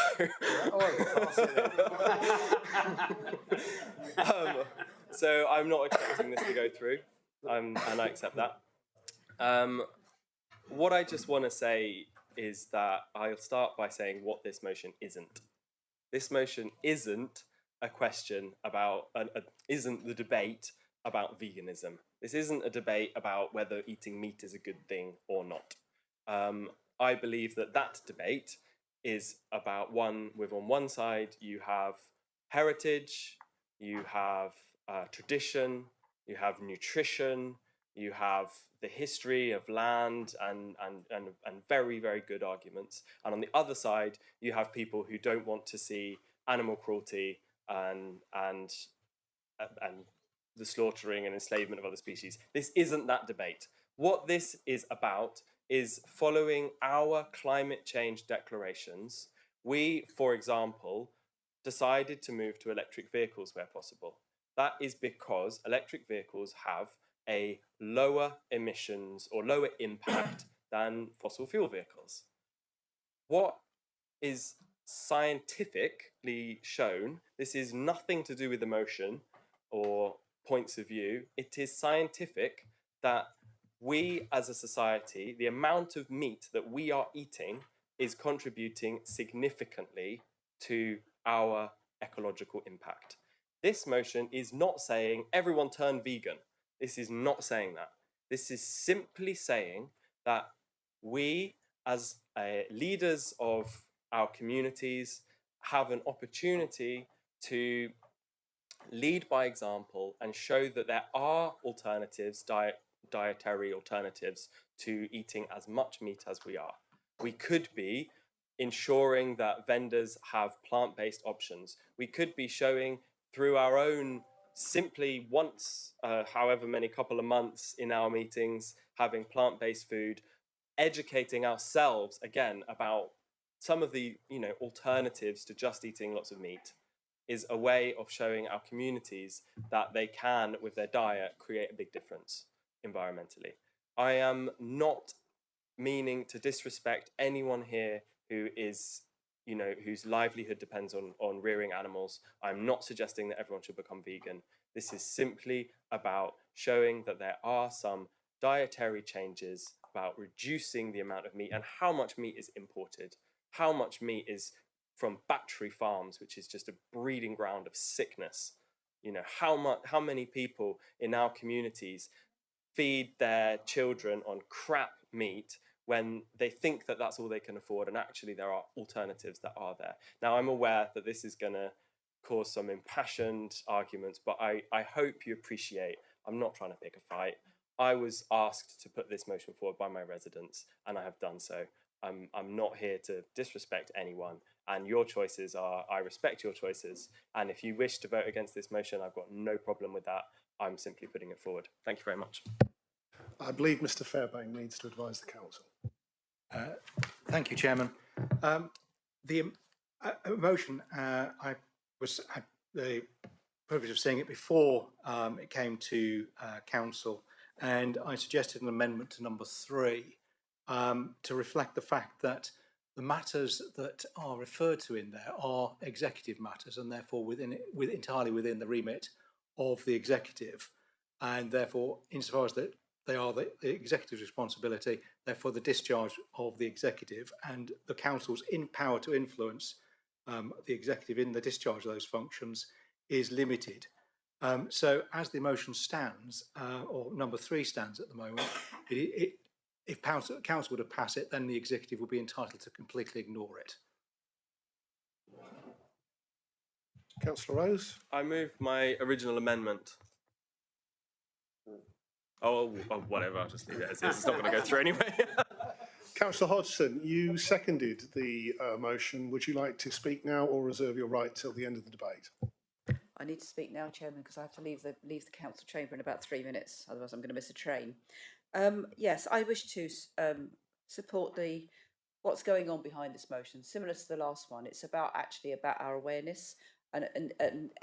so I'm not expecting this to go through, and I accept that. What I just want to say is that I'll start by saying what this motion isn't. This motion isn't a question about, isn't the debate about veganism. This isn't a debate about whether eating meat is a good thing or not. I believe that debate is about on one side you have heritage, you have tradition, you have nutrition, you have the history of land and very, very good arguments. And on the other side, you have people who don't want to see animal cruelty and the slaughtering and enslavement of other species. This isn't that debate. What this is about is following our climate change declarations. We, for example, decided to move to electric vehicles where possible. That is because electric vehicles have a lower emissions or lower impact than fossil fuel vehicles. What is scientifically shown, this is nothing to do with emotion or points of view, it is scientific that we as a society, the amount of meat that we are eating is contributing significantly to our ecological impact. This motion is not saying everyone turn vegan. This is not saying that. This is simply saying that we, as leaders of our communities, have an opportunity to lead by example and show that there are alternatives, dietary alternatives to eating as much meat as we are. We could be ensuring that vendors have plant-based options. We could be showing through our own simply once, however many couple of months in our meetings, having plant-based food. educating ourselves again about some of the alternatives to just eating lots of meat is a way of showing our communities that they can, with their diet, create a big difference environmentally. I am not meaning to disrespect anyone here who is, whose livelihood depends on rearing animals. I'm not suggesting that everyone should become vegan. This is simply about showing that there are some dietary changes about reducing the amount of meat and how much meat is imported, how much meat is from battery farms, which is just a breeding ground of sickness. How many people in our communities feed their children on crap meat when they think that that's all they can afford, and actually there are alternatives that are there. Now, I'm aware that this is going to cause some impassioned arguments, but I hope you appreciate I'm not trying to pick a fight. I was asked to put this motion forward by my residents, and I have done so. I'm not here to disrespect anyone, and your choices are, I respect your choices, and if you wish to vote against this motion, I've got no problem with that. I'm simply putting it forward. Thank you very much. I believe Mr Fairbairn needs to advise the council. Thank you, Chairman. The motion, I had the privilege of seeing it before it came to council, and I suggested an amendment to number 3 to reflect the fact that the matters that are referred to in there are executive matters, and therefore entirely within the remit of the executive, and therefore, insofar as that they are the executive's responsibility, therefore the discharge of the executive and the council's power to influence the executive in the discharge of those functions is limited. So as the motion stands, or number 3 stands at the moment, if council were to pass it, then the executive would be entitled to completely ignore it. Councillor Rose? I move my original amendment. Oh, whatever, I'll just leave it as is. It's not going to go through anyway. Councillor Hodgson, you seconded the motion. Would you like to speak now or reserve your right till the end of the debate? I need to speak now, Chairman, because I have to leave the council chamber in about 3 minutes. Otherwise, I'm going to miss a train. Yes, I wish to support what's going on behind this motion. Similar to the last one, it's about our awareness and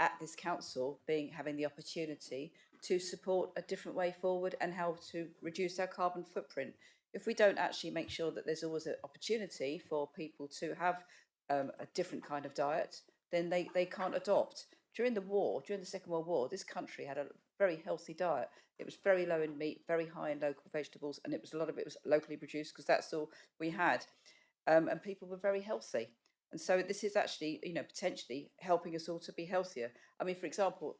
at this council having the opportunity to support a different way forward and how to reduce our carbon footprint. If we don't actually make sure that there's always an opportunity for people to have a different kind of diet, then they can't adopt. During the Second World War, this country had a very healthy diet. It was very low in meat, very high in local vegetables, and a lot of it was locally produced because that's all we had. And people were very healthy. And so this is actually, potentially helping us all to be healthier. I mean, for example,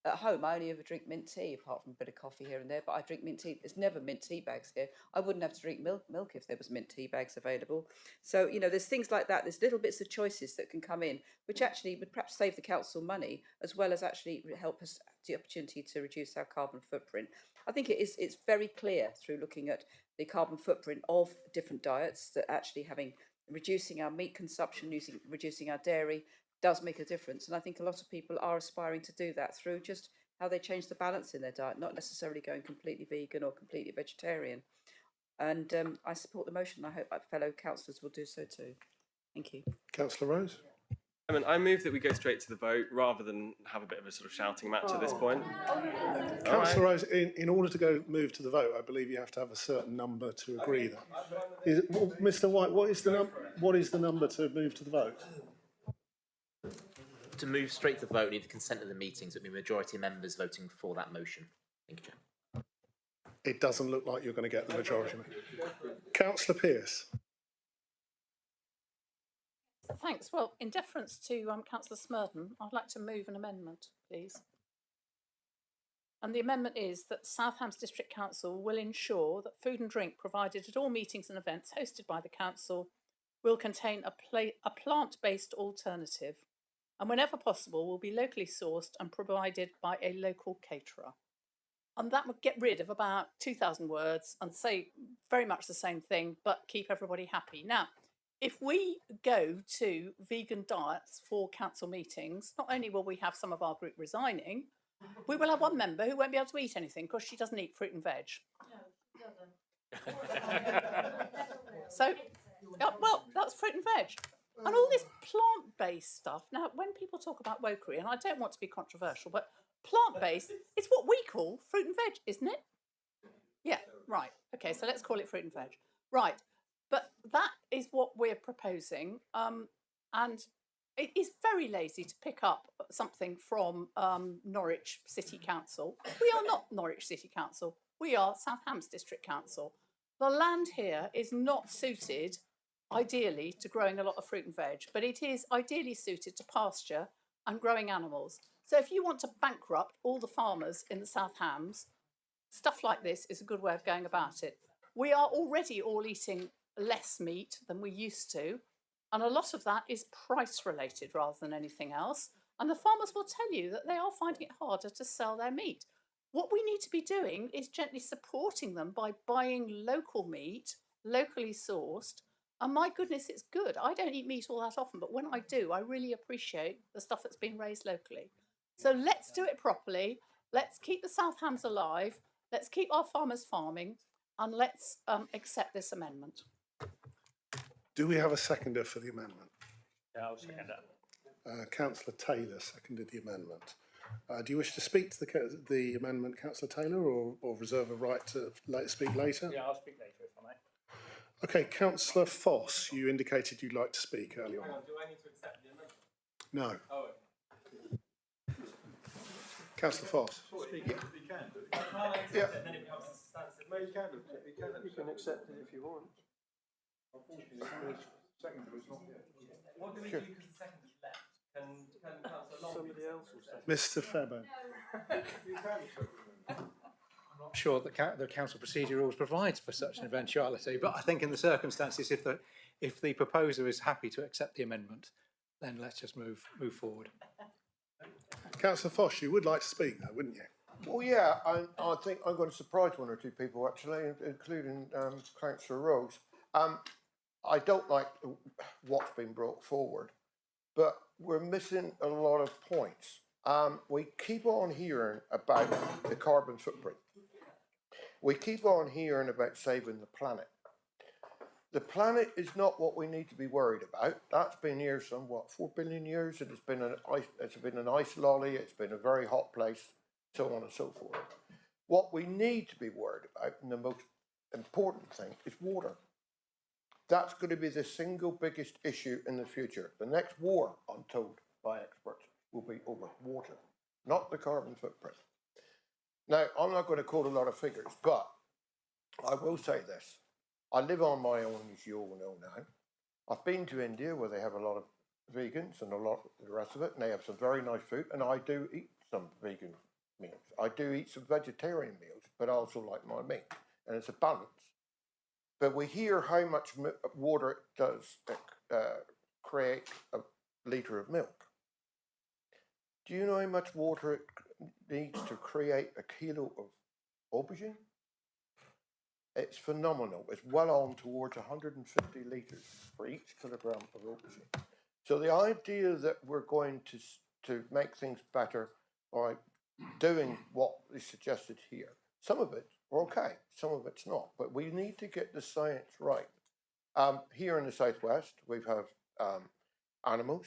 at home, I only ever drink mint tea, apart from a bit of coffee here and there, but I drink mint tea. There's never mint tea bags here. I wouldn't have to drink milk if there was mint tea bags available. So, there's things like that. There's little bits of choices that can come in, which actually would perhaps save the council money, as well as actually help us the opportunity to reduce our carbon footprint. I think it's very clear through looking at the carbon footprint of different diets that actually reducing our meat consumption, reducing our dairy, does make a difference. And I think a lot of people are aspiring to do that through just how they change the balance in their diet, not necessarily going completely vegan or completely vegetarian. And I support the motion. I hope my fellow councillors will do so too. Thank you. Councillor Rose? I move that we go straight to the vote rather than have a bit of a sort of shouting match at this point. Councillor Rose, in order to move to the vote, I believe you have to have a certain number to agree that. Mr White, what is the number to move to the vote? To move straight to the vote, need the consent of the meetings. It would be majority of members voting for that motion. Thank you, Chair. It doesn't look like you're going to get the majority. Councillor Pearce. Thanks. Well, in deference to Councillor Smurden, I'd like to move an amendment, please. And the amendment is that Southampton District Council will ensure that food and drink provided at all meetings and events hosted by the council will contain a plant-based alternative, and whenever possible will be locally sourced and provided by a local caterer. And that would get rid of about 2,000 words and say very much the same thing, but keep everybody happy. Now, if we go to vegan diets for council meetings, not only will we have some of our group resigning, we will have one member who won't be able to eat anything because she doesn't eat fruit and veg. No, she doesn't. So, well, that's fruit and veg. And all this plant-based stuff. Now, when people talk about wokery, and I don't want to be controversial, but plant-based is what we call fruit and veg, isn't it? Yeah, right. Okay, so let's call it fruit and veg. Right. But that is what we're proposing. And it is very lazy to pick up something from Norwich City Council. We are not Norwich City Council. We are South Hams District Council. The land here is not suited, ideally, to growing a lot of fruit and veg, but it is ideally suited to pasture and growing animals. So if you want to bankrupt all the farmers in the South Hams, stuff like this is a good way of going about it. We are already all eating less meat than we used to, and a lot of that is price related rather than anything else. And the farmers will tell you that they are finding it harder to sell their meat. What we need to be doing is gently supporting them by buying local meat, locally sourced. And my goodness, it's good. I don't eat meat all that often, but when I do, I really appreciate the stuff that's been raised locally. So let's do it properly. Let's keep the South Hams alive. Let's keep our farmers farming, and let's accept this amendment. Do we have a seconder for the amendment? Yeah, I'll second that. Councillor Taylor seconded the amendment. Do you wish to speak to the amendment, Councillor Taylor, or reserve a right to speak later? Yeah, I'll speak later if I may. Okay, Councillor Foss, you indicated you'd like to speak earlier on. Do I need to accept the amendment? No. Oh. Councillor Foss. Yeah. No, you can. You can accept it if you want. Unfortunately, second is not yet. What do we do because the second is left? Can Councillor Long somebody else will say? Mr. Fairbairn. I'm not sure that the council procedure rules provides for such an eventuality, but I think in the circumstances, if the proposer is happy to accept the amendment, then let's just move forward. Councillor Foss, you would like to speak though, wouldn't you? Well, yeah, I think I'm going to surprise one or two people actually, including Councillor Rose. I don't like what's been brought forward, but we're missing a lot of points. We keep on hearing about the carbon footprint. We keep on hearing about saving the planet. The planet is not what we need to be worried about. That's been here some, 4 billion years, and it's been an ice lolly, it's been a very hot place, so on and so forth. What we need to be worried about, and the most important thing, is water. That's going to be the single biggest issue in the future. The next war, I'm told by experts, will be over water, not the carbon footprint. Now, I'm not going to quote a lot of figures, but I will say this. I live on my own, as you all know now. I've been to India where they have a lot of vegans and a lot of the rest of it, and they have some very nice food, and I do eat some vegan meals. I do eat some vegetarian meals, but I also like my meat, and it's a balance. But we hear how much water it does create a litre of milk. Do you know how much water it needs to create a kilo of aubergine? It's phenomenal. It's well on towards 150 litres for each kilogram of aubergine. So the idea that we're going to make things better by doing what is suggested here, some of it okay, some of it's not, but we need to get the science right. Here in the southwest, we have animals.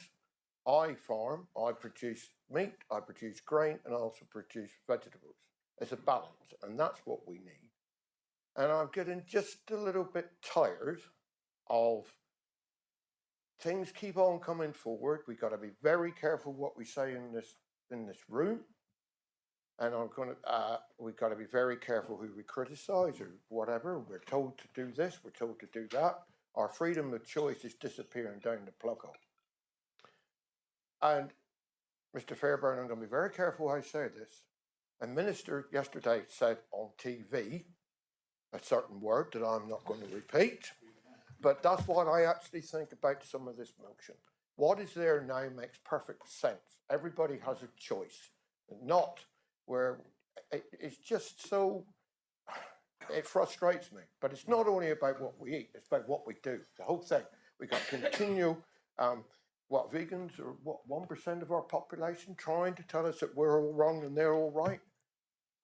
I farm, I produce meat, I produce grain, and I also produce vegetables. It's a balance, and that's what we need. And I'm getting just a little bit tired of things keep on coming forward. We've got to be very careful what we say in this room. And we've got to be very careful who we criticise or whatever. We're told to do this, we're told to do that. Our freedom of choice is disappearing down the plug hole. And Mr. Fairbairn, I'm going to be very careful how I say this. A minister yesterday said on TV a certain word that I'm not going to repeat, but that's what I actually think about some of this motion. What is there now makes perfect sense. Everybody has a choice, not where it's just so, it frustrates me. But it's not only about what we eat, it's about what we do. The whole thing. We got continual, vegans are 1% of our population trying to tell us that we're all wrong and they're all right.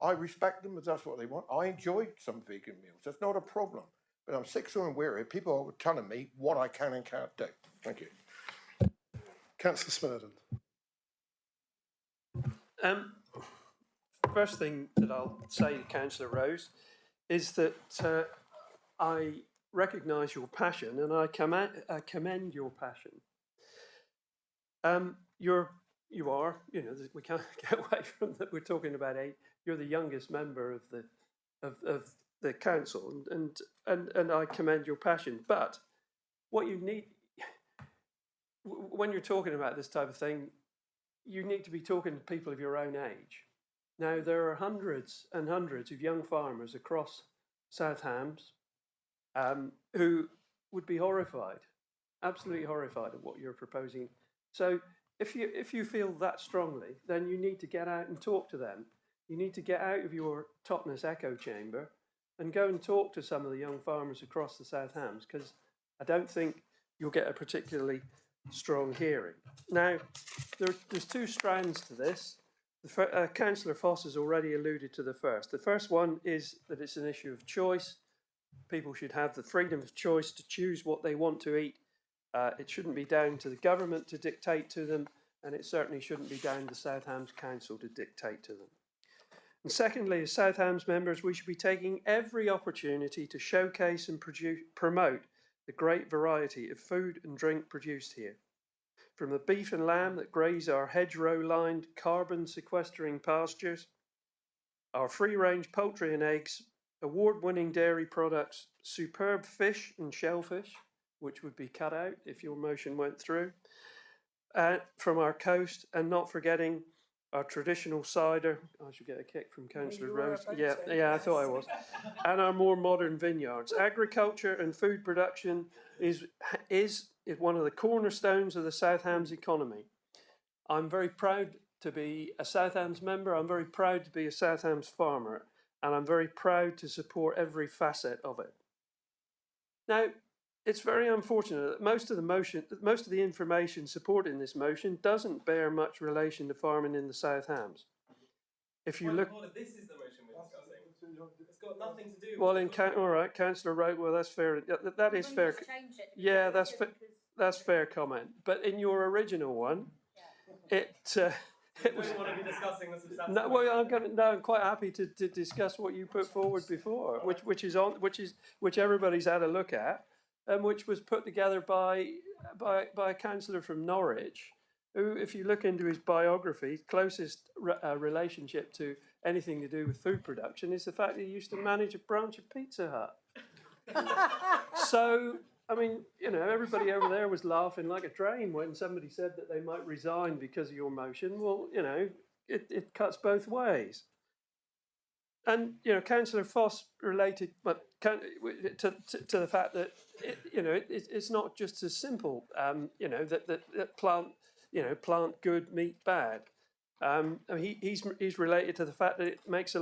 I respect them if that's what they want. I enjoy some vegan meals. That's not a problem. But I'm sick and weary of people telling me what I can and can't do. Thank you. Councillor Smurden. First thing that I'll say to Councillor Rose is that I recognise your passion and I commend your passion. You are, you know, we can't get away from that. We're talking about you're the youngest member of the council, and I commend your passion. But what you need when you're talking about this type of thing, you need to be talking to people of your own age. Now, there are hundreds and hundreds of young farmers across South Hams who would be horrified, absolutely horrified at what you're proposing. So if you feel that strongly, then you need to get out and talk to them. You need to get out of your Totnes echo chamber and go and talk to some of the young farmers across the South Hams, because I don't think you'll get a particularly strong hearing. Now, there's two strands to this. Councillor Foss has already alluded to the first. The first one is that it's an issue of choice. People should have the freedom of choice to choose what they want to eat. It shouldn't be down to the government to dictate to them, and it certainly shouldn't be down to South Hams Council to dictate to them. And secondly, as South Hams members, we should be taking every opportunity to showcase and promote the great variety of food and drink produced here. From the beef and lamb that graze our hedgerow-lined, carbon-sequestering pastures, our free-range poultry and eggs, award-winning dairy products, superb fish and shellfish, which would be cut out if your motion went through, from our coast, and not forgetting our traditional cider. I should get a kick from Councillor Rose. Yeah, I thought I was. And our more modern vineyards. Agriculture and food production is one of the cornerstones of the South Hams economy. I'm very proud to be a South Hams member. I'm very proud to be a South Hams farmer, and I'm very proud to support every facet of it. Now, it's very unfortunate that most of the information supporting this motion doesn't bear much relation to farming in the South Hams. If you look, this is the motion we're discussing. It's got nothing to do. Well, all right, Councillor Wright. Well, that's fair. That is fair. Yeah, that's fair comment. But in your original one, it was. We want to be discussing the substantive. No, well, I'm quite happy to discuss what you put forward before, which everybody's had a look at. Which was put together by a councillor from Norwich, who, if you look into his biography, closest relationship to anything to do with food production is the fact that he used to manage a branch of Pizza Hut. So, I mean, you know, everybody over there was laughing like a train when somebody said that they might resign because of your motion. Well, you know, it cuts both ways. And, you know, Councillor Foss related to the fact that, it's not just as simple, that plant good, meat bad. I mean, he's related to the fact that it takes a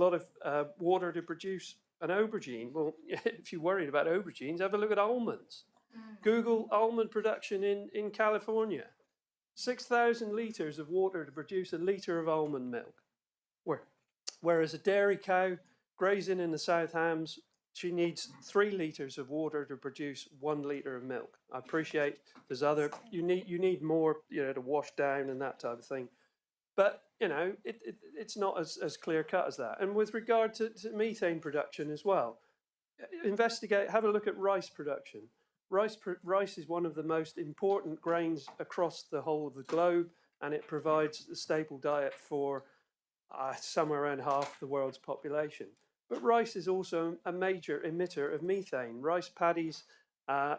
lot of water to produce an aubergine. Well, if you're worried about aubergines, have a look at almonds. Google almond production in California. 6,000 litres of water to produce a litre of almond milk. Whereas a dairy cow grazing in the South Hams, she needs 3 litres of water to produce 1 litre of milk. I appreciate there's other, you need more, to wash down and that type of thing. But, it's not as clear cut as that. And with regard to methane production as well, have a look at rice production. Rice is one of the most important grains across the whole of the globe, and it provides a staple diet for somewhere around half the world's population. But rice is also a major emitter of methane. Rice paddies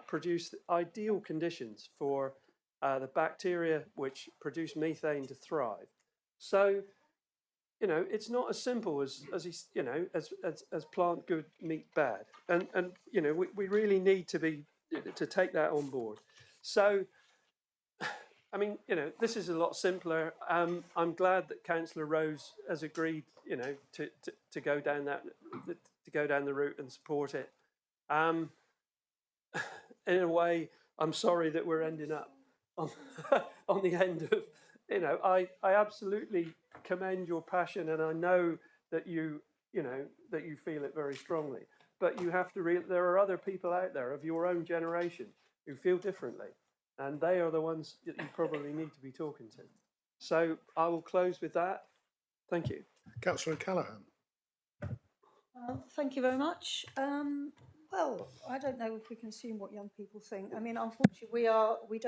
produce ideal conditions for the bacteria which produce methane to thrive. So, it's not as simple as plant good, meat bad. And we really need to take that on board. So, I mean, this is a lot simpler. I'm glad that Councillor Rose has agreed, to go down the route and support it. In a way, I'm sorry that we're ending up on the end of you know, I absolutely commend your passion, and I know that you know, that you feel it very strongly. But you have to there are other people out there of your own generation who feel differently, and they are the ones that you probably need to be talking to. So I will close with that. Thank you. Councillor Callaghan. Thank you very much. Well, I don't know if we can assume what young people think. I mean, unfortunately, we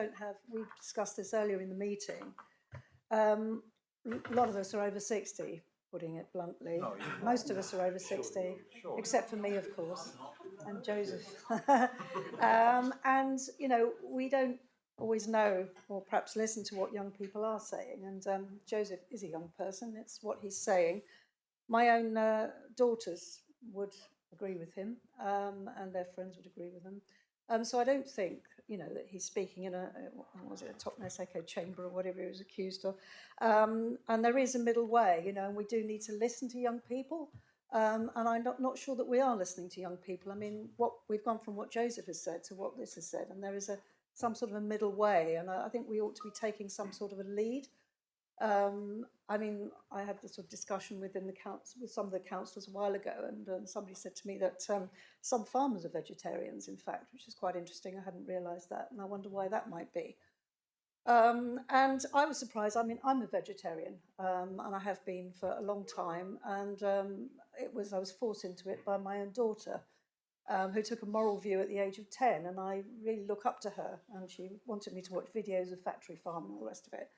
discussed this earlier in the meeting. A lot of us are over 60, putting it bluntly. No, most of us are over 60, except for me, of course, and Joseph. And, you know, we don't always know or perhaps listen to what young people are saying. And Joseph is a young person. It's what he's saying. My own daughters would agree with him, and their friends would agree with him. So I don't think, you know, that he's speaking in a Totnes echo chamber or whatever he was accused of. And there is a middle way, you know, and we do need to listen to young people. And I'm not sure that we are listening to young people. I mean, we've gone from what Joseph has said to what this has said, and there is some sort of a middle way, and I think we ought to be taking some sort of a lead. I mean, I had this sort of discussion within the council with some of the councillors a while ago, and somebody said to me that some farmers are vegetarians, in fact, which is quite interesting. I hadn't realised that, and I wonder why that might be. And I was surprised. I mean, I'm a vegetarian, and I have been for a long time, and I was forced into it by my own daughter, who took a moral view at the age of 10, and I really look up to her, and she wanted me to watch videos of factory farming and all the rest of it.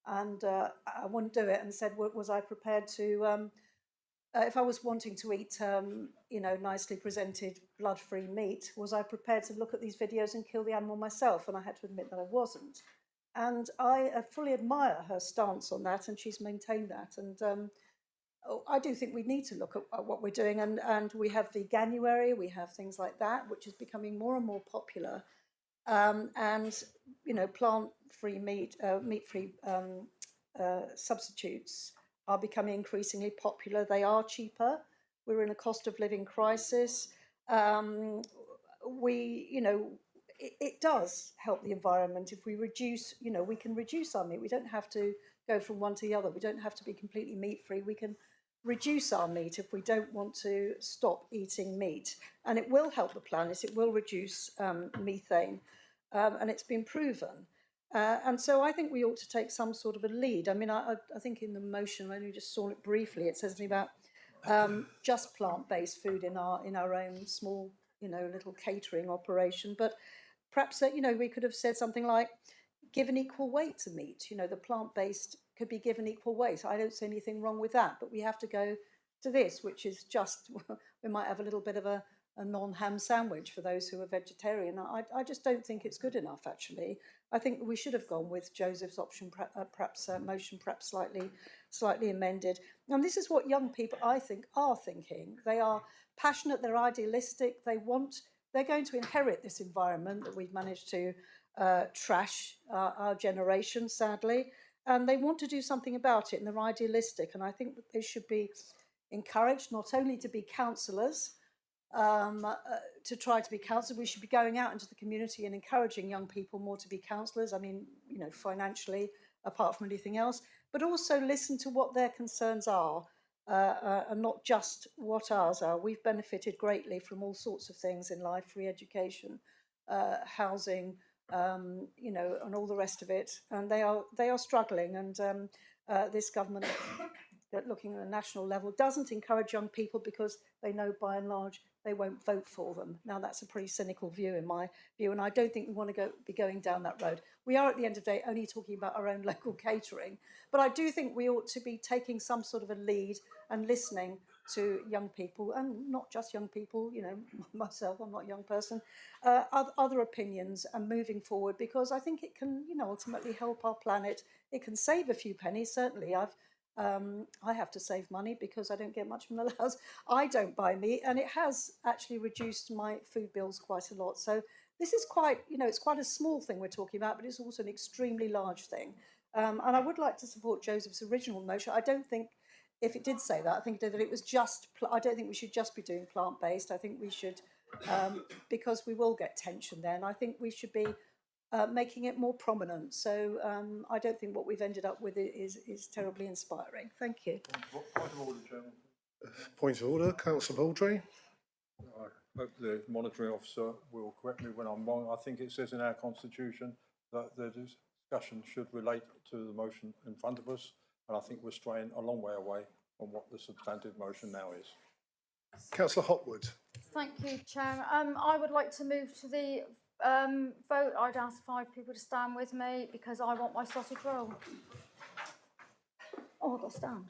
And I wouldn't do it, and said, was I prepared to, if I was wanting to eat, you know, nicely presented blood-free meat, was I prepared to look at these videos and kill the animal myself? And I had to admit that I wasn't. And I fully admire her stance on that, and she's maintained that. And I do think we need to look at what we're doing, and we have Veganuary, we have things like that, which is becoming more and more popular. And, you know, plant-free meat, meat-free substitutes are becoming increasingly popular. They are cheaper. We're in a cost of living crisis. You know, it does help the environment if we reduce, you know, we can reduce our meat. We don't have to go from one to the other. We don't have to be completely meat-free. We can reduce our meat if we don't want to stop eating meat. And it will help the planet. It will reduce methane. And it's been proven. And so I think we ought to take some sort of a lead. I mean, I think in the motion, I only just saw it briefly, it says something about just plant-based food in our own small, you know, little catering operation. But perhaps, you know, we could have said something like, give an equal weight to meat. You know, the plant-based could be given equal weight. I don't see anything wrong with that, but we have to go to this, which is just, we might have a little bit of a non-ham sandwich for those who are vegetarian. I just don't think it's good enough, actually. I think we should have gone with Joseph's option, perhaps motion, perhaps slightly amended. And this is what young people, I think, are thinking. They are passionate, they're idealistic, they're going to inherit this environment that we've managed to trash our generation, sadly, and they want to do something about it, and they're idealistic. And I think that they should be encouraged not only to be counsellors, to try to be counsellors. We should be going out into the community and encouraging young people more to be counsellors. I mean, you know, financially, apart from anything else, but also listen to what their concerns are, and not just what ours are. We've benefited greatly from all sorts of things in life: free education, housing, you know, and all the rest of it. And they are struggling. And this government, that looking at a national level, doesn't encourage young people because they know by and large they won't vote for them. Now, that's a pretty cynical view in my view, and I don't think we want to be going down that road. We are, at the end of the day, only talking about our own local catering, but I do think we ought to be taking some sort of a lead and listening to young people, and not just young people, you know, myself, I'm not a young person, other opinions, and moving forward, because I think it can, you know, ultimately help our planet. It can save a few pennies, certainly. I have to save money because I don't get much from the house. I don't buy meat, and it has actually reduced my food bills quite a lot. So this is quite, you know, it's quite a small thing we're talking about, but it's also an extremely large thing. And I would like to support Joseph's original motion. I don't think, if it did say that, I think that it was just, I don't think we should just be doing plant-based. I think we should, because we will get tension there, and I think we should be making it more prominent. So I don't think what we've ended up with is terribly inspiring. Thank you. Point of order, Chairman. Point of order, Councillor Baldry. I hope the monitoring officer will correct me when I'm wrong. I think it says in our constitution that the discussion should relate to the motion in front of us, and I think we're straying a long way away from what the substantive motion now is. Councillor Hopwood. Thank you, Chair. I would like to move to the vote. I'd ask 5 people to stand with me because I want my sausage roll. Oh, I've got to stand.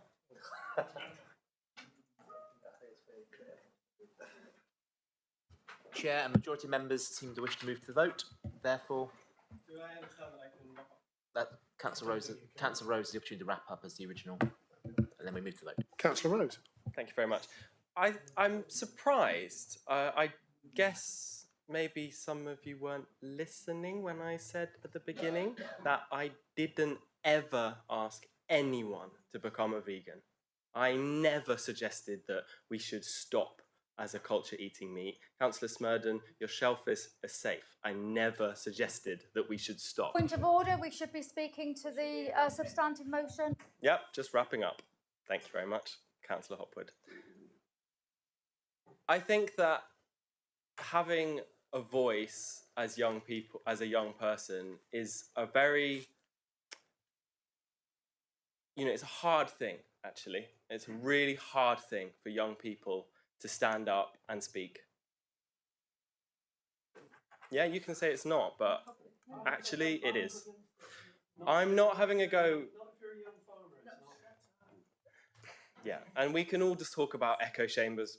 Chair, a majority of members seem to wish to move to the vote. Therefore, Do I understand that I can? that Councillor Rose has the opportunity to wrap up as the original, and then we move to the vote. Councillor Rose. Thank you very much. I'm surprised. I guess maybe some of you weren't listening when I said at the beginning that I didn't ever ask anyone to become a vegan. I never suggested that we should stop as a culture eating meat. Councillor Smurden, your shelf is safe. I never suggested that we should stop. Point of order, we should be speaking to the substantive motion. Yep, just wrapping up. Thank you very much, Councillor Hopwood. I think that having a voice as young people, as a young person, is a very, it's a hard thing, actually. It's a really hard thing for young people to stand up and speak. Yeah, you can say it's not, but actually it is. I'm not having a go. Yeah, and we can all just talk about echo chambers,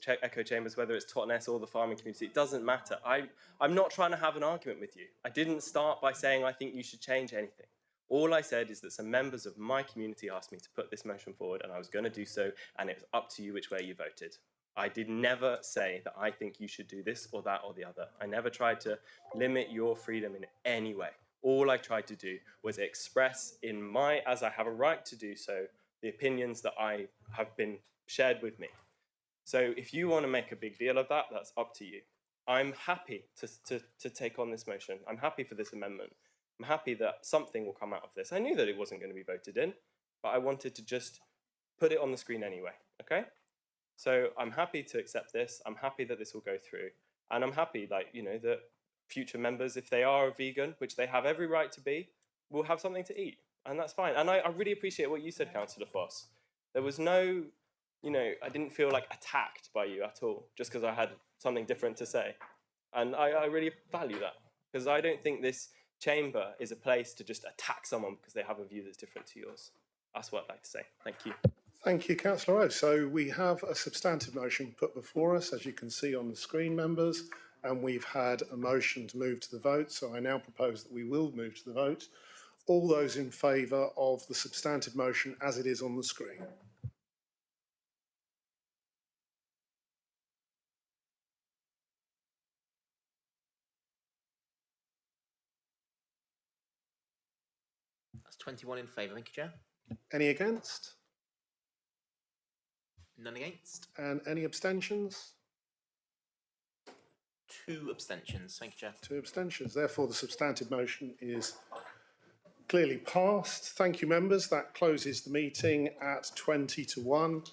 whether it's Totnes or the farming community. It doesn't matter. I'm not trying to have an argument with you. I didn't start by saying I think you should change anything. All I said is that some members of my community asked me to put this motion forward, and I was going to do so, and it was up to you which way you voted. I did never say that I think you should do this or that or the other. I never tried to limit your freedom in any way. All I tried to do was express as I have a right to do so, the opinions that I have been shared with me. So if you want to make a big deal of that, that's up to you. I'm happy to take on this motion. I'm happy for this amendment. I'm happy that something will come out of this. I knew that it wasn't going to be voted in, but I wanted to just put it on the screen anyway, okay? So I'm happy to accept this. I'm happy that this will go through. And I'm happy, that future members, if they are a vegan, which they have every right to be, will have something to eat. And that's fine. And I really appreciate what you said, Councillor Foss. There was no, I didn't feel like attacked by you at all, just because I had something different to say. And I really value that, because I don't think this chamber is a place to just attack someone because they have a view that's different to yours. That's what I'd like to say. Thank you. Thank you, Councillor Rose. So we have a substantive motion put before us, as you can see on the screen, members, and we've had a motion to move to the vote. So I now propose that we will move to the vote. All those in favour of the substantive motion as it is on the screen? That's 21 in favour. Thank you, Chair. Any against? None against. And any abstentions? 2 abstentions. Thank you, Chair. 2 abstentions. Therefore, the substantive motion is clearly passed. Thank you, members. That closes the meeting at 20 to 1.